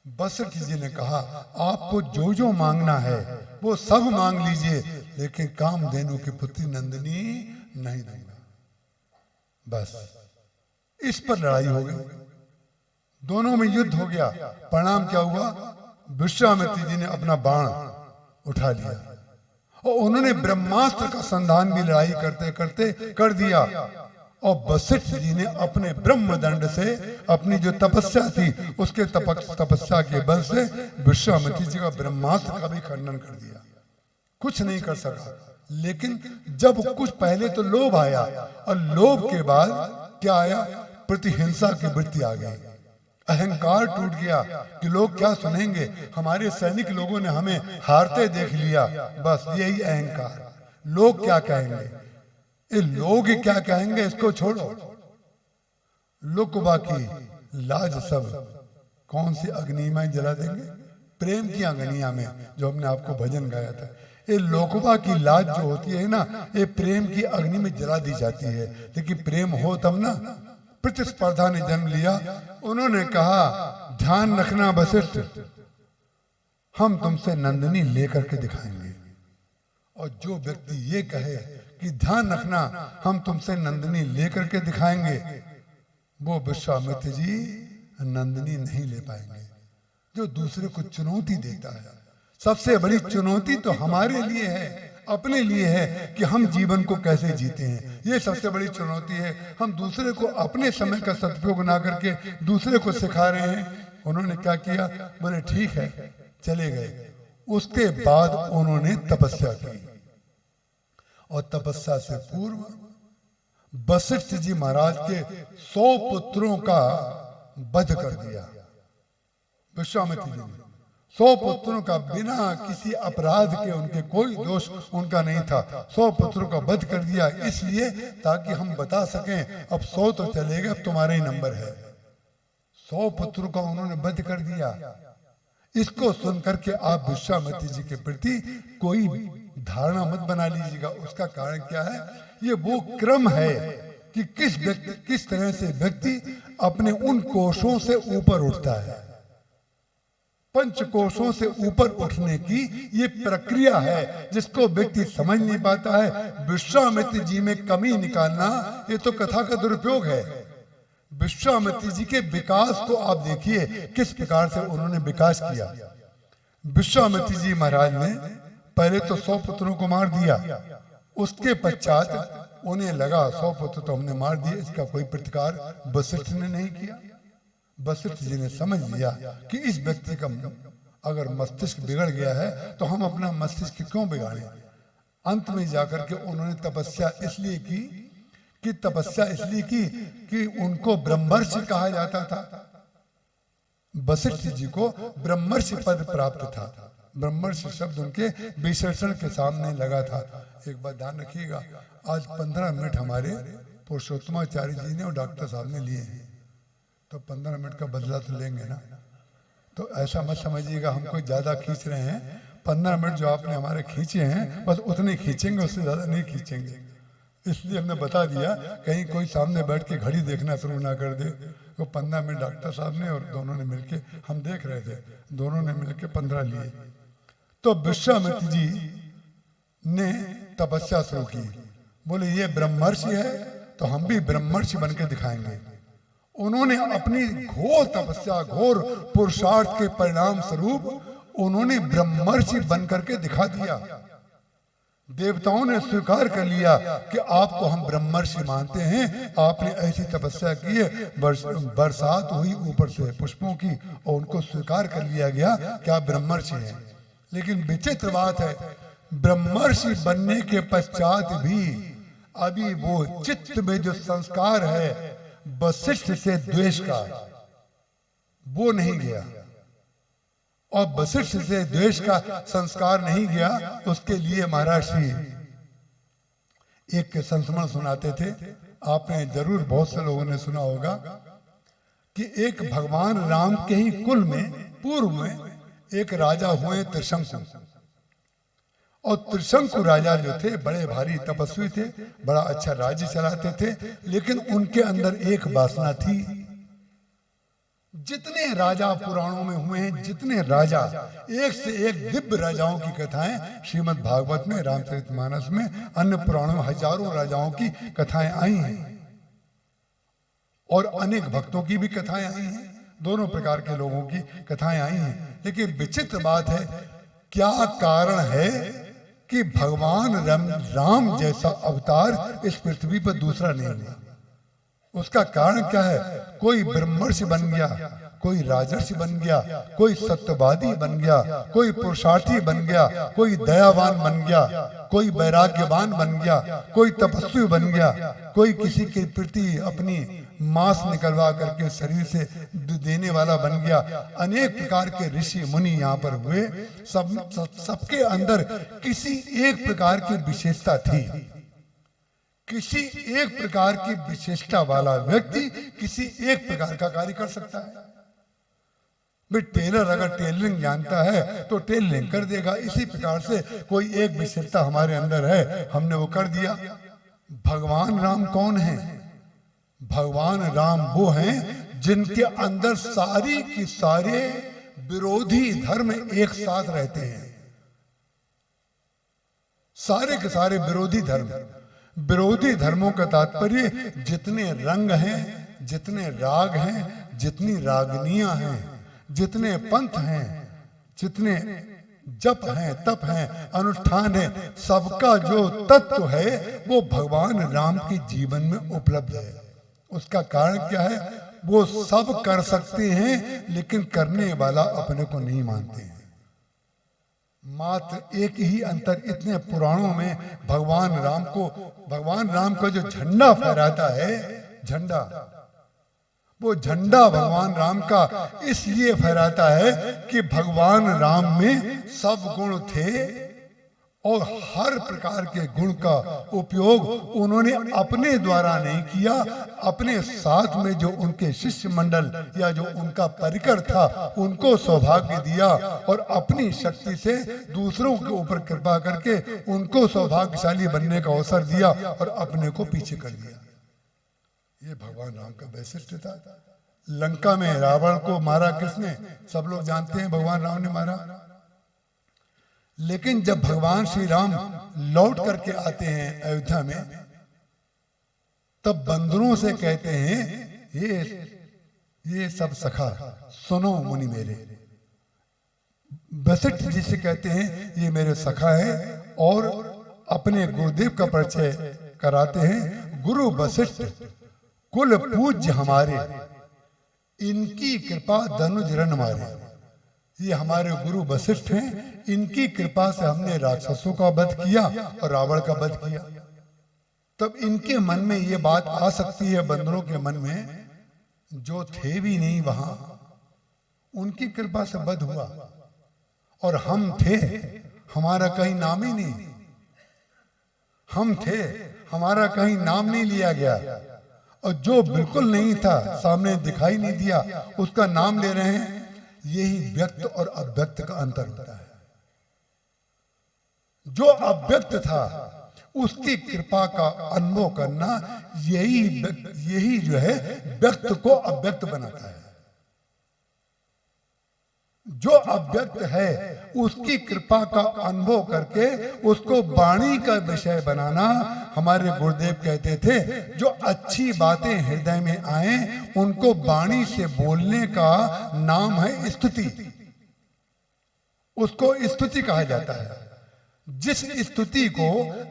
वशिष्ठ जी ने कहा आपको जो जो मांगना है वो सब मांग लीजिए, लेकिन कामधेनु की पुत्री नंदिनी नहीं दूंगा। बस इस पर लड़ाई हो गई, दोनों में युद्ध हो गया। परिणाम क्या हुआ? विश्वामित्र जी ने अपना बाण उठा लिया और उन्होंने ब्रह्मास्त्र का संधान भी लड़ाई करते करते कर दिया, और वशिष्ठ जी ने अपने ब्रह्मदंड से अपनी जो तपस्या थी उसके तपस्या के बल से विश्वामित्र जी का ब्रह्मास्त्र का भी खंडन कर दिया। कुछ नहीं कर सका। लेकिन जब कुछ पहले तो लोभ आया, और लोभ के बाद क्या आया? प्रतिहिंसा की वृत्ति आ गई, अहंकार टूट गया कि लोग क्या सुनेंगे, हमारे सैनिक लोगों ने हमें हारते देख लिया। बस यही अहंकार, लोग क्या कहेंगे, ये लोग क्या कहेंगे इसको छोड़ो। लुकबा की लाज सब कौन सी अग्नि में जला देंगे? प्रेम की अग्निया में, जो हमने आपको भजन गाया था। ये लोकबा की लाज जो होती है ना, ये प्रेम की अग्नि में जला दी जाती है। लेकिन प्रेम हो तब ना। प्रतिस्पर्धा ने जन्म लिया। उन्होंने कहा ध्यान रखना वशिष्ठ, हम तुमसे नंदिनी लेकर के दिखाएंगे। और जो व्यक्ति ये कहे कि ध्यान रखना हम तुमसे नंदिनी लेकर के दिखाएंगे, वो विश्वामित्र जी नंदिनी नहीं ले पाएंगे। जो दूसरे को चुनौती देता है, सबसे बड़ी चुनौती तो हमारे लिए है, अपने लिए है कि हम जीवन को कैसे जीते हैं। ये सबसे बड़ी चुनौती है। हम दूसरे को अपने समय का सदुपयोग ना करके दूसरे को सिखा रहे हैं। उन्होंने क्या किया? बोले ठीक है, चले गए। उसके बाद उन्होंने तपस्या की, और तपस्या से पूर्व वशिष्ठ जी महाराज के 100 पुत्रों का वध कर दिया। विश्वामित्र जी ने 100 पुत्रों का बिना किसी अपराध के, उनके कोई दोष उनका नहीं था, 100 पुत्रों का वध कर दिया। इसलिए ताकि हम बता सकें अब 100 तो चले गए, अब तुम्हारा ही नंबर है। 100 पुत्रों का उन्होंने वध कर दिया। इसको सुनकर के आप विश्वामित्र जी के प्रति कोई धारणा मत बना लीजिएगा। उसका कारण क्या है? ये वो क्रम है कि किस तरह से व्यक्ति अपने उन कोशों से ऊपर उठता है। पंच कोशों से ऊपर उठने की ये प्रक्रिया है, जिसको व्यक्ति समझ नहीं पाता है। विश्वामित्र जी में कमी निकालना ये तो कथा का दुरुपयोग है। विश्वामित्र जी के विकास को आप देखिए, किस प्रकार से उन्होंने विकास किया। विश्वामित्र जी महाराज ने पहले तो 100 पुत्रों को मार दिया। उसके पश्चात उन्हें लगा 100 पुत्र तो हमने मार दिए, इसका कोई प्रतिकार वशिष्ठ ने नहीं किया। वशिष्ठ जी ने समझ लिया कि इस व्यक्ति का अगर मस्तिष्क बिगड़ गया है तो हम अपना मस्तिष्क क्यों बिगाड़ें। अंत में जाकर के उन्होंने तपस्या इसलिए की कि उनको ब्रह्मर्षि कहा जाता था। वशिष्ठ जी को ब्रह्मर्षि पद प्राप्त था। ब्रह्मर्षि शब्द उनके विशेषण के सामने लगा था। एक बात ध्यान रखिएगा, आज 15 मिनट हमारे पुरुषोत्तमाचार्य जी ने और डॉक्टर साहब ने लिए हैं, तो 15 मिनट का बदला तो लेंगे ना। तो ऐसा मत समझिएगा हम कोई ज्यादा खींच रहे हैं। 15 मिनट जो आपने हमारे खींचे हैं बस उतने खींचेंगे, उससे ज्यादा नहीं खींचेंगे। इसलिए हमने बता दिया, कहीं कोई सामने बैठ के घड़ी देखना शुरू ना कर दे। तो 15 मिनट डॉक्टर साहब ने और दोनों ने मिलके, हम देख रहे थे, दोनों ने मिलके 15 लिए। तो विश्वामित्र जी ने तपस्या शुरू की। बोले ये ब्रह्मर्षि है तो हम भी ब्रह्मर्षि बन के दिखाएंगे। उन्होंने अपनी घोर तपस्या, घोर पुरुषार्थ के परिणाम स्वरूप उन्होंने ब्रह्मर्षि बन करके दिखा दिया। देवताओं ने स्वीकार कर लिया कि आपको हम ब्रह्मर्षि मानते हैं। आपने ऐसी तपस्या की है, बरसात हुई ऊपर से पुष्पों की, और उनको स्वीकार कर लिया गया कि आप ब्रह्मर्षि हैं। लेकिन विचित्र बात है, ब्रह्मर्षि बनने के पश्चात भी अभी वो चित्त में जो संस्कार है वशिष्ठ से द्वेष का, वो नहीं गया। और वशिष्ठ से द्वेष का संस्कार नहीं गया, उसके लिए महाराज श्री एक संस्मरण सुनाते थे। आपने जरूर बहुत से लोगों ने सुना होगा कि एक भगवान राम के ही कुल में पूर्व में एक राजा हुए त्रिशंकु। और त्रिशंकु राजा जो थे बड़े भारी तपस्वी थे, बड़ा अच्छा राज्य चलाते थे, लेकिन उनके अंदर एक वासना थी। जितने राजा पुराणों में हुए हैं, जितने राजा, एक से एक दिव्य राजाओं की कथाएं श्रीमद् भागवत में, रामचरितमानस में, अन्य पुराणों में हजारों राजाओं की कथाएं आई हैं और अनेक भक्तों की भी कथाएं आई हैं। दोनों प्रकार के लोगों की कथाएं आई हैं। लेकिन विचित्र बात है, क्या कारण है कि भगवान राम जैसा अवतार इस पृथ्वी पर दूसरा नहीं हुआ। उसका कारण क्या है? कोई ब्रह्मर्षि बन गया, कोई राजर्षि बन गया, कोई सत्यवादी बन गया, कोई पुरुषार्थी बन गया, कोई दयावान बन गया, कोई वैराग्यवान बन गया, कोई तपस्वी बन गया, कोई किसी के प्रति अपनी मांस निकलवा करके शरीर से देने वाला बन गया। अनेक प्रकार के ऋषि मुनि यहाँ पर हुए। सबके अंदर किसी एक प्रकार की विशेषता थी। किसी एक प्रकार की विशेषता वाला व्यक्ति किसी एक प्रकार का कार्य कर सकता है। भाई टेलर अगर टेलरिंग जानता है तो टेलरिंग कर देगा। इसी प्रकार से कोई एक विशेषता हमारे अंदर है, हमने वो कर दिया। भगवान राम कौन है? भगवान राम वो हैं जिनके अंदर सारी की सारे विरोधी धर्म एक साथ रहते हैं। सारे के सारे विरोधी धर्म। विरोधी धर्मों का तात्पर्य जितने रंग हैं, जितने राग हैं, जितनी रागनियां हैं, जितने पंथ हैं, जितने जप हैं, तप हैं, अनुष्ठान है, सबका जो तत्व है वो भगवान राम के जीवन में उपलब्ध है। उसका कारण क्या है? वो सब कर सकते हैं लेकिन करने वाला अपने को नहीं मानते हैं। मात्र एक ही अंतर इतने पुराणों में भगवान राम का जो झंडा फहराता है, झंडा, वो झंडा भगवान राम का इसलिए फहराता है कि भगवान राम में सब गुण थे और हर प्रकार के गुण का उपयोग उन्होंने अपने द्वारा नहीं किया। अपने साथ में जो उनके शिष्य मंडल या जो उनका परिकर था उनको सौभाग्य दिया और अपनी शक्ति से दूसरों के ऊपर कृपा करके उनको सौभाग्यशाली बनने का अवसर दिया और अपने को पीछे कर दिया। ये भगवान राम का वैशिष्ट था। लंका में रावण को मारा किसने? सब लोग जानते हैं, भगवान राम ने मारा। लेकिन जब भगवान श्री राम लौट करके आते हैं अयोध्या में, तब बंदरों से कहते हैं, ये सब सखा सुनो मुनि मेरे। वशिष्ठ जी से कहते हैं ये मेरे सखा है और अपने गुरुदेव का परिचय कराते हैं। गुरु वशिष्ठ कुल पूज्य हमारे, इनकी कृपा धनुज रन मारे। ये हमारे गुरु वशिष्ठ हैं, इनकी कृपा से हमने राक्षसों का वध किया और रावण का वध किया। तब इनके मन में ये बात आ सकती है, बंदरों के मन में जो थे भी नहीं वहां, उनकी कृपा से वध हुआ और हम थे, हमारा कहीं नाम ही नहीं। हम थे, हमारा कहीं नाम नहीं लिया गया और जो बिल्कुल नहीं था, सामने दिखाई नहीं दिया, उसका नाम ले रहे हैं। यही व्यक्त और अव्यक्त का अंतर होता है। जो अव्यक्त था उसकी कृपा का अनुभव करना, यही जो है व्यक्त को अव्यक्त बनाता है। जो अव्यक्त है उसकी कृपा का अनुभव करके उसको वाणी का विषय बनाना, हमारे गुरुदेव कहते थे जो अच्छी बातें हृदय में आए उनको वाणी से बोलने का नाम है स्तुति। उसको स्तुति कहा जाता है। जिस स्तुति को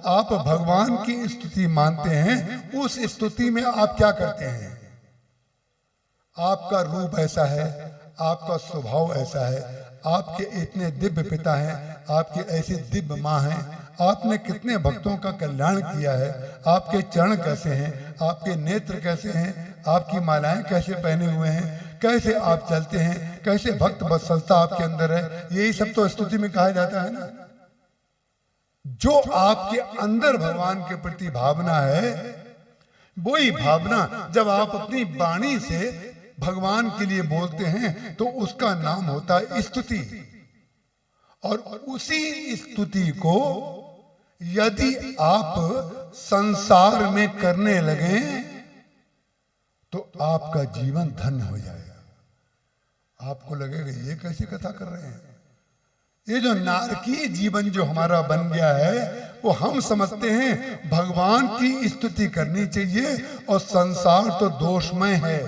आप भगवान की स्तुति मानते हैं, उस स्तुति में आप क्या करते हैं? आपका रूप ऐसा है, आपका स्वभाव ऐसा है, आपके इतने दिव्य पिता हैं, आपकी ऐसी दिव्य माँ हैं, आपने कितने भक्तों का कल्याण किया है, आपके चरण कैसे हैं, आपके नेत्र कैसे हैं, आपकी मालाएं कैसे पहने हुए हैं, कैसे आप चलते हैं, कैसे भक्त वत्सलता आपके अंदर है, यही सब तो स्तुति में कहा जाता है ना। जो आपके अंदर भगवान के प्रति भावना है, वही भावना जब आप अपनी वाणी से भगवान के लिए बोलते हैं तो उसका नाम होता है स्तुति। और उसी स्तुति को यदि आप संसार में करने लगे तो आपका जीवन धन्य हो जाएगा। आपको लगेगा ये कैसी कथा कर रहे हैं। ये जो नारकीय जीवन जो हमारा बन गया है वो हम समझते हैं भगवान की स्तुति करनी चाहिए और संसार तो दोषमय है,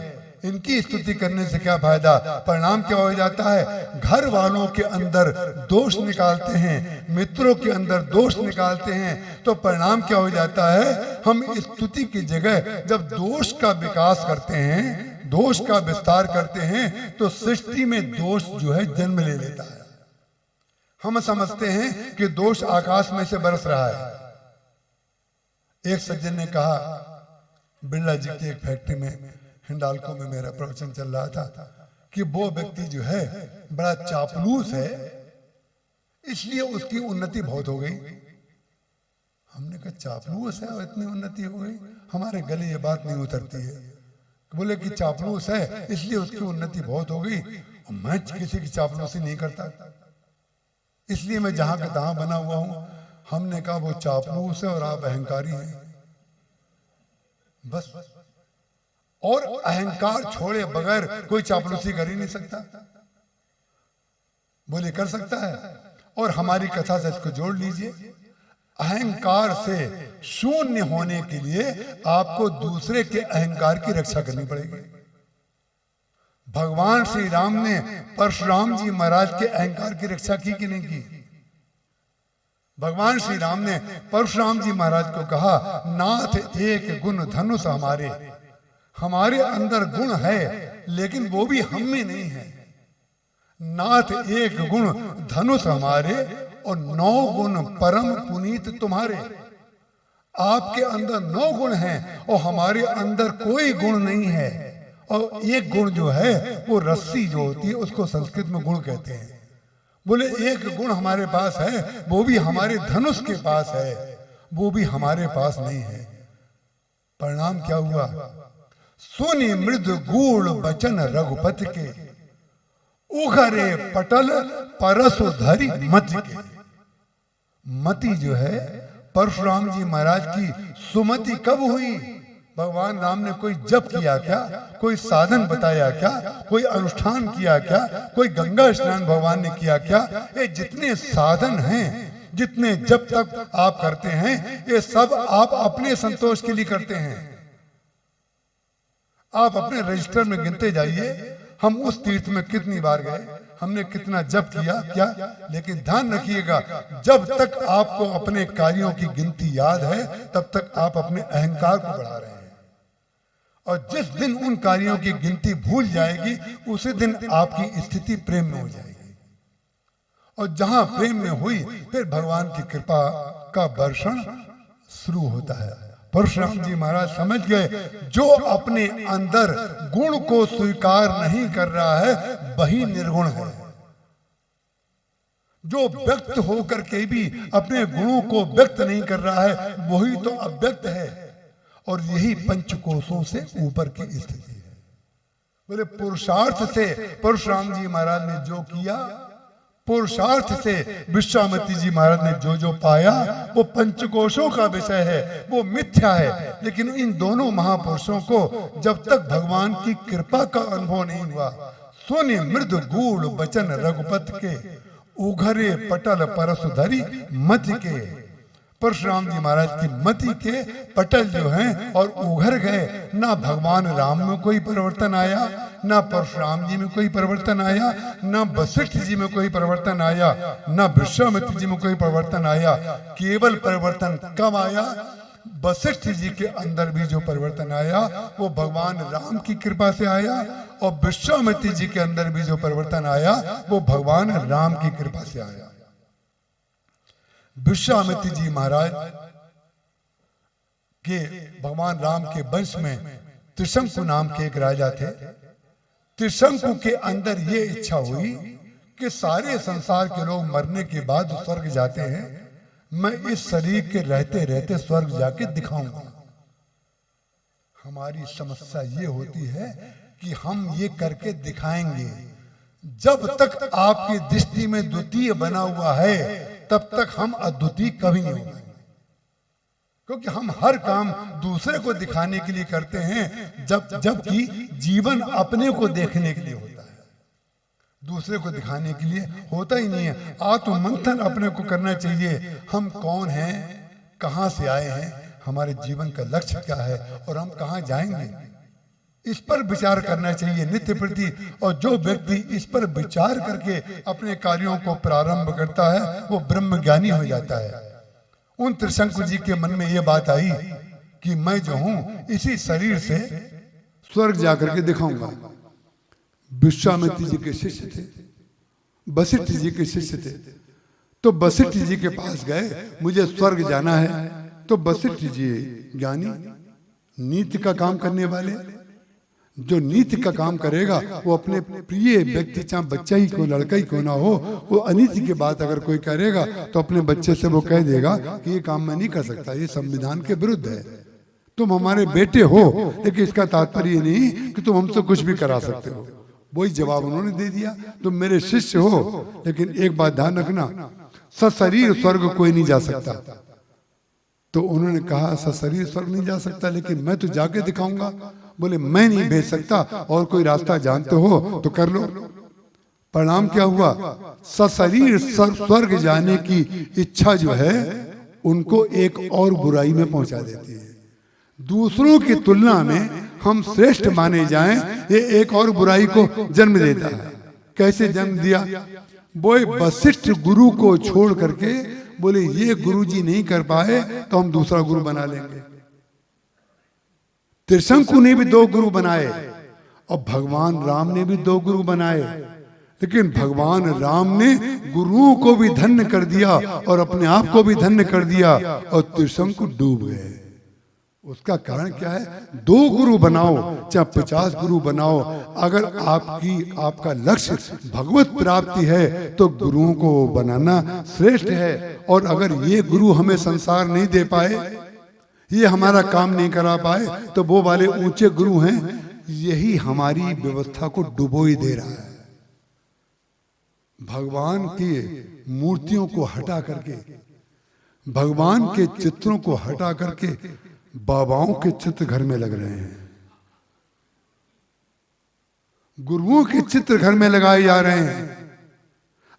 इनकी स्तुति करने से क्या फायदा? परिणाम क्या हो जाता है? घर वालों के अंदर दोष निकालते हैं, मित्रों के अंदर दोष निकालते हैं, तो परिणाम क्या हो जाता है? हम स्तुति की जगह जब दोष का विकास करते हैं, दोष का विस्तार करते हैं, तो सृष्टि में दोष जो है जन्म ले लेता है। हम समझते हैं कि दोष आकाश में से बरस रहा है। एक सज्जन ने कहा, बिरला जी की एक फैक्ट्री में हिंडाल्को में मेरा प्रवचन चल रहा था, कि वो व्यक्ति जो है बड़ा चापलूस है, इसलिए उसकी उन्नति बहुत हो गई। हमने कहा चापलूस है और इतनी उन्नति हो गई? हमारे गले ये बात नहीं उतरती है। बोले कि चापलूस है इसलिए उसकी उन्नति बहुत हो गई। मैं किसी की चापलूसी नहीं करता, इसलिए मैं जहां का तहां बना हुआ हूं। हमने कहा वो चापलूस है और आप अहंकारी हैं, बस। और अहंकार छोड़े बगैर कोई चापलूसी कर ही नहीं सकता। बोले कर सकता है, और हमारी कथा से इसको जोड़ लीजिए। अहंकार से शून्य होने के लिए आपको दूसरे के अहंकार की रक्षा करनी पड़ेगी। भगवान श्री राम ने परशुराम जी महाराज के अहंकार की रक्षा की कि नहीं की? भगवान श्री राम ने परशुराम जी महाराज को कहा, नाथ एक गुण धनुष हमारे, हमारे अंदर गुण है लेकिन वो भी हम में नहीं है। नाथ एक गुण धनुष हमारे और 9 गुण परम पुनीत तुम्हारे। आपके अंदर 9 गुण हैं और हमारे अंदर कोई गुण नहीं है। और एक गुण जो है वो रस्सी जो होती है उसको संस्कृत में गुण कहते हैं। बोले एक गुण हमारे पास है, वो भी हमारे धनुष के पास है, वो भी हमारे पास नहीं है। परिणाम क्या हुआ? सुनि मृद गूढ़ बचन रघुपति के, उघरे पटल परसु धरी मति के। मति जो है परशुराम जी महाराज की सुमति कब हुई? भगवान राम ने कोई जप किया क्या? कोई साधन बताया क्या? कोई अनुष्ठान किया क्या? कोई गंगा स्नान भगवान ने किया क्या? ये जितने साधन हैं, जितने जब तक आप करते हैं, ये सब आप अपने संतोष के लिए करते हैं। आप अपने रजिस्टर में गिनते जाइए, हम उस तीर्थ में कितनी बार गए, हमने कितना जप किया क्या। लेकिन ध्यान रखिएगा, जब तक आपको अपने कार्यों की गिनती याद है, तब तक आप अपने अहंकार को बढ़ा रहे हैं। और जिस दिन उन कार्यों की गिनती भूल जाएगी, उसी दिन आपकी स्थिति प्रेम में हो जाएगी। और जहां प्रेम में हुई, फिर भगवान की कृपा का वर्षण शुरू होता है। परशुराम जी महाराज समझ गए, जो अपने अंदर गुण को स्वीकार नहीं कर रहा है वही निर्गुण है। जो व्यक्त होकर के भी अपने गुणों को व्यक्त नहीं कर रहा है वही तो अव्यक्त है। और यही पंचकोशों से ऊपर की स्थिति है। बोले पुरुषार्थ से परशुराम जी महाराज ने जो किया, पुरुषार्थ से विश्वामित्र जी महाराज ने जो जो पाया, वो पंचकोशों का विषय है, वो मिथ्या है। लेकिन इन दोनों महापुरुषों को जब तक भगवान की कृपा का अनुभव नहीं हुआ, सुनि मृद गूढ़ बचन रघुपति के, उघरे पटल परसु धरी मति के। परशुराम जी महाराज की मति के पटल जो हैं और उघर गए। ना भगवान राम में कोई परिवर्तन आया, ना परशुराम जी में कोई परिवर्तन आया, ना वशिष्ठ जी में कोई परिवर्तन आया, ना विश्वामित्र जी में कोई परिवर्तन आया। केवल परिवर्तन कब आया? वशिष्ठ जी के अंदर भी जो परिवर्तन आया वो भगवान राम की कृपा से आया, और विश्वामित्र जी के अंदर भी जो परिवर्तन आया वो भगवान राम की कृपा से आया। विश्वामित्र जी महाराज के भगवान राम के वंश में त्रिशंकु नाम के एक राजा थे। त्रिशंकु के अंदर ये इच्छा हुई कि सारे संसार के लोग मरने के बाद स्वर्ग जाते हैं, मैं इस शरीर के रहते रहते स्वर्ग जाके दिखाऊंगा। हमारी समस्या ये होती है कि हम ये करके दिखाएंगे। जब तक आपकी दृष्टि में द्वितीय बना हुआ है तब तक हम अद्वितीय कभी नहीं होंगे, क्योंकि हम हर काम दूसरे को दिखाने के लिए करते हैं, जबकि जीवन अपने को देखने के लिए होता है, दूसरे को दिखाने के लिए होता ही नहीं है। आत्ममंथन अपने को करना चाहिए। हम कौन हैं, कहां से आए हैं, हमारे जीवन का लक्ष्य क्या है और हम कहां जाएंगे, इस पर विचार करना चाहिए नित्य प्रति। और जो व्यक्ति इस पर विचार करके अपने कार्यों को प्रारंभ करता है वो ब्रह्म ज्ञानी हो जाता है। उन त्रिशंकु जी के मन में ये बात आई कि मैं जो हूं इसी शरीर से स्वर्ग जाकर के दिखाऊंगा। विश्वामित्र जी के शिष्य थे, वशिष्ठ जी के शिष्य थे, तो वशिष्ठ जी के पास गए, मुझे स्वर्ग जाना है। तो वशिष्ठ जी ज्ञानी, नीति का काम करने वाले, जो नीति का काम करेगा वो अपने प्रिय व्यक्ति, चाहे बच्चा ही क्यों, लड़का ही क्यों ना हो, वो अनीति की बात अगर कोई करेगा तो अपने बच्चे से वो कह देगा कि ये काम मैं नहीं कर सकता, ये संविधान के विरुद्ध है, तुम हमारे बेटे हो लेकिन इसका तात्पर्य ये नहीं कि तुम हमसे कुछ भी करा सकते हो। वही जवाब उन्होंने दे दिया, तुम मेरे शिष्य हो लेकिन एक बात ध्यान रखना, सशरीर स्वर्ग कोई नहीं जा सकता। तो उन्होंने कहा सशरीर स्वर्ग नहीं जा सकता, लेकिन मैं तो जाके दिखाऊंगा। बोले मैं नहीं भेज सकता, और कोई रास्ता जानते हो तो कर लो। परिणाम क्या हुआ, सशरीर स्वर्ग जाने की इच्छा जो है उनको एक और बुराई में पहुंचा देती है। दूसरों की तुलना में हम श्रेष्ठ माने जाएं, ये एक और बुराई को जन्म देता है। कैसे जन्म दिया, वो वशिष्ठ गुरु को छोड़ करके बोले ये गुरुजी नहीं कर पाए तो हम दूसरा गुरु बना लेंगे। त्रिशंकु ने भी 2 गुरु बनाए और भगवान राम ने भी 2 गुरु बनाए, लेकिन भगवान राम ने गुरुओं को भी धन्य कर दिया और अपने आप को भी धन्य कर दिया और त्रिशंकु डूब गए। उसका कारण क्या है, 2 गुरु बनाओ चाहे 50 गुरु बनाओ, अगर आपका लक्ष्य भगवत प्राप्ति है तो गुरुओं को बनाना श्रेष्ठ है। और अगर ये गुरु हमें संसार नहीं दे पाए, ये हमारा काम नहीं करा पाए, तो वो वाले ऊंचे गुरु हैं, यही हमारी व्यवस्था को डुबो ही दे रहा है। भगवान की मूर्तियों को हटा करके, भगवान के चित्रों को हटा करके बाबाओं के चित्र घर में लग रहे हैं, गुरुओं के चित्र घर में लगाए जा रहे हैं।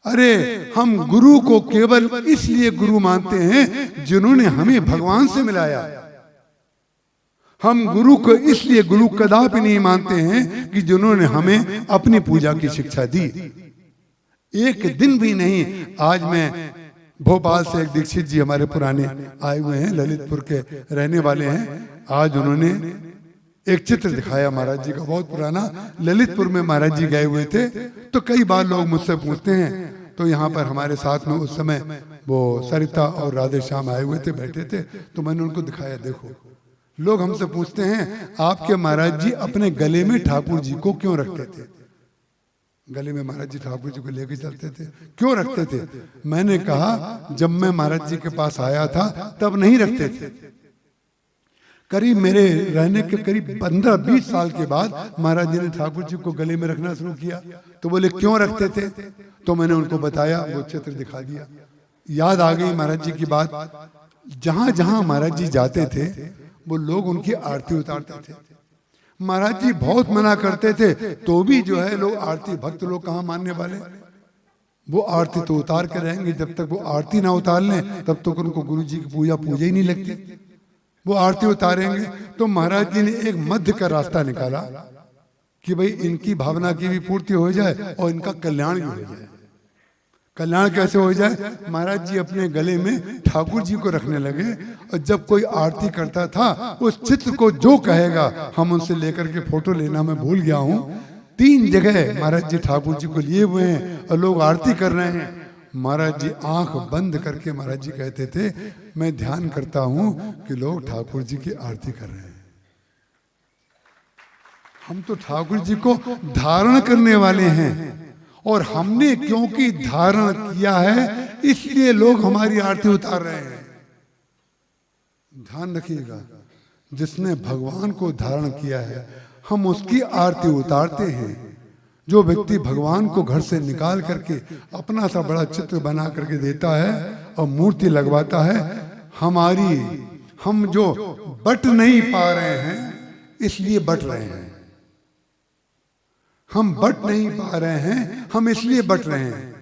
अरे हम गुरु को केवल इसलिए गुरु मानते हैं जिन्होंने हमें भगवान से मिलाया। हम गुरु को इसलिए गुरु कदापि नहीं मानते हैं कि जिन्होंने हमें अपनी पूजा की शिक्षा दी। एक दिन भी नहीं। आज मैं भोपाल से एक दीक्षित जी हमारे पुराने आए हुए हैं, ललितपुर के रहने वाले हैं। आज उन्होंने एक चित्र दिखाया महाराज जी का, बहुत पुराना। ललितपुर में महाराज जी गए हुए थे, तो कई बार लोग मुझसे पूछते हैं, तो यहाँ पर हमारे साथ में उस समय वो सरिता और राधे श्याम आए हुए थे, बैठे थे, तो मैंने उनको दिखाया। देखो, लोग हमसे पूछते हैं आपके महाराज जी अपने गले में ठाकुर जी को क्यों रखते थे? गले में महाराज जी ठाकुर जी को लेके चलते थे, क्यों रखते थे? मैंने कहा जब मैं महाराज जी के पास आया था तब नहीं रखते थे। करीब मेरे रहने के करीब 15-20 साल के बाद महाराज जी ने ठाकुर जी को गले में रखना शुरू किया। तो बोले क्यों रखते थे? तो मैंने उनको बताया, वो चित्र दिखा दिया। याद आ गई महाराज जी की बात। जहां जहां महाराज जी जाते थे वो लोग उनकी आरती उतारते थे। महाराज जी बहुत मना करते थे, तो भी जो है लोग आरती, भक्त लोग कहाँ मानने वाले, वो आरती तो उतार के रहेंगे। जब तक वो आरती ना उतार लें तब तक उनको गुरु जी की पूजा ही नहीं लगती। वो आरती उतारेंगे तो महाराज जी ने एक मध्य का रास्ता निकाला कि भाई इनकी भावना की भी पूर्ति हो जाए और इनका कल्याण भी हो जाए। कल्याण कैसे हो जाए? महाराज जी अपने गले में ठाकुर जी को रखने लगे, और जब कोई आरती करता था उस चित्र को जो कहेगा हम उनसे लेकर के फोटो लेना मैं भूल गया हूँ। 3 जगह महाराज जी ठाकुर जी को लिए हुए हैं और लोग आरती कर रहे हैं। महाराज जी आंख बंद करके महाराज जी कहते थे, मैं ध्यान करता हूं कि लोग ठाकुर जी की आरती कर रहे हैं। हम तो ठाकुर जी को धारण करने वाले हैं, और हमने क्योंकि धारण किया है इसलिए लोग हमारी आरती उतार रहे हैं। ध्यान रखिएगा, जिसने भगवान को धारण किया है हम उसकी आरती उतारते हैं। जो व्यक्ति भगवान को घर से निकाल करके अपना सा बड़ा चित्र बना करके देता है और मूर्ति लगवाता है, हम जो बट नहीं पा रहे हैं इसलिए बट रहे हैं। हम बट नहीं पा रहे हैं, हम इसलिए बट रहे हैं।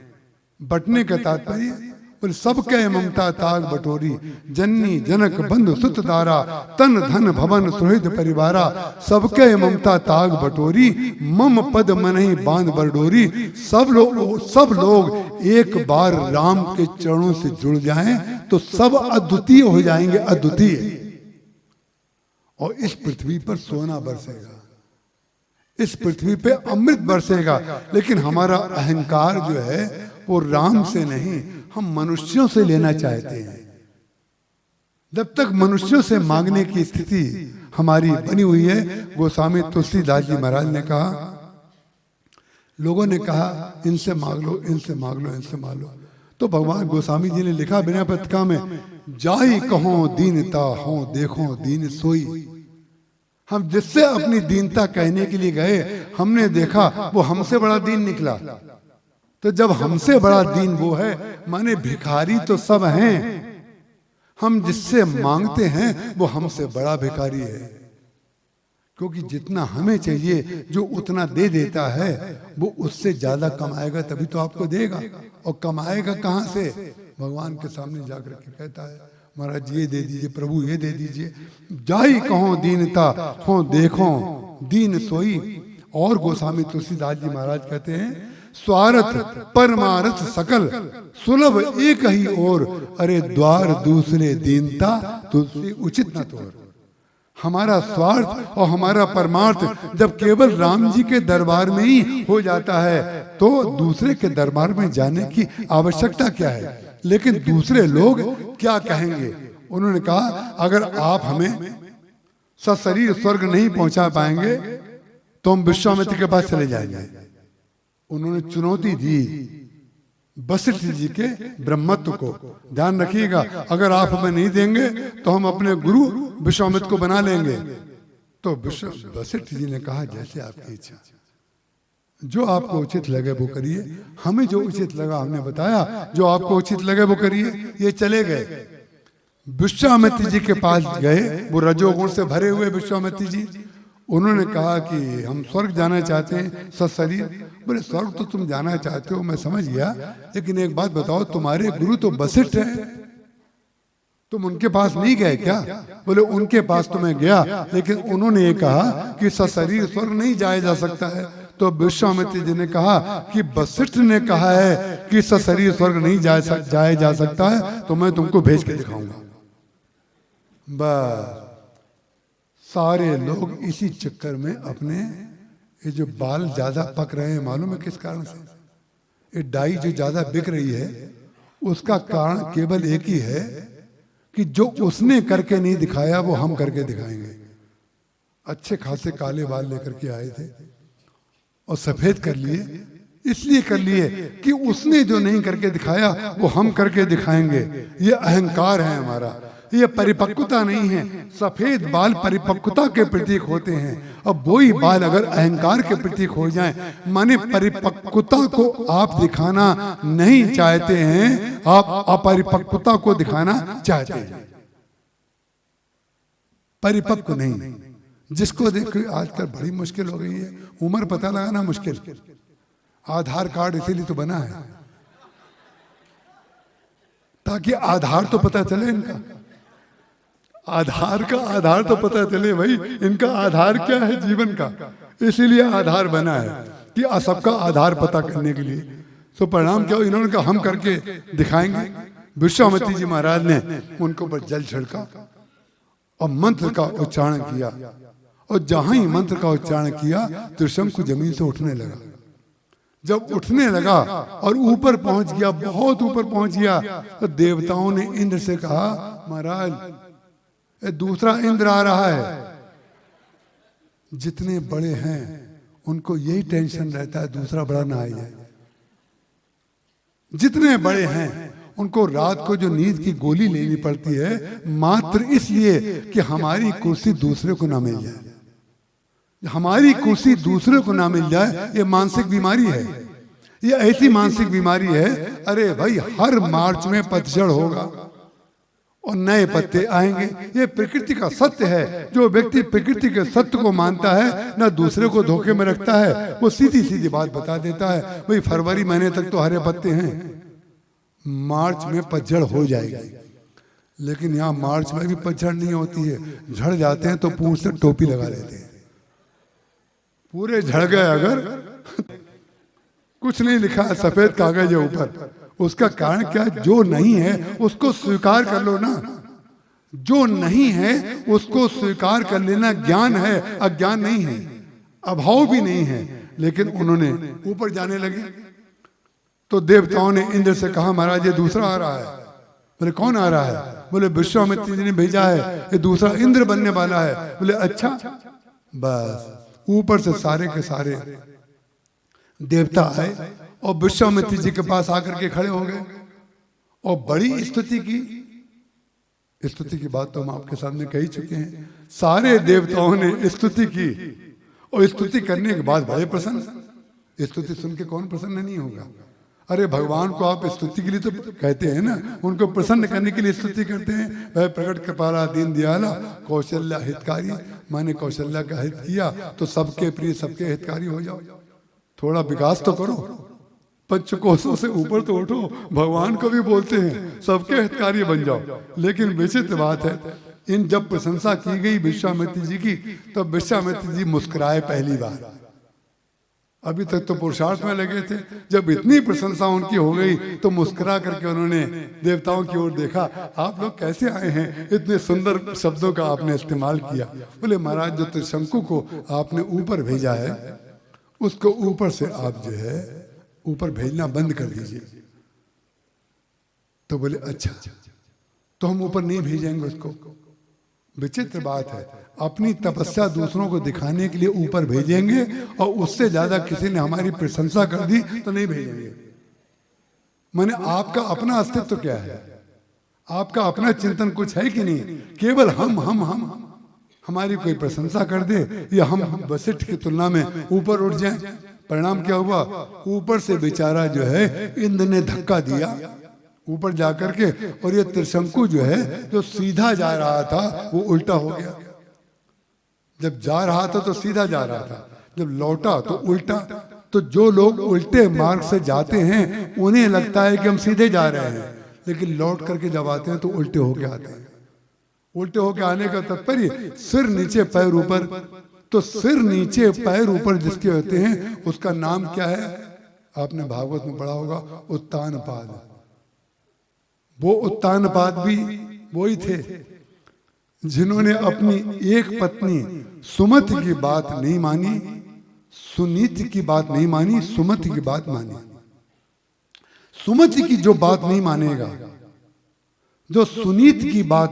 बटने का तात्पर्य बोले सबके ममता ताग बटोरी, जननी जनक बंधु सुत दारा, तन धन भवन सुहृद परिवारा, सबके ममता ताग बटोरी, मम पद मनहि बांध बरडोरी। सब लोग एक बार राम के चरणों से जुड़ जाएं तो सब अद्वितीय हो जाएंगे, अद्वितीय। और इस पृथ्वी पर सोना बरसेगा, इस पृथ्वी पे अमृत बरसेगा। लेकिन हमारा अहंकार जो है वो राम से नहीं, हम मनुष्यों से लेना चाहते हैं। जब तक मनुष्यों से मांगने की स्थिति हमारी बनी हुई है, गोस्वामी तुलसीदास जी महाराज ने कहा, लोगों ने कहा इनसे मांग लो, इनसे मांग लो, इनसे मांग लो, तो भगवान गोस्वामी जी ने लिखा बिना पत्रिका में, जाई कहो दीनता हो देखो दीन सोई। हम जिससे अपनी दीनता कहने के लिए गए, हमने देखा वो हमसे बड़ा दीन निकला। तो जब हमसे बड़ा दीन वो है, माने भिखारी तो सब हैं, हम जिससे मांगते हैं वो हमसे बड़ा भिखारी है। क्योंकि जितना हमें चाहिए जो उतना दे देता है, वो उससे ज्यादा कमाएगा तभी तो आपको देगा। और कमाएगा कहाँ से? भगवान के सामने जाकर के कहता है, महाराज ये दे दीजिए, प्रभु ये दे दीजिए। जाई कहो दीनता हो देखो दीन सोई। और गोस्वामी तुलसीदास जी महाराज कहते हैं, स्वार्थ परमार्थ सकल सुलभ एक ही और, अरे द्वार दूसरे दीनता तुलसी उचित न तोर। हमारा स्वार्थ और हमारा परमार्थ जब केवल राम जी के दरबार में ही हो जाता है, तो दूसरे के दरबार में जाने की आवश्यकता क्या है? लेकिन दूसरे लोग क्या कहेंगे? उन्होंने कहा, अगर आप हमें सशरीर स्वर्ग नहीं पहुंचा पाएंगे तो हम विश्वामित्र के पास चले जाएंगे। उन्होंने चुनौती दी वशिष्ठ जी के ब्रह्मत्व को। ध्यान रखिएगा, अगर आप हमें नहीं देंगे तो हम अपने गुरु विश्वामित्र को बना लेंगे। तो वशिष्ठ जी ने कहा, जैसे आपकी इच्छा, जो आपको उचित लगे वो करिए। हमें जो उचित लगा हमने बताया, जो आपको उचित लगे वो करिए। ये चले गए, विश्वामित्र जी के पास गए। वो रजोगुण से भरे हुए विश्वामित्र जी, उन्होंने कहा कि हम स्वर्ग जाना चाहते हैं सशरीर। बोले स्वर्ग तो तुम जाना चाहते हो, मैं समझ गया, लेकिन एक बात बताओ, तुम्हारे गुरु तो वशिष्ठ है, तुम उनके पास नहीं गए क्या? बोले उनके पास तो मैं गया, लेकिन उन्होंने ये कहा कि सशरीर स्वर्ग नहीं जाया जा सकता है। तो विश्वामित्र जी ने कहा कि वशिष्ठ ने कहा है कि सशरीर स्वर्ग नहीं जाया जा सकता है, तो मैं तुमको भेज के दिखाऊंगा। बस सारे लोग इसी चक्कर में अपने ये जो बाल ज्यादा पक रहे हैं, मालूम है किस कारण से? ये डाई जो ज्यादा बिक रही है, उसका कारण केवल एक ही है कि जो उसने करके नहीं दिखाया वो हम करके दिखाएंगे। अच्छे खासे काले बाल लेकर के आए थे और सफेद कर लिए, इसलिए कर लिए कि उसने जो नहीं करके दिखाया वो हम करके दिखाएंगे। ये अहंकार है हमारा, ये परिपक्वता नहीं है। सफेद बाल परिपक्वता के प्रतीक होते हैं, अब वही बाल अगर अहंकार के प्रतीक हो जाएं, माने परिपक्वता को आप दिखाना नहीं चाहते हैं, आप अपरिपक्वता को दिखाना चाहते हैं, परिपक्व नहीं। जिसको देखो आजकल बड़ी मुश्किल हो गई है, उम्र पता लगाना मुश्किल। आधार कार्ड इसीलिए तो बना है, ताकि आधार तो पता चले इनका, आधार तो पता चले भाई इनका आधार क्या है जीवन का। इसीलिए आधार बना है कि सबका आधार पता करने के लिए। तो परिणाम क्या हो, इन्होंने कहा हम करके दिखाएंगे। विश्वामित्र जी महाराज ने उनके ऊपर जल छिड़का और मंत्र का उच्चारण किया, और जहां ही मंत्र का उच्चारण किया त्रिशंकु जमीन से उठने लगा। जब उठने लगा और ऊपर पहुंच गया, बहुत ऊपर पहुंच गया, तो देवताओं ने इंद्र से कहा, महाराज दूसरा इंद्र आ रहा है। जितने बड़े हैं उनको यही टेंशन रहता है दूसरा बड़ा ना आ जाए। जितने बड़े हैं उनको रात को जो नींद की गोली लेनी पड़ती है मात्र इसलिए कि हमारी कुर्सी दूसरे को ना मिल जाए। हमारी कुर्सी दूसरे को ना मिल जाए, ये मानसिक बीमारी है। ये ऐसी मानसिक बीमारी है, अरे भाई हर मार्च में पतझड़ होगा और नए पत्ते आएंगे, ये प्रकृति का सत्य है। जो व्यक्ति प्रकृति के सत्य को मानता है, ना दूसरे को धोखे में रखता है, वो सीधी सीधी बात बता देता है, भाई फरवरी महीने तक तो हरे पत्ते हैं। मार्च में पतझड़ हो जाएगी, लेकिन यहाँ मार्च में भी पतझड़ नहीं होती है। झड़ जाते हैं तो पूंछ से टोपी लगा लेते हैं, पूरे झड़ गए। अगर कुछ नहीं लिखा है, सफेद कागज है ऊपर, उसका कारण क्या है? जो नहीं है उसको स्वीकार कर लो ना, जो नहीं है उसको स्वीकार कर लेना ज्ञान है, अज्ञान नहीं है, अभाव भी नहीं है। लेकिन उन्होंने ऊपर जाने लगे तो देवताओं ने इंद्र से कहा, महाराज ये दूसरा आ रहा है। बोले कौन आ रहा है? बोले विश्वामित्र जी ने भेजा है, ये दूसरा इंद्र बनने वाला है। बोले अच्छा। बस ऊपर से सारे के सारे देवता आए और विश्वामित्र जी के पास आकर के खड़े हो गए और बड़ी स्तुति की। स्तुति की बात तो हम आपके सामने कही चुके हैं। सारे देवताओं ने स्तुति की और स्तुति करने के बाद बड़े प्रसन्न। स्तुति सुन के कौन प्रसन्न नहीं होगा? अरे भगवान को आप स्तुति के लिए तो कहते हैं ना, उनको प्रसन्न करने के लिए स्तुति करते हैं। वह प्रकट कृपाला दीन दयाला कौशल्या हितकारी, माने कौशल्या का हित किया तो सबके प्रिय सबके हितकारी हो जाओ। थोड़ा विकास तो करो, पंचकोशों से ऊपर तो उठो। भगवान को भी बोलते हैं सबके हितकारी बन जाओ। लेकिन विचित्र बात है, इन जब प्रशंसा की गई विश्वामित्र जी की, तो विश्वामित्र जी मुस्कुराए पहली बार। अभी तक तो पुरुषार्थ में लगे थे, जब इतनी प्रशंसा उनकी हो गई तो मुस्कुरा करके उन्होंने देवताओं की ओर देखा। आप लोग कैसे आए हैं? इतने सुंदर शब्दों का आपने इस्तेमाल किया। बोले महाराज जो त्रिशंकु को आपने ऊपर भेजा है, उसको ऊपर से आप जो है ऊपर भेजना बंद कर दीजिए। तो बोले अच्छा, तो हम ऊपर नहीं भेजेंगे उसको। विचित्र बात है, अपनी तपस्या दूसरों को दिखाने के लिए ऊपर भेजेंगे और उससे ज्यादा किसी ने हमारी प्रशंसा कर दी तो नहीं भेजेंगे। माने आपका अपना अस्तित्व क्या है? आपका अपना चिंतन कुछ है कि नहीं? केवल हम हमारी कोई प्रशंसा कर दे या हम वशिष्ठ की तुलना में ऊपर उठ जाएं। परिणाम क्या हुआ? ऊपर से बेचारा जो है इंद्र ने धक्का दिया ऊपर जाकर के, और ये त्रिशंकु जो है जो सीधा जा रहा था वो उल्टा हो गया। जब जा रहा था तो सीधा जा रहा था, जब लौटा तो उल्टा। तो जो लोग उल्टे मार्ग से जाते हैं उन्हें लगता है कि हम सीधे जा रहे हैं, लेकिन लौट करके जब आते हैं तो उल्टे होके आते हैं। उल्टे होके आने का तात्पर्य सिर नीचे पैर ऊपर। तो सिर नीचे पैर ऊपर जिसके होते हैं उसका नाम क्या है? आपने भागवत में पढ़ा होगा, उत्तानपाद। वो उत्तानपाद भी वही थे जिन्होंने अपनी एक पत्नी सुमति की बात नहीं मानी, सुनीति की बात नहीं मानी, सुमति की बात मानी। सुमति की जो बात नहीं मानेगा, जो सुनीति की बात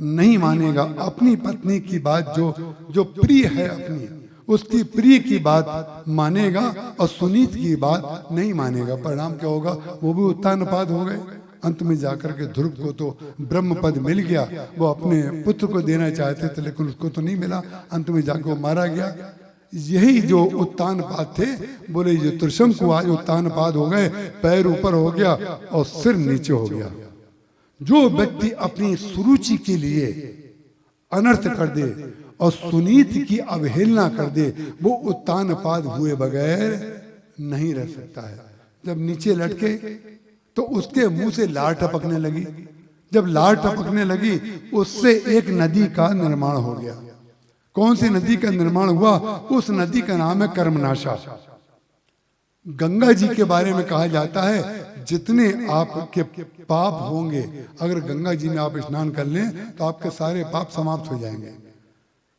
नहीं मानेगा, अपनी पत्नी की बात जो प्रिय है अपनी, उसकी प्रिय की बात मानेगा और सुनीत की बात नहीं मानेगा। परिणाम क्या होगा? वो भी उत्तानपाद हो गए। अंत में जाकर के ध्रुव को तो ब्रह्म पद मिल गया, वो अपने पुत्र को देना चाहते थे लेकिन उसको तो नहीं मिला, अंत में जाकर वो मारा गया। यही जो उत्तानपाद थे, बोले ये त्रिशंकु आज उत्तानपाद हो गए, पैर ऊपर हो गया और सिर नीचे हो गया। जो व्यक्ति अपनी सुरुचि के लिए अनर्थ कर दे और सुनीति की अवहेलना कर दे, वो उत्तानपाद हुए बगैर नहीं रह सकता है। जब नीचे लटके तो उसके मुंह से लार टपकने लगी। जब लार टपकने लगी उससे एक नदी का निर्माण हो गया। कौन सी नदी का निर्माण हुआ? उस नदी का नाम है कर्मनाशा। गंगा जी के बारे में कहा जाता है जितने आपके पाप होंगे, अगर गंगा जी में आप स्नान कर लें तो आपके सारे पाप समाप्त हो जाएंगे।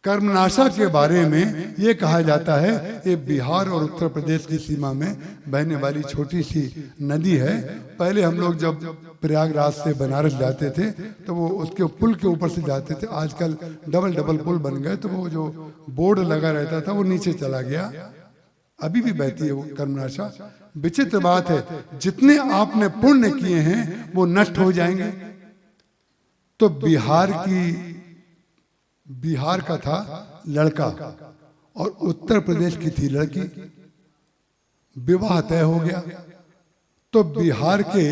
कर्मनाशा के बारे में ये कहा जाता है, ये बिहार और उत्तर प्रदेश की सीमा में बहने वाली छोटी सी नदी है। पहले हम लोग जब प्रयागराज से बनारस जाते थे तो वो उसके पुल के ऊपर से जाते थे। आजकल डबल पुल बन गए तो वो जो बोर्ड लगा रहता था वो नीचे चला गया। अभी भी बहती है वो कर्मनाशा। विचित्र बात है, जितने आपने पुण्य किए हैं वो नष्ट हो जाएंगे। तो बिहार का था लड़का और उत्तर प्रदेश की थी लड़की। विवाह तय हो गया तो बिहार के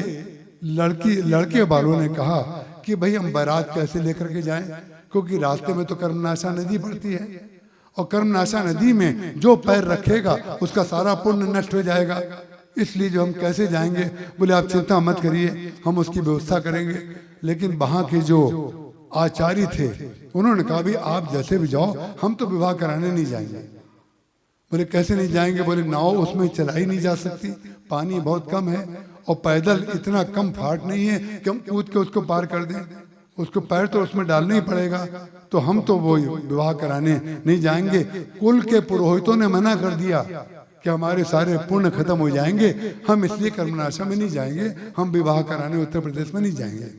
लड़के वालों ने कहा कि भाई हम बारात कैसे लेकर के जाएं, क्योंकि रास्ते में तो कर्मनाशा नदी पड़ती है और कर्मनाशा नदी में जो पैर रखेगा उसका सारा पुण्य नष्ट हो जाएगा। इसलिए जो हम कैसे जाएंगे? बोले आप चिंता मत करिए, हम उसकी व्यवस्था करेंगे। लेकिन वहाँ के जो आचार्य थे उन्होंने कहा भी आप जैसे भी जाओ, हम तो विवाह कराने नहीं जाएंगे। बोले कैसे नहीं जाएंगे? बोले नाव उसमें चलाई नहीं जा सकती, पानी बहुत कम है और पैदल इतना कम फाट नहीं है कि हम कूद के उसको पार कर दें, उसको पैर तो उसमें डालना ही पड़ेगा, तो हम तो वो विवाह कराने नहीं जाएंगे। कुल के पुरोहितों ने मना कर दिया कि हमारे सारे पुण्य खत्म हो जाएंगे, हम इसलिए कर्मनाशा में नहीं जाएंगे, हम विवाह कराने उत्तर प्रदेश में नहीं जाएंगे।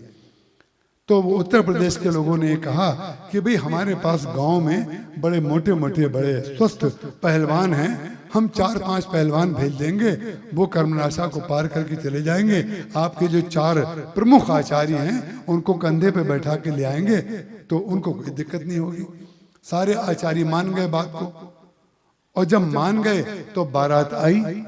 तो वो उत्तर प्रदेश के लोगों ने कहा कि भाई हमारे पास गांव में बड़े मोटे मोटे बड़े स्वस्थ पहलवान हैं, हम 4-5 पहलवान भेज देंगे, वो कर्मनाशा को पार करके चले जाएंगे। आपके जो 4 प्रमुख आचार्य हैं उनको कंधे पे बैठा के ले आएंगे, तो उनको कोई दिक्कत नहीं होगी। सारे आचार्य मान गए बात को, और जब मान गए तो बारात आई।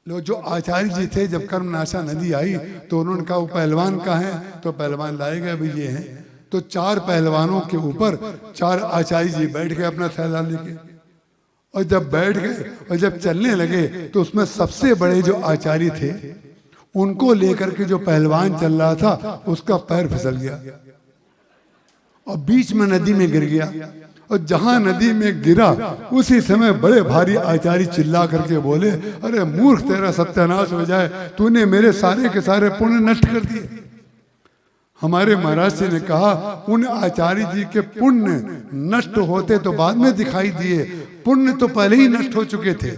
लो जो आचार्य जी थे, जब कर्मनाशा नदी आई तो उन्होंने कहा वो पहलवान कहाँ हैं? तो पहलवान लाए गए, भी ये हैं। तो 4 पहलवानों के ऊपर 4 आचार्य जी बैठ गए अपना थैला लेके, और जब बैठ गए और जब चलने लगे तो उसमें सबसे बड़े जो आचार्य थे उनको लेकर के जो पहलवान चल रहा था उसका पैर फिसल गया और बीच में नदी में गिर गया। और जहां नदी में गिरा उसी समय बड़े भारी आचार्य चिल्ला करके बोले, अरे मूर्ख, तेरा सत्यानाश हो जाए, तूने मेरे सारे के सारे पुण्य नष्ट कर दिए। हमारे महाराज जी ने कहा उन आचार्य जी के पुण्य नष्ट होते तो बाद में दिखाई दिए, पुण्य तो पहले ही नष्ट हो चुके थे।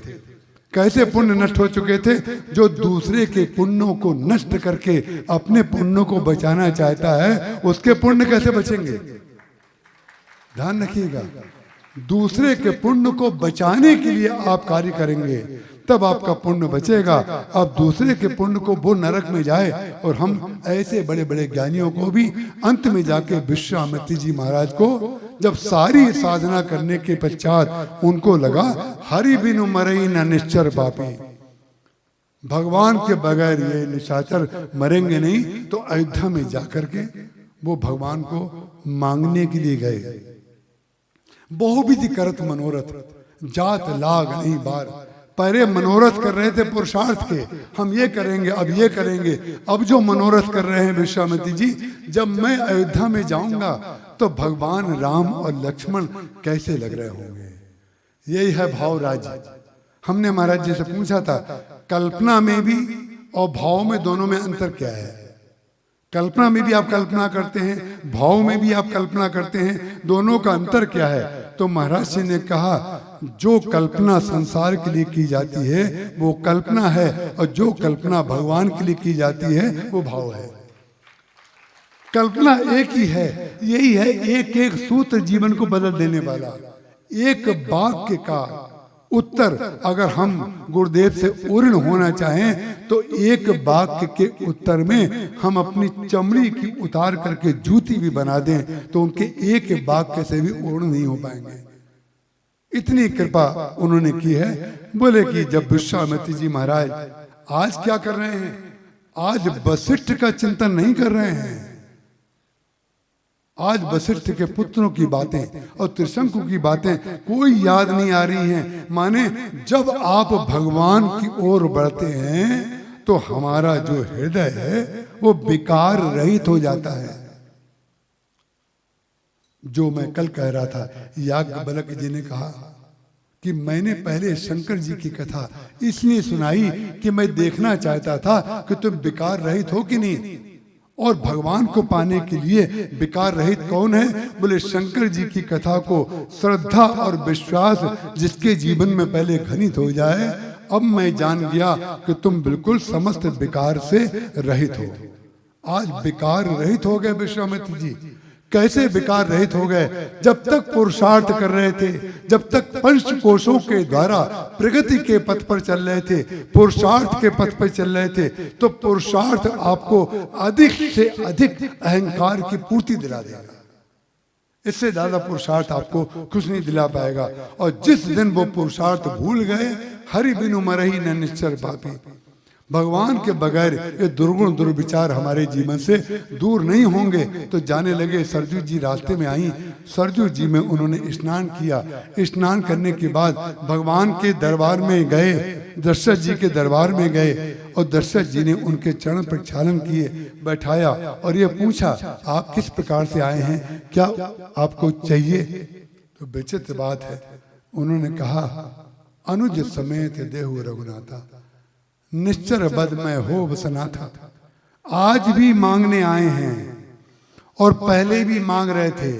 कैसे पुण्य नष्ट हो चुके थे? जो दूसरे के पुण्यों को नष्ट करके अपने पुण्यों को बचाना चाहता है, उसके पुण्य कैसे बचेंगे? ध्यान रखिएगा, दूसरे के पुण्य को बचाने के लिए आप कार्य करेंगे तब आपका पुण्य बचेगा। अब दूसरे के पुण्य को वो नरक में जाए, और हम ऐसे बड़े बड़े ज्ञानियों को भी अंत में जाके विश्वामित्र जी महाराज को जब सारी साधना करने के पश्चात उनको लगा हरि बिनु मरई न निश्चर पापी, भगवान के बगैर ये निशाचर मरेंगे नहीं, तो अयोध्या में जाकर के वो भगवान को मांगने के लिए गए। बहुविधि करत मनोरथ, जात लाग नहीं बार। पहले मनोरथ कर रहे थे पुरुषार्थ के, हम ये करेंगे, अब ये करेंगे। अब जो मनोरथ कर रहे हैं विश्वामित्र जी, जब मैं अयोध्या में जाऊंगा तो भगवान राम और लक्ष्मण कैसे लग रहे होंगे। यही है भाव राज्य। हमने महाराज जी से पूछा था, कल्पना में भी और भाव में, दोनों में अंतर क्या है? कल्पना में भी आप कल्पना करते हैं, भाव में भी आप कल्पना करते हैं, दोनों का अंतर क्या है? तो महाराज जी ने कहा जो कल्पना संसार के लिए की जाती है वो कल्पना है, और जो कल्पना भगवान के लिए की जाती है वो भाव है। कल्पना एक ही है, यही है एक एक सूत्र जीवन को बदल देने वाला। एक वाक्य का उत्तर अगर हम गुरुदेव से पूर्ण होना चाहें तो एक वाक्य के उत्तर में हम अपनी चमड़ी की उतार करके जूती भी बना दें तो उनके एक वाक्य से भी पूर्ण नहीं हो पाएंगे। इतनी कृपा उन्होंने की है। बोले कि जब विश्वामित्र जी महाराज आज क्या कर रहे हैं? आज वशिष्ठ का चिंतन नहीं कर रहे हैं, आज वशिष्ठ के पुत्रों की बातें और त्रिशंकु की बातें कोई याद नहीं आ रही हैं। माने जब आप भगवान की ओर बढ़ते हैं तो हमारा जो हृदय है वो विकार रहित हो जाता है। जो मैं कल कह रहा था, याज्ञवल्क्य जी ने कहा कि मैंने पहले शंकर जी की कथा इसलिए सुनाई कि मैं देखना चाहता था कि तुम विकार रहित हो कि नहीं, और भगवान को पाने के लिए विकार रहित कौन है? बोले शंकर जी की कथा को श्रद्धा और विश्वास जिसके जीवन में पहले घनित हो जाए, अब मैं जान गया कि तुम बिल्कुल समस्त विकार से रहित हो। आज विकार रहित हो गए विश्वामित्र जी। कैसे विकार रहित हो गए? जब तक पुरुषार्थ कर रहे थे, जब तक पंच कोशों के द्वारा प्रगति के पथ पर चल रहे थे, पुरुषार्थ के पथ पर चल रहे थे, तो पुरुषार्थ आपको अधिक से अधिक अहंकार की पूर्ति दिला देगा। इससे ज्यादा पुरुषार्थ आपको कुछ नहीं दिला पाएगा। और जिस दिन वो पुरुषार्थ भूल गए, हरि बिनु मरहि न निश्चर पापी, भगवान के बगैर ये दुर्गुण दुर्विचार हमारे जीवन से दूर नहीं होंगे। तो जाने लगे, सरजू जी रास्ते में आई, सरजू जी में उन्होंने स्नान किया। स्नान करने के बाद भगवान के दरबार में गए, दशरथ जी के दरबार में गए और दशरथ जी ने उनके चरण प्रक्षालन किए, बैठाया और ये पूछा, आप किस प्रकार से आए हैं, क्या आपको चाहिए? तो विचित्र बात है, उन्होंने कहा, अनुज समेत देहु रघुनाथा, निश्चर बद में हो बसना था। आज भी मांगने आए हैं और पहले भी मांग रहे थे।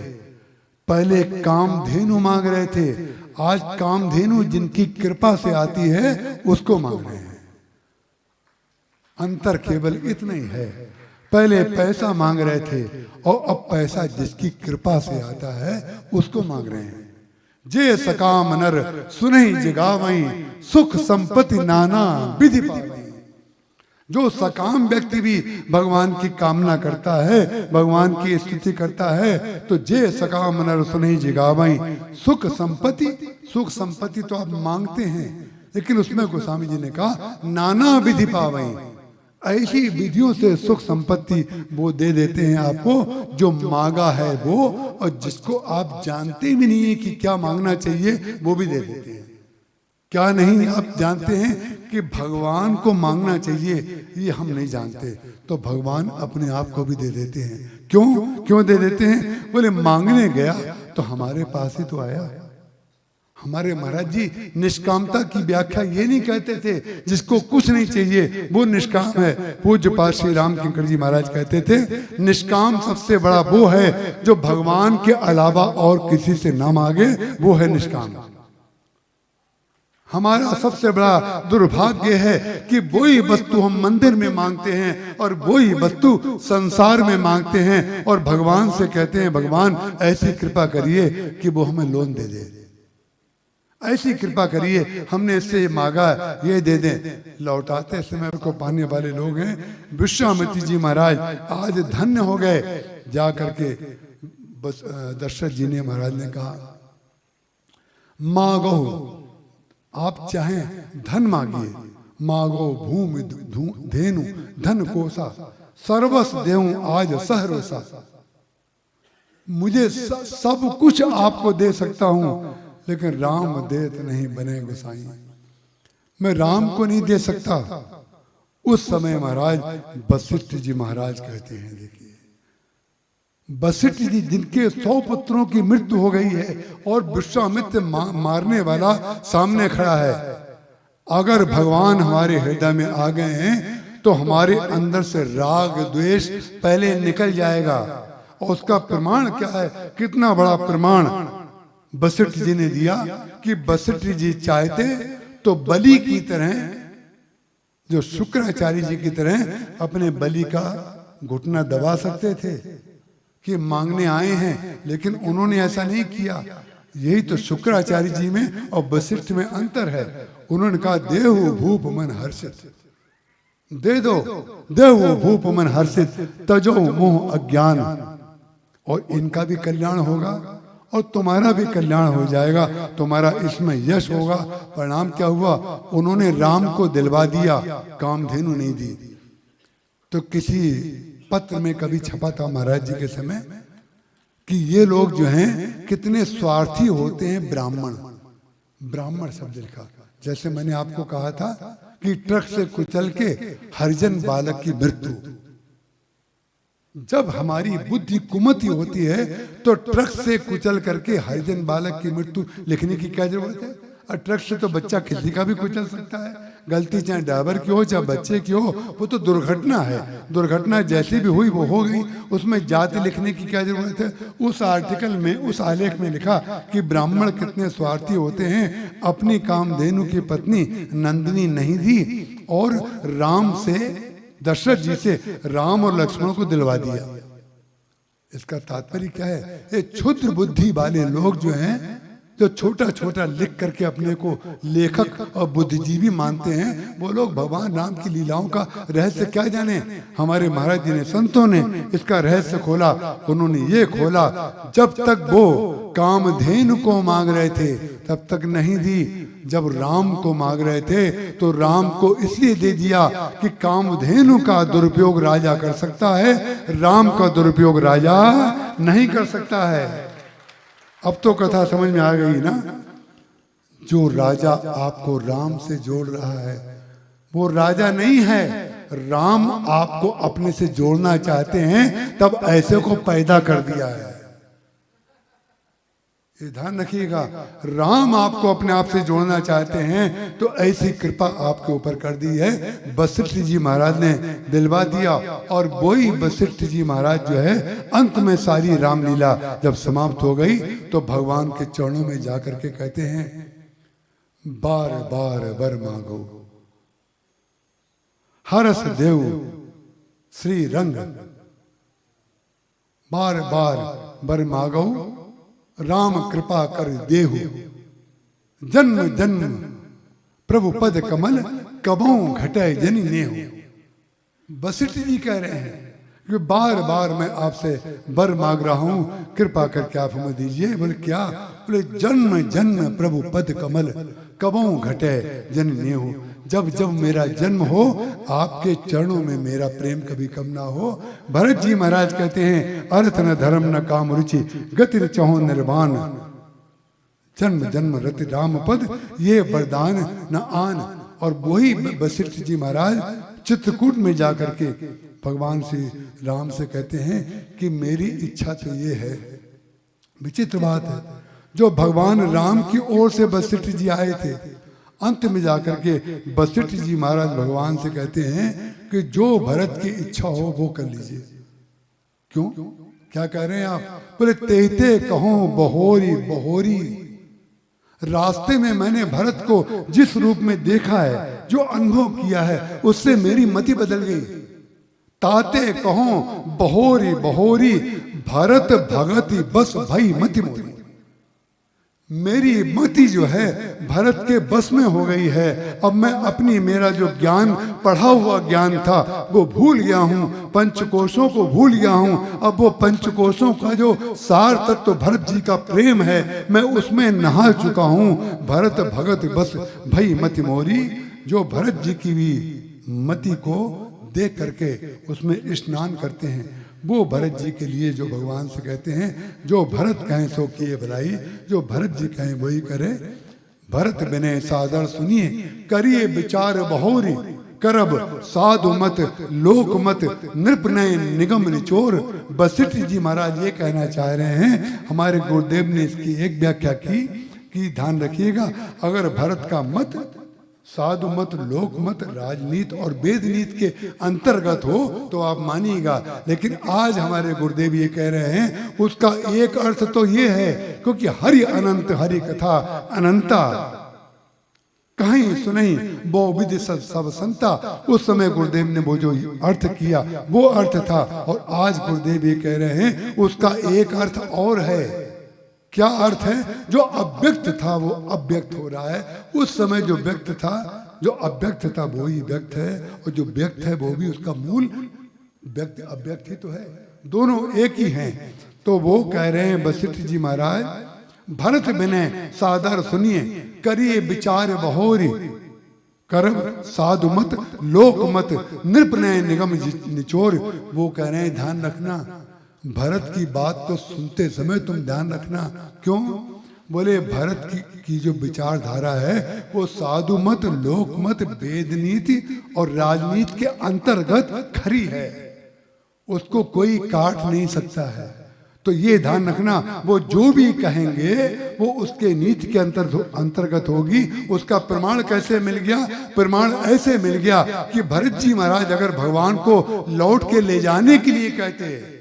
पहले कामधेनु मांग रहे थे, आज कामधेनु जिनकी कृपा से आती है उसको मांग रहे हैं। अंतर केवल इतना ही है, पहले पैसा मांग रहे थे और अब पैसा जिसकी कृपा से आता है उसको मांग रहे हैं। जे सकाम नर सुनहि जगावई, सुख संपत्ति नाना विधि पावई। जो सकाम व्यक्ति भी भगवान की कामना करता है, भगवान की स्तुति करता है, तो जे सकाम नर सुनहि जगावई, सुख संपत्ति तो आप मांगते हैं, लेकिन उसमें गोस्वामी जी ने कहा नाना विधि पावई, ऐसी विधियों से सुख संपत्ति वो दे देते हैं आपको जो मांगा है वो, और जिसको आप जानते भी नहीं है कि क्या मांगना चाहिए वो भी दे देते हैं। क्या नहीं आप जानते हैं कि भगवान को मांगना चाहिए, ये हम नहीं जानते, तो भगवान अपने आप को भी दे देते हैं। क्यों दे देते हैं? बोले मांगने गया तो हमारे पास ही तो आया। हमारे महाराज जी निष्कामता की व्याख्या ये नहीं कहते थे जिसको कुछ नहीं चाहिए वो निष्काम है। पूज्य पाद श्री राम किंकर जी महाराज कहते थे, निष्काम सबसे बड़ा वो है जो भगवान के अलावा और किसी से ना मांगे, वो है निष्काम। हमारा सबसे बड़ा दुर्भाग्य है कि वही वस्तु हम मंदिर में मांगते हैं और वही वस्तु संसार में मांगते हैं और भगवान से कहते हैं भगवान ऐसी कृपा करिए कि वो हमें लोन दे दे, ऐसी कृपा करिए, हमने इससे मांगा ये दे दें। लौटाते समय को पाने वाले लोग हैं। विश्वामित्र जी महाराज आज धन्य हो गए। जा करके बस दशरथ जी ने महाराज ने कहा, मांगो, आप चाहें धन मांगिए, मांगो भूमि धेनु धन कोसा, सर्वस देऊं आज सहरोसा। मुझे सब कुछ आपको दे सकता हूं, लेकिन राम देत नहीं बने गोसाई, मैं राम को नहीं दे सकता। उस समय महाराज वशिष्ठ जी महाराज कहते हैं, देखिए वशिष्ठ जी जिनके 100 पुत्रों की मृत्यु हो गई है और विश्वामित्र मारने वाला सामने खड़ा है, अगर भगवान हमारे हृदय में आ गए हैं तो हमारे अंदर से राग द्वेष पहले निकल जाएगा। और उसका प्रमाण क्या है? कितना बड़ा प्रमाण वशिष्ठ जी ने दिया कि वशिष्ठ जी चाहते तो बलि की तरह, जो शुक्राचार्य जी की तरह अपने बलि का घुटना दबा सकते थे कि मांगने आए हैं, लेकिन उन्होंने ऐसा नहीं किया। यही तो शुक्राचार्य जी में और वशिष्ठ में अंतर है। उन्होंने कहा देहु भूप मन हर्षित, दे दो, देहु भूप मन हर्षित, तजो मोह अज्ञान, और इनका भी कल्याण होगा और तुम्हारा भी कल्याण हो जाएगा, तुम्हारा इसमें यश होगा। परिणाम क्या हुआ? उन्होंने राम को दिलवा दिया, कामधेनु नहीं दी। तो किसी पत्र में कभी छपा था महाराज जी के समय कि ये लोग जो हैं कितने स्वार्थी होते हैं। ब्राह्मण शब्द लिखा, जैसे मैंने आपको कहा था कि ट्रक से कुचल के हरिजन बालक की मृत्यु। जब हमारी बुद्धि कुमति होती है तो ट्रक से कुचल करके हरिजन बालक की मृत्यु लिखने की क्या जरूरत है? और ट्रक से तो बच्चा किसी का भी कुचल सकता है, गलती चाहे ड्राइवर की हो चाहे बच्चे की हो, वो तो दुर्घटना है। दुर्घटना जैसी भी हुई वो हो गई, उसमें जाति लिखने की क्या जरूरत है? उस आर्टिकल में, उस आलेख में लिखा कि ब्राह्मण कितने स्वार्थी होते हैं, अपनी कामधेनु की पत्नी नंदिनी नहीं दी और राम से, दशरथ जी से राम और लक्ष्मण को दिलवा दिया। इसका तात्पर्य क्या है? ये क्षुद्र बुद्धि वाले लोग जो हैं जो छोटा छोटा लिख करके अपने को लेखक और बुद्धिजीवी मानते हैं, वो लोग भगवान राम की लीलाओं का रहस्य क्या जाने। हमारे महाराज जी ने, संतों ने इसका रहस्य खोला। उन्होंने ये खोला, जब तक वो कामधेनु को मांग रहे थे तब तक नहीं दी, जब राम को मांग रहे थे तो राम को इसलिए दे दिया कि कामधेनु का दुरुपयोग राजा कर सकता है, राम का दुरुपयोग राजा नहीं कर सकता है। अब तो कथा समझ में आ गई ना। जो राजा आपको राम से जोड़ रहा है वो राजा नहीं है, राम आपको अपने से जोड़ना चाहते हैं, तब ऐसे को पैदा कर दिया है। ये ध्यान रखिएगा, राम आपको अपने आप से जोड़ना चाहते हैं तो ऐसी कृपा आपके ऊपर कर दी है। वशिष्ठ जी महाराज ने दिलवा दिया, और वही वशिष्ठ जी महाराज जो है अंत में सारी रामलीला जब समाप्त हो गई तो भगवान के चरणों में जाकर के कहते हैं, बार बार वर मांगो हरस देव श्री रंग, बार बार वर मांगो राम कृपा कर देहु, जन्म जन्म प्रभु पद कमल कबों घटे जनि नेहु। वशिष्ठ जी कह रहे हैं कि बार बार मैं आपसे वर मांग रहा हूं, कृपा करके आप हमें दीजिए। बोले क्या? बोले जन्म जन्म प्रभु पद कमल कबों घटे जनि नेहु, जब जब मेरा जन्म हो आपके चरणों में मेरा प्रेम कभी कम ना हो। भरत जी महाराज कहते हैं, अर्थ न धर्म न काम रुचि गति न चहो निर्वाण, जन्म जन्म रति राम पद ये वरदान न आन। और वही वशिष्ठ जी महाराज चित्रकूट में जाकर के भगवान श्री राम से कहते हैं कि मेरी इच्छा तो ये है। विचित्र बात है, जो भगवान राम की ओर से वशिष्ठ जी आए थे, अंत में जाकर के वशिष्ठ जी महाराज भगवान से कहते हैं कि जो भरत की इच्छा हो वो कर लीजिए। क्यों? क्या कह रहे हैं आप? बोले तेते कहो बहोरी बहोरी, रास्ते में मैंने भरत को जिस रूप में देखा है, जो अनुभव किया है, उससे मेरी मति बदल गई। ताते कहो बहोरी बहोरी, भरत भगति बस भई मति मोरी। मेरी मति जो है भरत के बस में हो गई है। अब मैं अपनी, मेरा जो ज्ञान, पढ़ा हुआ ज्ञान था वो भूल गया हूँ, पंचकोशों को भूल गया हूँ। अब वो पंचकोशों का जो सार तत्व भरत जी का प्रेम है, मैं उसमें नहा चुका हूँ। भरत भगत बस भई मति मोरी, जो भरत जी की भी मति को देख करके उसमें स्नान करते हैं, वो भरत जी के लिए जो भगवान से कहते हैं, जो भरत कहें सो किए भलाई, जो भरत जी कहें वही करे। भरत बिने सादर सुनिए करिए विचार बहोरी, करब साधु मत लोक मत नृपनय निगम निचोर। वशिष्ठ जी महाराज ये कहना चाह रहे हैं, हमारे गुरुदेव ने इसकी एक व्याख्या की कि ध्यान रखिएगा, अगर भरत का मत साधु मत लोक मत राजनीति और वेद नीति के अंतर्गत हो तो आप मानिएगा, लेकिन आज हमारे गुरुदेव ये कह रहे हैं उसका एक अर्थ तो ये है, क्योंकि हरि अनंत हरि कथा अनंता कहीं सुनई वो विधि सब संता। उस समय गुरुदेव ने वो जो अर्थ किया वो अर्थ था, और आज गुरुदेव ये कह रहे हैं उसका एक अर्थ और है। क्या अर्थ है? जो अव्यक्त था वो अव्यक्त हो रहा है। उस समय जो व्यक्त था, जो अव्यक्त था वो ही व्यक्त है, और जो व्यक्त है वो भी उसका मूल व्यक्त अव्यक्त ही तो है, दोनों एक ही हैं। तो वो कह रहे हैं वशिष्ठ जी महाराज, भरत बिने सादर सुनिए करिए विचार बहोरी, करब साधु मत लोक मत नृपनय निगम निचोर। वो कह रहे हैं ध्यान रखना, भरत की बात तो सुनते समय तुम ध्यान रखना। क्यों? बोले भरत की जो विचारधारा है वो साधु मत लोक मत वेद नीति और राजनीति के अंतर्गत खरी है, उसको कोई काट नहीं सकता है। तो ये ध्यान रखना, वो जो भी कहेंगे वो उसके नीति के अंतर्गत होगी। उसका प्रमाण कैसे मिल गया? प्रमाण ऐसे मिल गया कि भरत जी महाराज अगर भगवान को लौट के ले जाने के लिए कहते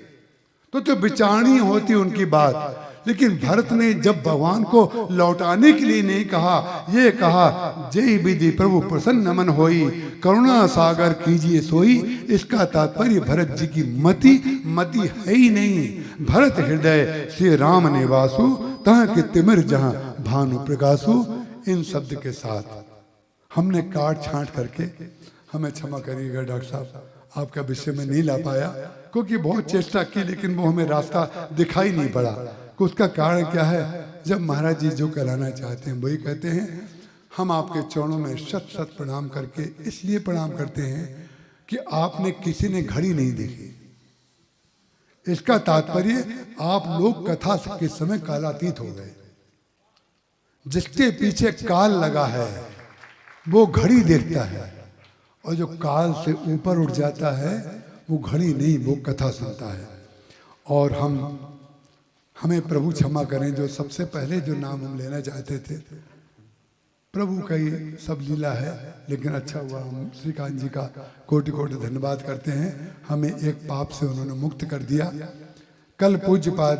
तो विचारणी होती उनकी बात, लेकिन भरत ने जब भगवान को लौटाने के लिए नहीं कहा, ये कहा जय विधि प्रभु प्रसन्न मन होई, करुणा सागर कीजिए सोई। इसका तात्पर्य भरत जी की मति है ही नहीं। भरत हृदय श्री राम निवासु तहाँ के तिमिर जहाँ भानु प्रकाशु, इन शब्द के साथ हमने काट छांट करके, हमें क्षमा करिएगा डॉक्टर साहब, आपका विषय में नहीं ला पाया, क्योंकि बहुत चेष्टा की लेकिन वो हमें रास्ता दिखाई नहीं पड़ा। कि उसका कारण क्या है, जब महाराज जी जो कहलाना चाहते हैं वही कहते हैं। हम आपके चरणों में शत शत प्रणाम करके इसलिए प्रणाम करते हैं कि आपने किसी ने घड़ी नहीं देखी। इसका तात्पर्य आप लोग कथा के समय कालातीत हो गए। जिसके पीछे काल लगा है वो घड़ी देखता है, और जो काल से ऊपर उठ जाता है वो घड़ी नहीं, वो कथा सुनता है। और हमें प्रभु क्षमा करें, जो सबसे पहले जो नाम हम लेना चाहते थे, प्रभु का ये सब लीला है, लेकिन अच्छा हुआ हम श्रीकांत जी का कोटि कोटि धन्यवाद करते हैं, हमें एक पाप से उन्होंने मुक्त कर दिया। कल पूज्यपाद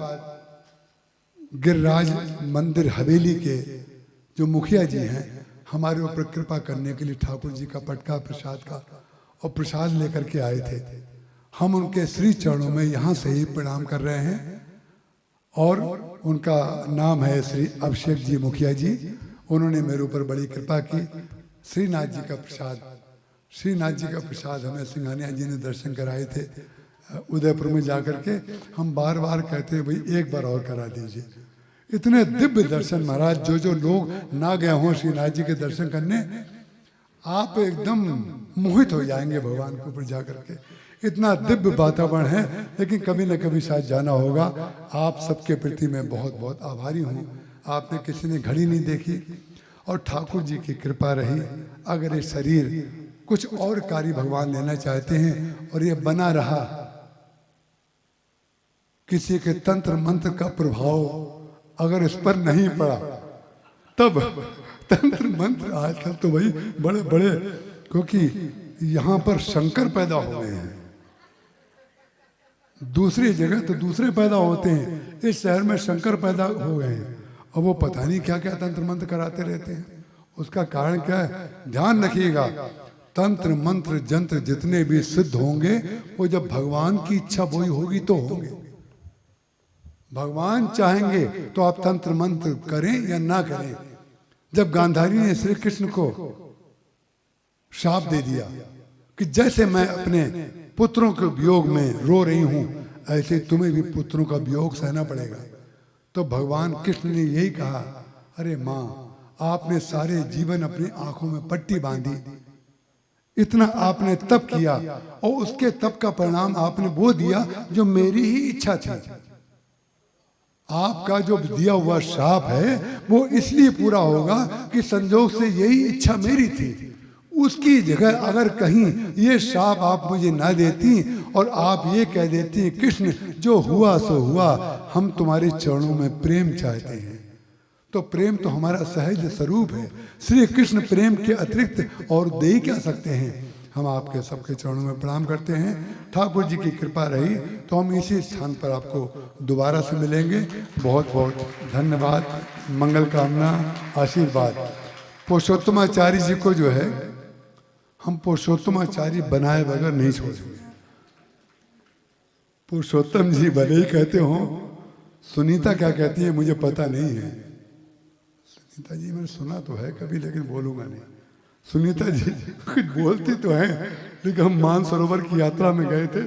गिरिराज मंदिर हवेली के जो मुखिया जी हैं, हमारे ऊपर कृपा करने के लिए ठाकुर जी का पटका प्रसाद का और प्रसाद लेकर के आए थे। हम उनके श्री चरणों में यहाँ से ही प्रणाम कर रहे हैं, और उनका नाम है श्री अभिषेक जी मुखिया जी। उन्होंने मेरे ऊपर बड़ी कृपा की। श्रीनाथ जी का प्रसाद, श्रीनाथ जी का प्रसाद हमें सिंघानिया जी ने दर्शन कराए थे उदयपुर में जाकर के। हम बार बार कहते हैं भाई एक बार और करा दीजिए। इतने दिव्य दर्शन महाराज, जो लोग ना गए हों श्रीनाथ जी के दर्शन करने, आप एकदम मोहित हो जाएंगे भगवान के ऊपर जाकर के। इतना दिव्य वातावरण है, लेकिन कभी न कभी शायद जाना होगा। आप सबके प्रति मैं बहुत बहुत आभारी हूँ। आपने किसी ने घड़ी नहीं देखी, और ठाकुर जी की कृपा रही। अगर ये शरीर कुछ और कार्य भगवान लेना चाहते हैं और ये बना रहा, किसी के तंत्र मंत्र का प्रभाव अगर इस पर नहीं पड़ा, तब तंत्र मंत्र आजकल तो भाई बड़े बड़े, क्योंकि यहाँ पर शंकर पैदा हो गए हैं। दूसरी जगह तो दूसरे पैदा होते हैं, इस शहर में शंकर पैदा हो गए हैं, और वो पता नहीं क्या क्या तंत्र मंत्र कराते रहते हैं। उसका कारण क्या है, ध्यान रखिएगा। तंत्र मंत्र जंत्र जितने भी सिद्ध होंगे, वो जब भगवान की इच्छा वही होगी तो होंगे। भगवान चाहेंगे तो आप तंत्र मंत्र करें या ना करें। जब गांधारी ने श्री कृष्ण को शाप दे दिया कि जैसे मैं अपने पुत्रों के वियोग में रो रही हूं, ऐसे तुम्हें भी पुत्रों का वियोग सहना पड़ेगा, तो भगवान कृष्ण ने यही कहा, अरे माँ, आपने सारे जीवन अपनी आंखों में पट्टी बांधी, इतना आपने तप किया, और उसके तप का परिणाम आपने वो दिया जो मेरी ही इच्छा थी। आपका जो दिया हुआ शाप है वो इसलिए पूरा होगा कि संजोग से यही इच्छा मेरी थी। उसकी जगह अगर कहीं ये शाप आप मुझे ना देती और आप ये कह देती, कृष्ण जो हुआ सो हुआ, हम तुम्हारे चरणों में प्रेम चाहते हैं, तो प्रेम तो हमारा सहज स्वरूप है। श्री कृष्ण प्रेम के अतिरिक्त और दे क्या सकते हैं। हम आपके सबके चरणों में प्रणाम करते हैं। ठाकुर जी की कृपा रही तो हम इसी स्थान पर आपको दोबारा से मिलेंगे। बहुत बहुत धन्यवाद, मंगल कामना, आशीर्वाद। पुरुषोत्तमाचार्य जी को जो है हम पुरुषोत्तमाचार्य बनाए बगैर नहीं छोड़ेंगे। पुरुषोत्तम जी भले ही कहते हो, सुनीता क्या कहती है मुझे पता नहीं है। सुनीता जी मैंने सुना तो है कभी, लेकिन बोलूंगा नहीं। सुनीता जी कुछ बोलती तो हैं, लेकिन हम मानसरोवर की यात्रा में गए थे,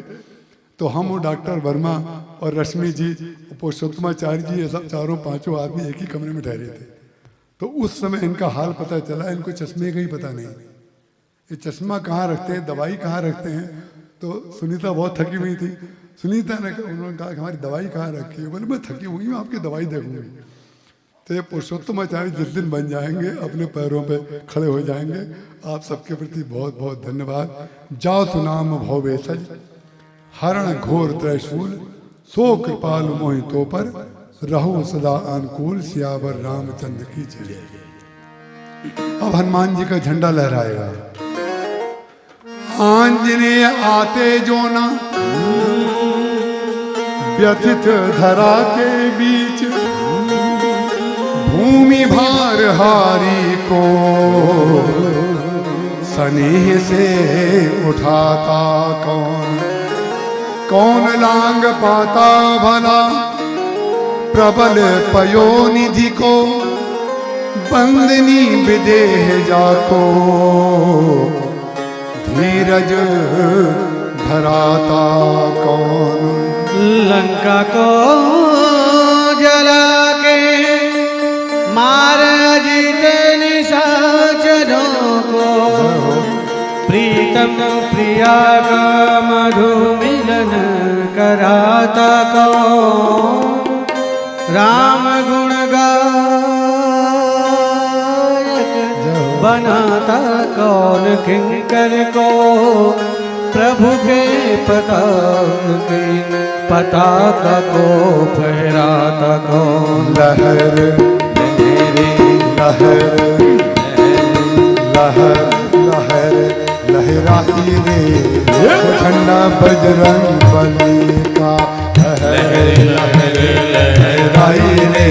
तो हम और डॉक्टर वर्मा और रश्मि जी और पुरुषोत्तमाचार्य जी, ये सब चारों पांचों आदमी एक ही कमरे में ठहरे थे। तो उस समय इनका हाल पता चला, इनको चश्मे का ही पता नहीं, ये चश्मा कहाँ रखते हैं, दवाई कहाँ रखते हैं। तो सुनीता बहुत थकी हुई थी। सुनीता ने उन्होंने कहा कि हमारी दवाई कहाँ रखी है। बोले मैं थकी हुई हूँ, आपकी दवाई देखूंगी। तो ये पुरुषोत्तमाचार्य जिस दिन बन जाएंगे, अपने पैरों पे खड़े हो जाएंगे। आप सबके प्रति बहुत बहुत धन्यवाद। जाओ सुनाम भवे सज, हरण घोर त्रैशूल, सो कृपाल मोहि तो पर, रहो सदा अनुकूल, सियावर रामचंद्र की जय। अब हनुमान जी का झंडा लहराएगा। आंजनेय आते जो ना व्यथित धरा के बीच, भूमि भार हारी को स्नेह से उठाता कौन, कौन लांग पाता भला प्रबल पयोनिधि को, स्पंदनी विदेह जाको धीरज धराता कौन। लंका को जला के मार जीते निशाचरों को, प्रीतम प्रिया का मधु मिलन कराता कौन। राम गुण गायक बनाता कौन, किंकर को प्रभु के पताका को फहराता कौन। लहर लहर लहर लहर लहराई रे झंडा बजरंग बली का। लहर लहर लहराई रे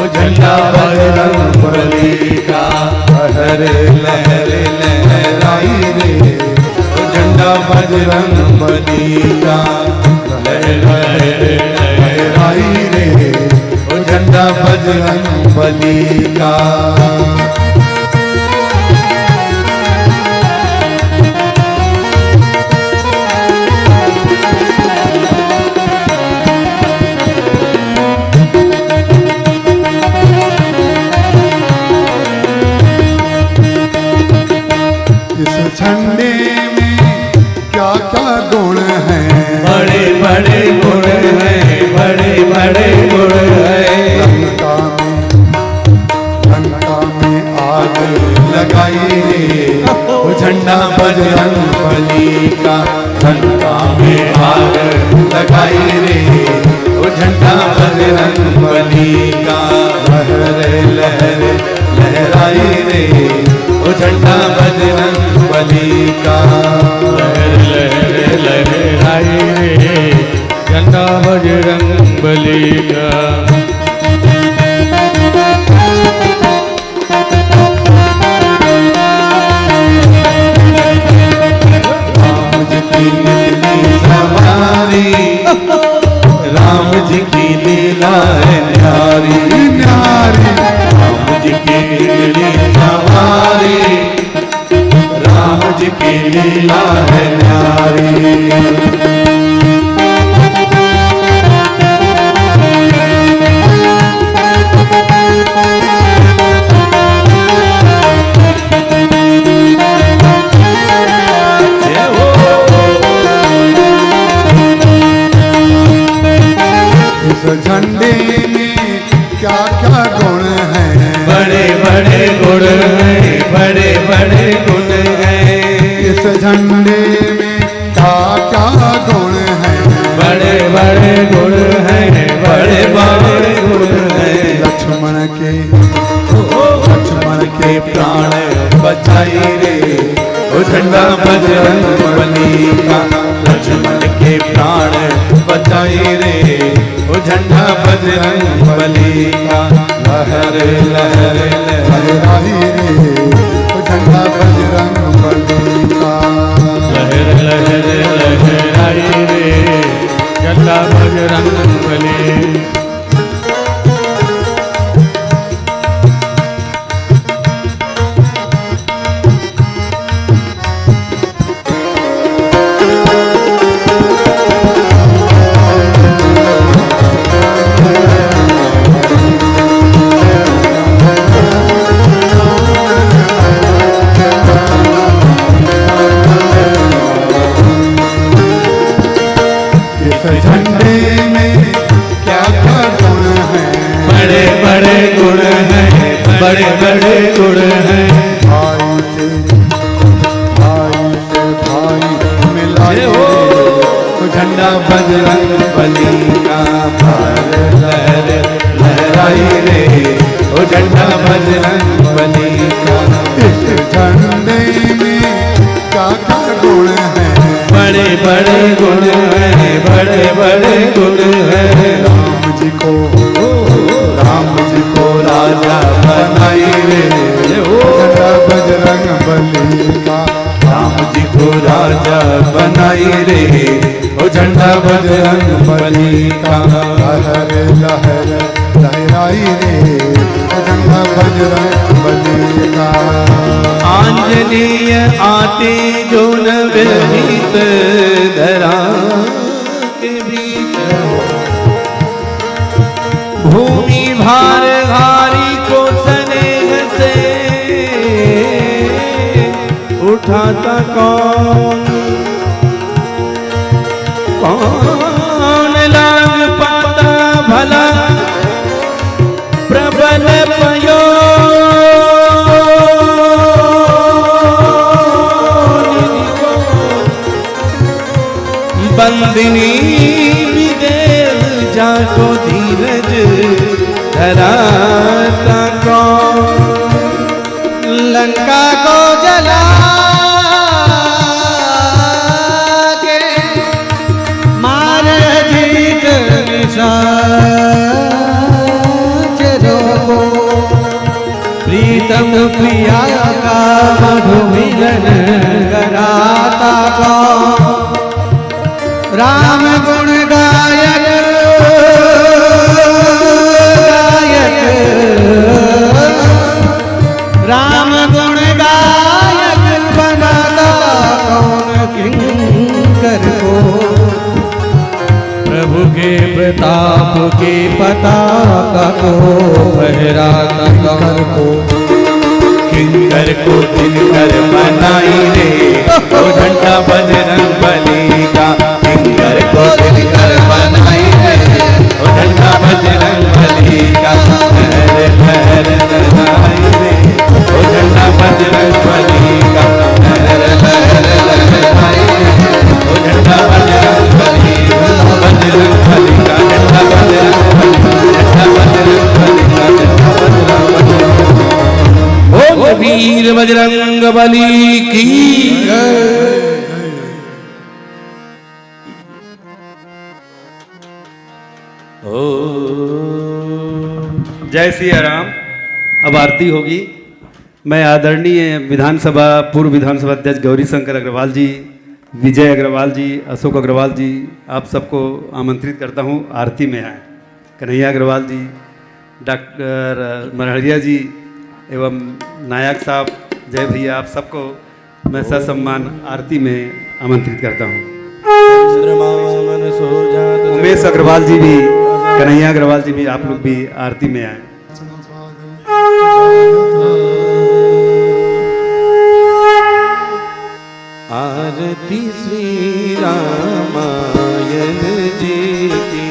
झंडा बजरंग बली का। लहर लहर लहराई रे झंडा बजरंग बली का। लहर लहर लहराई रे झंडा बजरंग बली का। इस झंडे में क्या क्या गुण हैं, बड़े बड़े गुण हैं, बड़े बड़े गुण हैं। लंका में आग लगाई रे वो झंडा बजरंग बली का। लंका में आग लगाई रे वो झंडा बजरंग बली का। लहर लहर लहराई रे वो झंडा बजरंग बली का। लहर लहर लहराई रे झंडा बजरंग बली का। राम जी की लीला है न्यारी न्यारी। राम जी की लीला सवारी, राम जी की लीला है न्यारी। इस झंडे में क्या क्या गुण हैं, बड़े बड़े गुण हैं, बड़े बड़े गुण हैं। इस झंडे में क्या क्या गुण हैं, बड़े बड़े गुण हैं, बड़े बड़े गुण हैं। लक्ष्मण के प्राण बचाई रे वो झंडा बजरंग बली का। लक्ष्मण के प्राण बचाई रे वो झंडा बजरंग बली का। लहर लहर लहराई रे वो झंडा बजरंग बली का। लहर लहर लहराई रे झंडा बजरंग बली। झंडे में क्या क्या गुण हैं, बड़े बड़े गुण हैं, बड़े बड़े गुण हैं। भाई से भाई मिलाए वो झंडा बजरंग बली का। लहर लहराई रे वो झंडा बजरंग बली का। इस झंडे में क्या क्या गुण हैं, बड़े बड़े गुण हैं, बड़े बड़े गुण हैं। राम जी को राजा बनाई रे वो झंडा बजरंग बली का। राम जी को राजा बनाई रे वो झंडा बजरंग बली का। लहर लहर लहरा भलाई रे जंगा बजरंग बली का। आंजनेय आते जो न व्यतीत धरा के बीच, भूमि भार भारी को स्नेह से उठाता कौन, कौन लाग पाता भला प्रबल पयो, बंदिनी विदेव जाको धीरज धराता कौन, लंका को जला के मारे जीत निशाचरों को, प्रीतम प्रिया का मधु मिलन कराता कौन, राम गुण गायक गायक, राम गुण गायक बनाता कौन किंकर को, प्रभु के प्रताप के पताका को फहराता किंकर को, किंकर को दिनकर बनाई रे ओ झंडा बजरंग बली का, किंकर को दिनकर बनाई रे ओ झंडा बजरंग बली का, लहर लहर लहराई रे ओ झंडा बजरंग बली का, लहर लहर लहराई रे ओ झंडा बजरंग बली का, बजरंग बली का झंडा, बजरंग बली का झंडा, बजरंग बली का झंडा, बजरंग बली बोल वीर बजरंग बली की। जय सिया राम। अब आरती होगी। मैं आदरणीय विधानसभा पूर्व विधानसभा अध्यक्ष गौरी शंकर अग्रवाल जी, विजय अग्रवाल जी, अशोक अग्रवाल जी, आप सबको आमंत्रित करता हूँ आरती में आए। कन्हैया अग्रवाल जी, डॉक्टर मरहरिया जी एवं नायक साहब, जय भैया, आप सबको मैं ससम्मान आरती में आमंत्रित करता हूँ। उमेश अग्रवाल जी भी, कन्हैया अग्रवाल जी भी, आप लोग भी आरती में आए। आरती श्री रामायण जी की,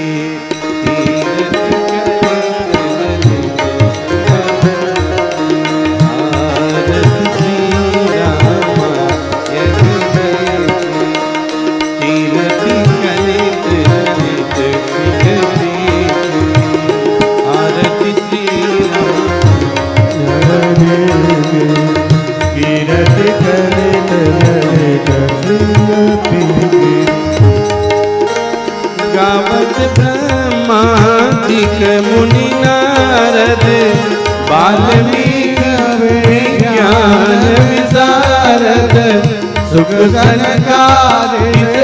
गावत ब्रह्मादिक मुनि नारद, वाल्मीकि ज्ञान विशारद, सुख सनकादिक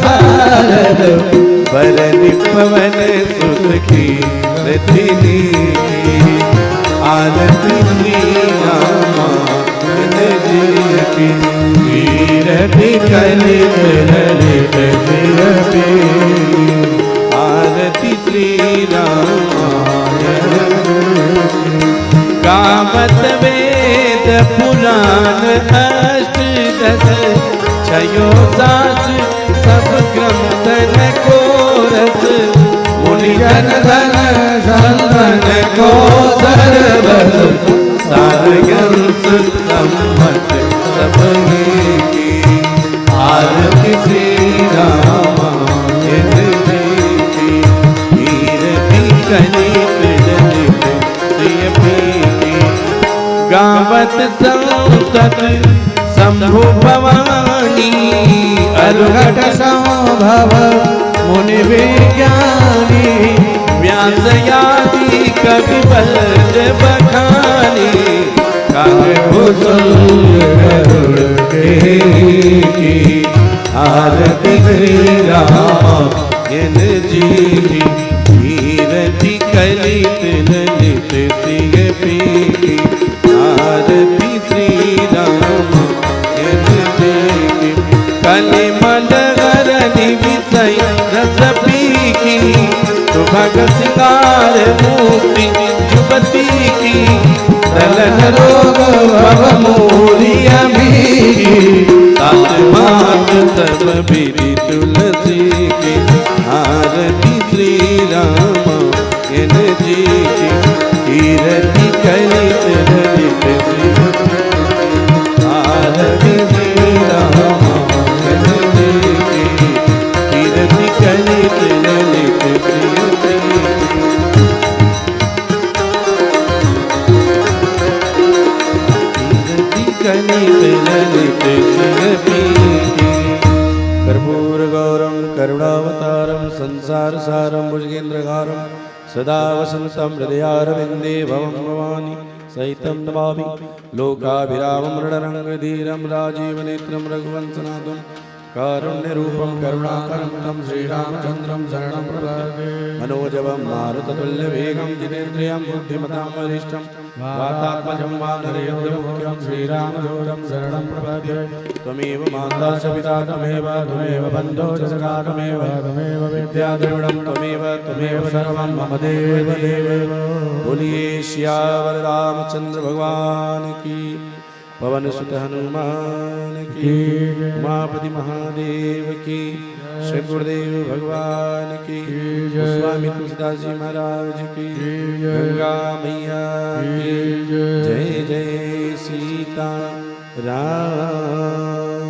सारद, वरन पवन सुत की रतिनी, आरती श्री रामायण जी की, कीरति कलित ललित सिरपी, आरती श्री रामायण गावत वेद पुराण अष्ट दश, छयो सात सब ग्रंथ को रस, मुनि जन धन संतन को सर्वस, सारगम सम्मत सबने की, आरती श्री रामायण जी की, कीरति कलित ललित सिरपी, गावत संतत शंभु भवानी, अरुघट संभव मुनि विज्ञानी, व्यास आदि कवि बल बखानी, काव्य गरुड़ की, आरती श्री रामायण जी की, कीरति कलित आरती श्री राम इन जी की। कलिमल हरनि विषय रस पीकी, सुभग सिंगार मुक्ति युवती की। दलन रोग भव मोरिया भी, तात मात सब विधि तुलसी की। आरती श्री राम इन जी की। कीरति कलित ललित श्री, आरती श्री राम इन जी की। कीरति कलित ललित श्री, कलित ललित श्री। कर्पूर गौरम करुणावतारम संसार सारम भुजगेन्द्रहारम सदा वसन्तं हृदयारविन्दे भवं भवानी सहितं नमामि। लोकाभिरामं रणरङ्गधीरं राजीवनेत्रं रघुवंशनाथं कारुण्यरूपं करुणाकरं तं श्रीरामचन्द्रं शरणं प्रपद्ये। मनोजवं मारुततुल्यवेगं जितेन्द्रियं बुद्धिमतां वरिष्ठं वातात्मजं वानरेन्द्रमुख्यं श्रीरामदूतं शरणं प्रपद्ये। त्वमेव माता च पिता त्वमेव बन्धो च सखा त्वमेव विद्या द्रविणं त्वमेव सर्वं मम देव देव। बोलिए श्यावर रामचंद्र भगवान की, पवन सुत हनुमान की, उमापति महादेव की, श्री गुरुदेव भगवान की, स्वामी तुलसीदास जी महाराज की, गंगा मैया की जय। जय सीता राम।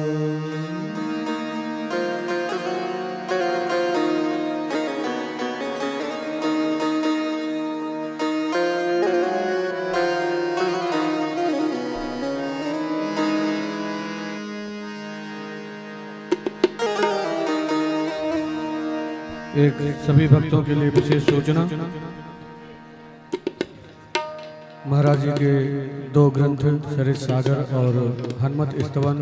एक सभी भक्तों के लिए विशेष सूचना। महाराज जी के 2 ग्रंथ सरित सागर और हनुमत स्तवन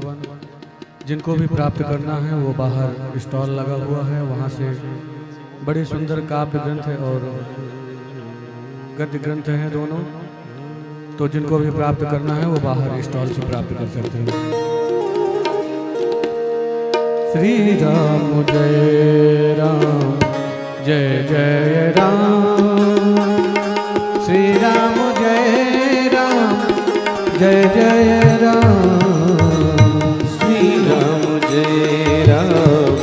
जिनको भी प्राप्त करना है वो बाहर स्टॉल लगा हुआ है, वहाँ से बड़े सुंदर काव्य ग्रंथ और गद्य ग्रंथ हैं दोनों, तो जिनको भी प्राप्त करना है वो बाहर स्टॉल से प्राप्त कर सकते हैं। श्री राम जय राम जय जय राम, श्री राम जय राम जय जय राम, श्री राम जय राम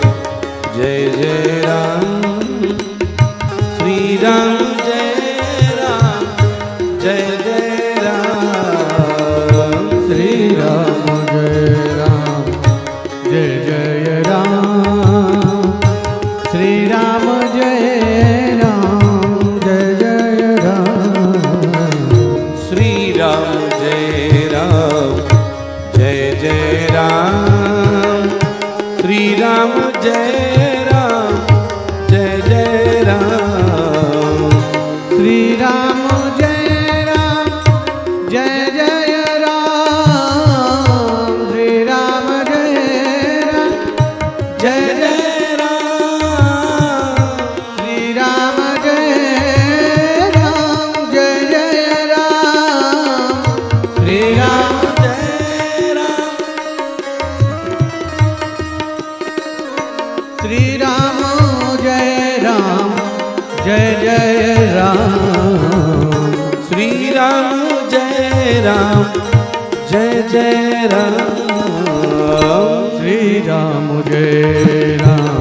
जय जय राम, श्री राम जय राम जय जय राम, श्री राम जय राम जय जय राम, श्री राम जय राम जय जय राम, श्री राम जय राम जय जय राम, श्री राम जय राम जय जय राम, श्री राम जय राम जय जय राम, श्री राम जय राम जय जय राम, श्री राम जय राम जय जय राम, श्री राम जय राम, श्री राम जय राम जय जय राम, श्री राम जय राम जय जय राम, श्री राम जय राम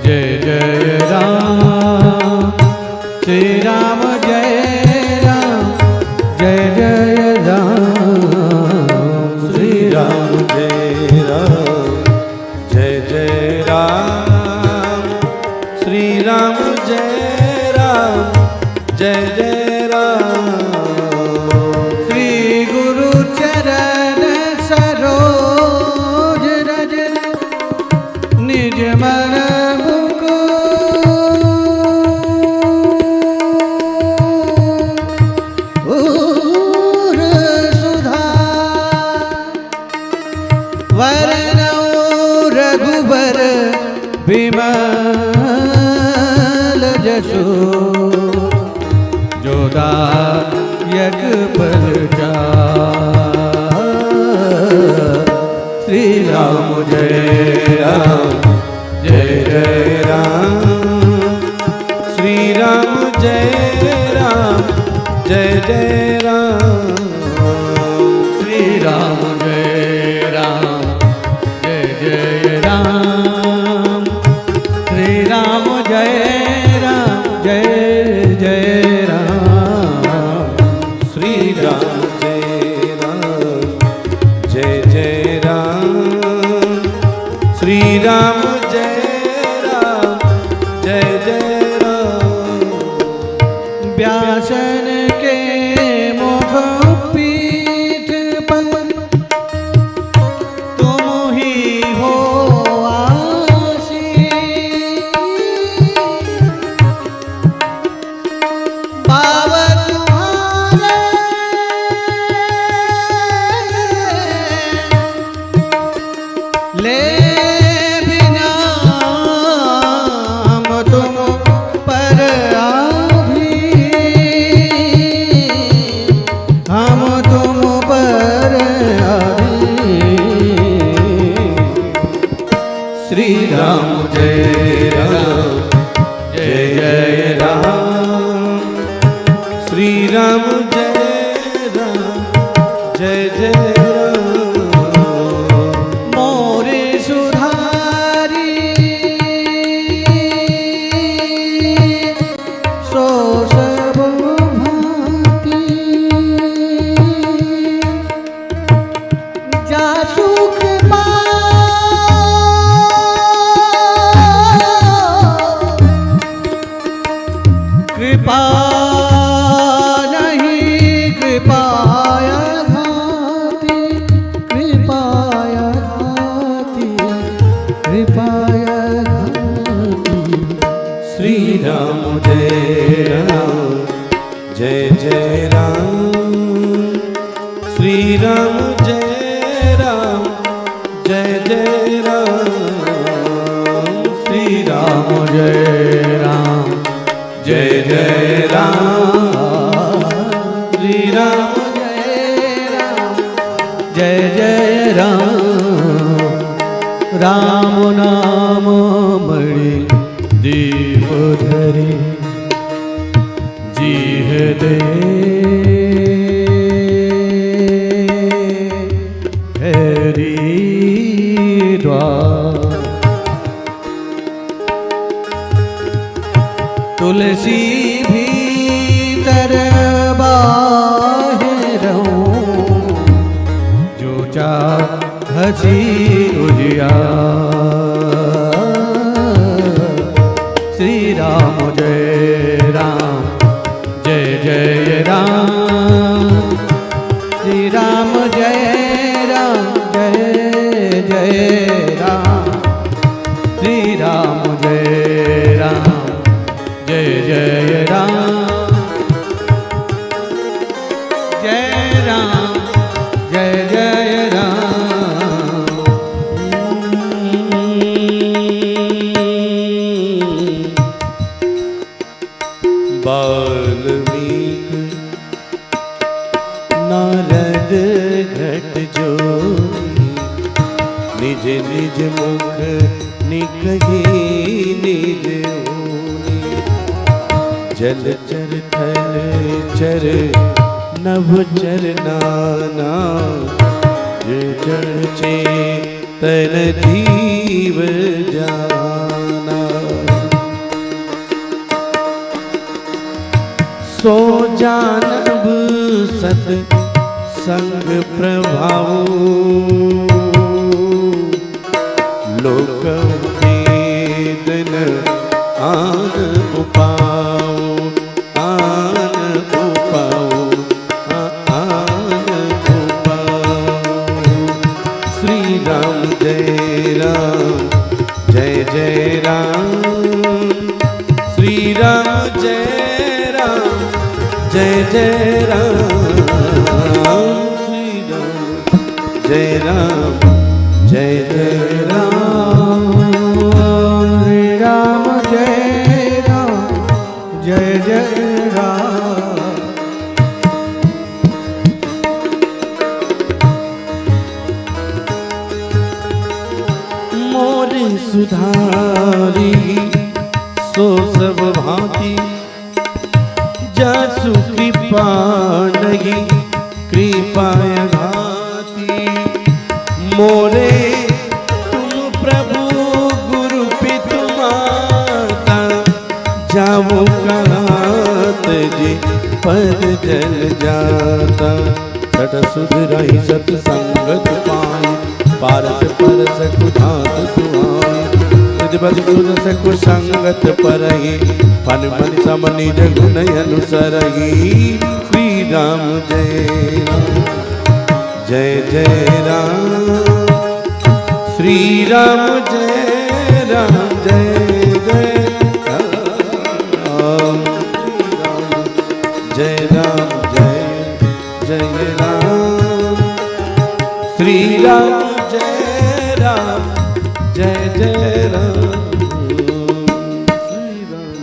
जय जय राम, श्री राम जय राम जय जय राम, श्री राम जय राम जय जय राम, श्री राम जय राम जय जय राम, श्री गुरु चरण सरोज रज निज मन मुकुर सुधा वरनौ रघुबर विमल जसु जो दायक पल जा जय जय राम मोरे सुधारी सो सब भांति जा सुख कृपा नहीं कृपाय घाति कृपाय घाति कृपाय घाति श्री राम जय राम जय जय राम श्री राम जय राम जय जय राम श्री राम जय राम जय जय राम श्री राम जय जय राम राम नाम मणि दीप धरि जीह दे हरि द्वार तुलसी भीतर बाहिरों जो चाहसी उजियार श्री राम जय राम जय जय राम श्री राम जय राम जय जय राम श्री राम जय राम जय जय राम जय राम जय जय राम बाल्मीक नारद घट जोई निज निज मुख निकही निज ओनी जल चर थल चर नभ चर नाना जड़ चे तन जीव जाना सो जानब सत संग प्रभाव लोक वेदन आन उपाओ आन उपाओ आन उपाओ श्री राम जय राम जय जय राम श्री राम जय राम जय जय राम श्री राम जय राम जय जय राम श्री राम जय राम जय जय राम मोर सुधारी सो सब भांति जासु कृपा नहीं कृपाय घाति मोरे तुम प्रभु गुरु पितु माता जाओ कहत जी पद जल जाता सट सुधराई सत्संगत पाई पारस परस कुधात सुहाई प्रतिपति सुरस कुसंगत परही फन मन समनि जगुन अनुसरही श्री राम जय राम जय जय राम श्री राम जय राम जय जय राम जय राम जय जय राम श्री राम जय राम जय जय राम श्री राम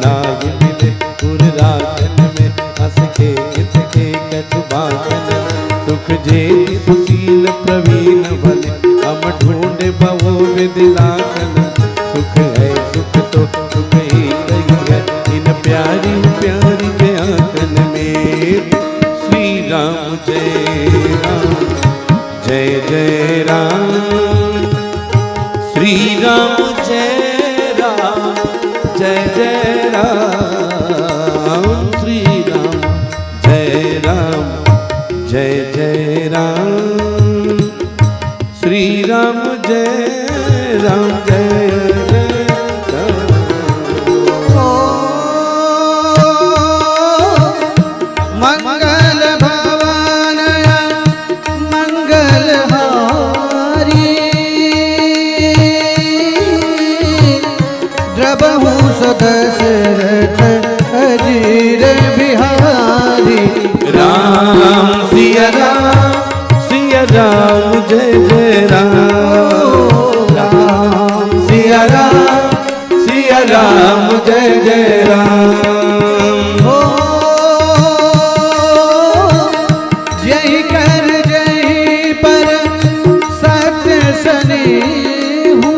नाग मिले पुर राजन में हस के कित के कछुबाचन सुख जेति सुशील प्रवीण भले हम ढूंढे बहु विदिलाखन सुख है सुख तो सुख ही कही है इन प्यारी प्यारी के आंगन में श्री राम जय राम जय जय राम श्री राम जय राम जय जय राम श्री राम जय राम जय जय राम श्री राम जय राम जय जय राम। मंगल भवन मंगल हारी द्रबहु सदशरथ अजीर बिहारी राम सिया राम जय जय राम राम सिया राम जय जय राम जय कर जय पर सत्य स्नेहु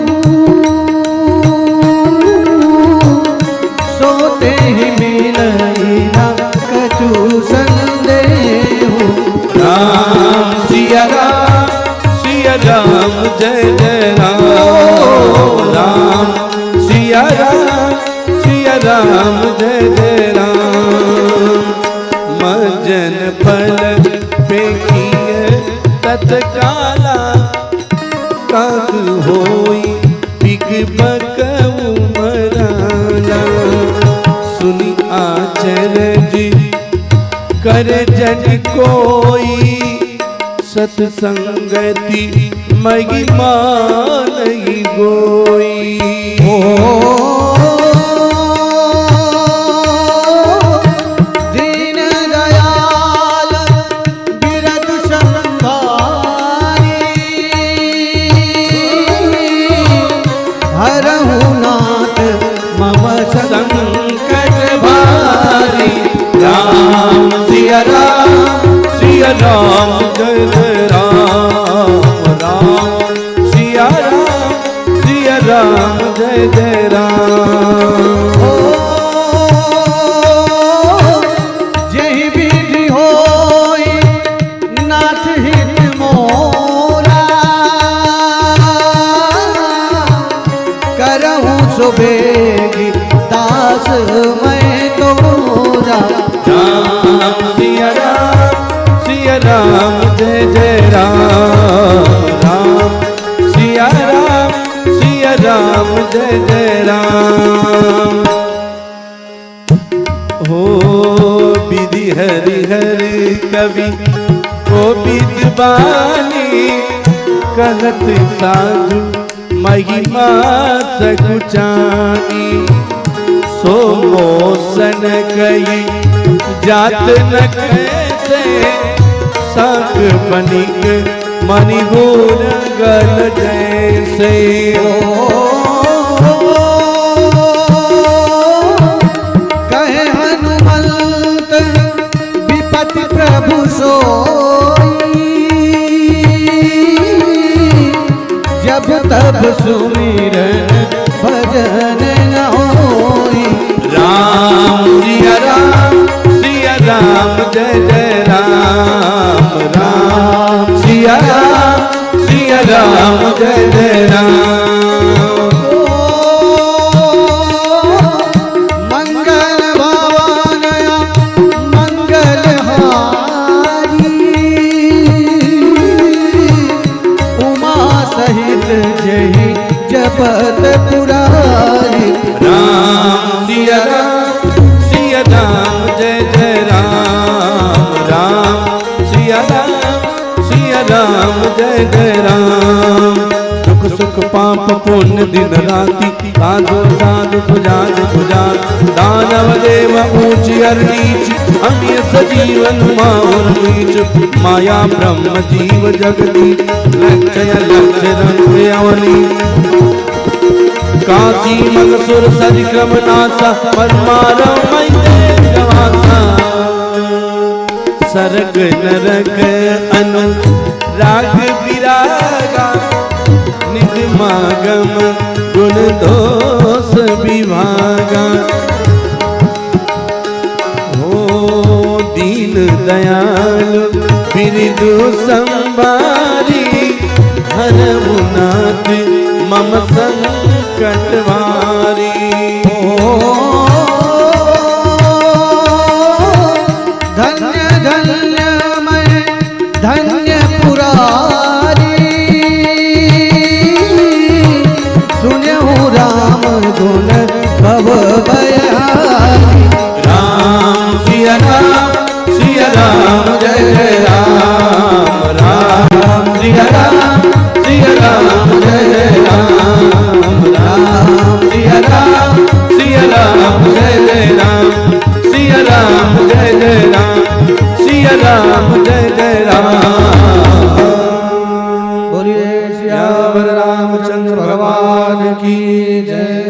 सोते ही मिलई ना कछु संदेहु राम सिया राम जय जय राम राम सिया राम जय जय राम मजन फल पेखिए तत्काला काक होई बिग बकऊ मराला सुनी आचरज कर जन कोई सत्संगति महिमा नहीं गोई दीन दयाल बिरद संभारी हरहु नाथ मम संकट भारी राम सिया राम जय जय राम राम सिया राम जय जय राम जहि विधि होई नाथ हित मोरा करहु सुबेगी दास मैं तोरा राम सिया राम जय जय राम राम सिया राम जय जय राम हो विधि हरि हरि कवि को विद्वानी कहत साधु महिमा सकुचानी सो मोसन कई जात न कैसे साक बनिक मणिगोर गल जैसे कहे हनुमंत विपति प्रभु सोई जब तब सुमिरन भजन न होई राम सिया राम जय जय राम राम सिया राम जय जय राम मंगल भवन मंगल हारी उमा सहित जय जपत पुरारी राम सिया राम जय जय राम राम सिया राम जय जय राम सुख सुख पाप पुण्य दिन राति साधु साधु सुजात दानव देव ऊंच और नीच अमीय सजीवन मार नीच माया ब्रह्म जीव जगती लक्ष्य लक्ष्य रंग अवनी काशी मगसुर सरिक्रम नासा परमारम जवासा सरग नरक अनुराग विरागा निधमागम गुण दोष विभागा हो दीन दयाल बिरदु संबारी हर मुनाथ मम संकट वारी धन्य धन्य मैं धन्य पुरारी सुनहु राम गुण भव बयारी राम सिया राम जय राम राम सिया राम जय राम राम सिया राम जय राम सिया राम जय राम सिया राम जय राम। बोलिए सियावर रामचंद्र भगवान की जय।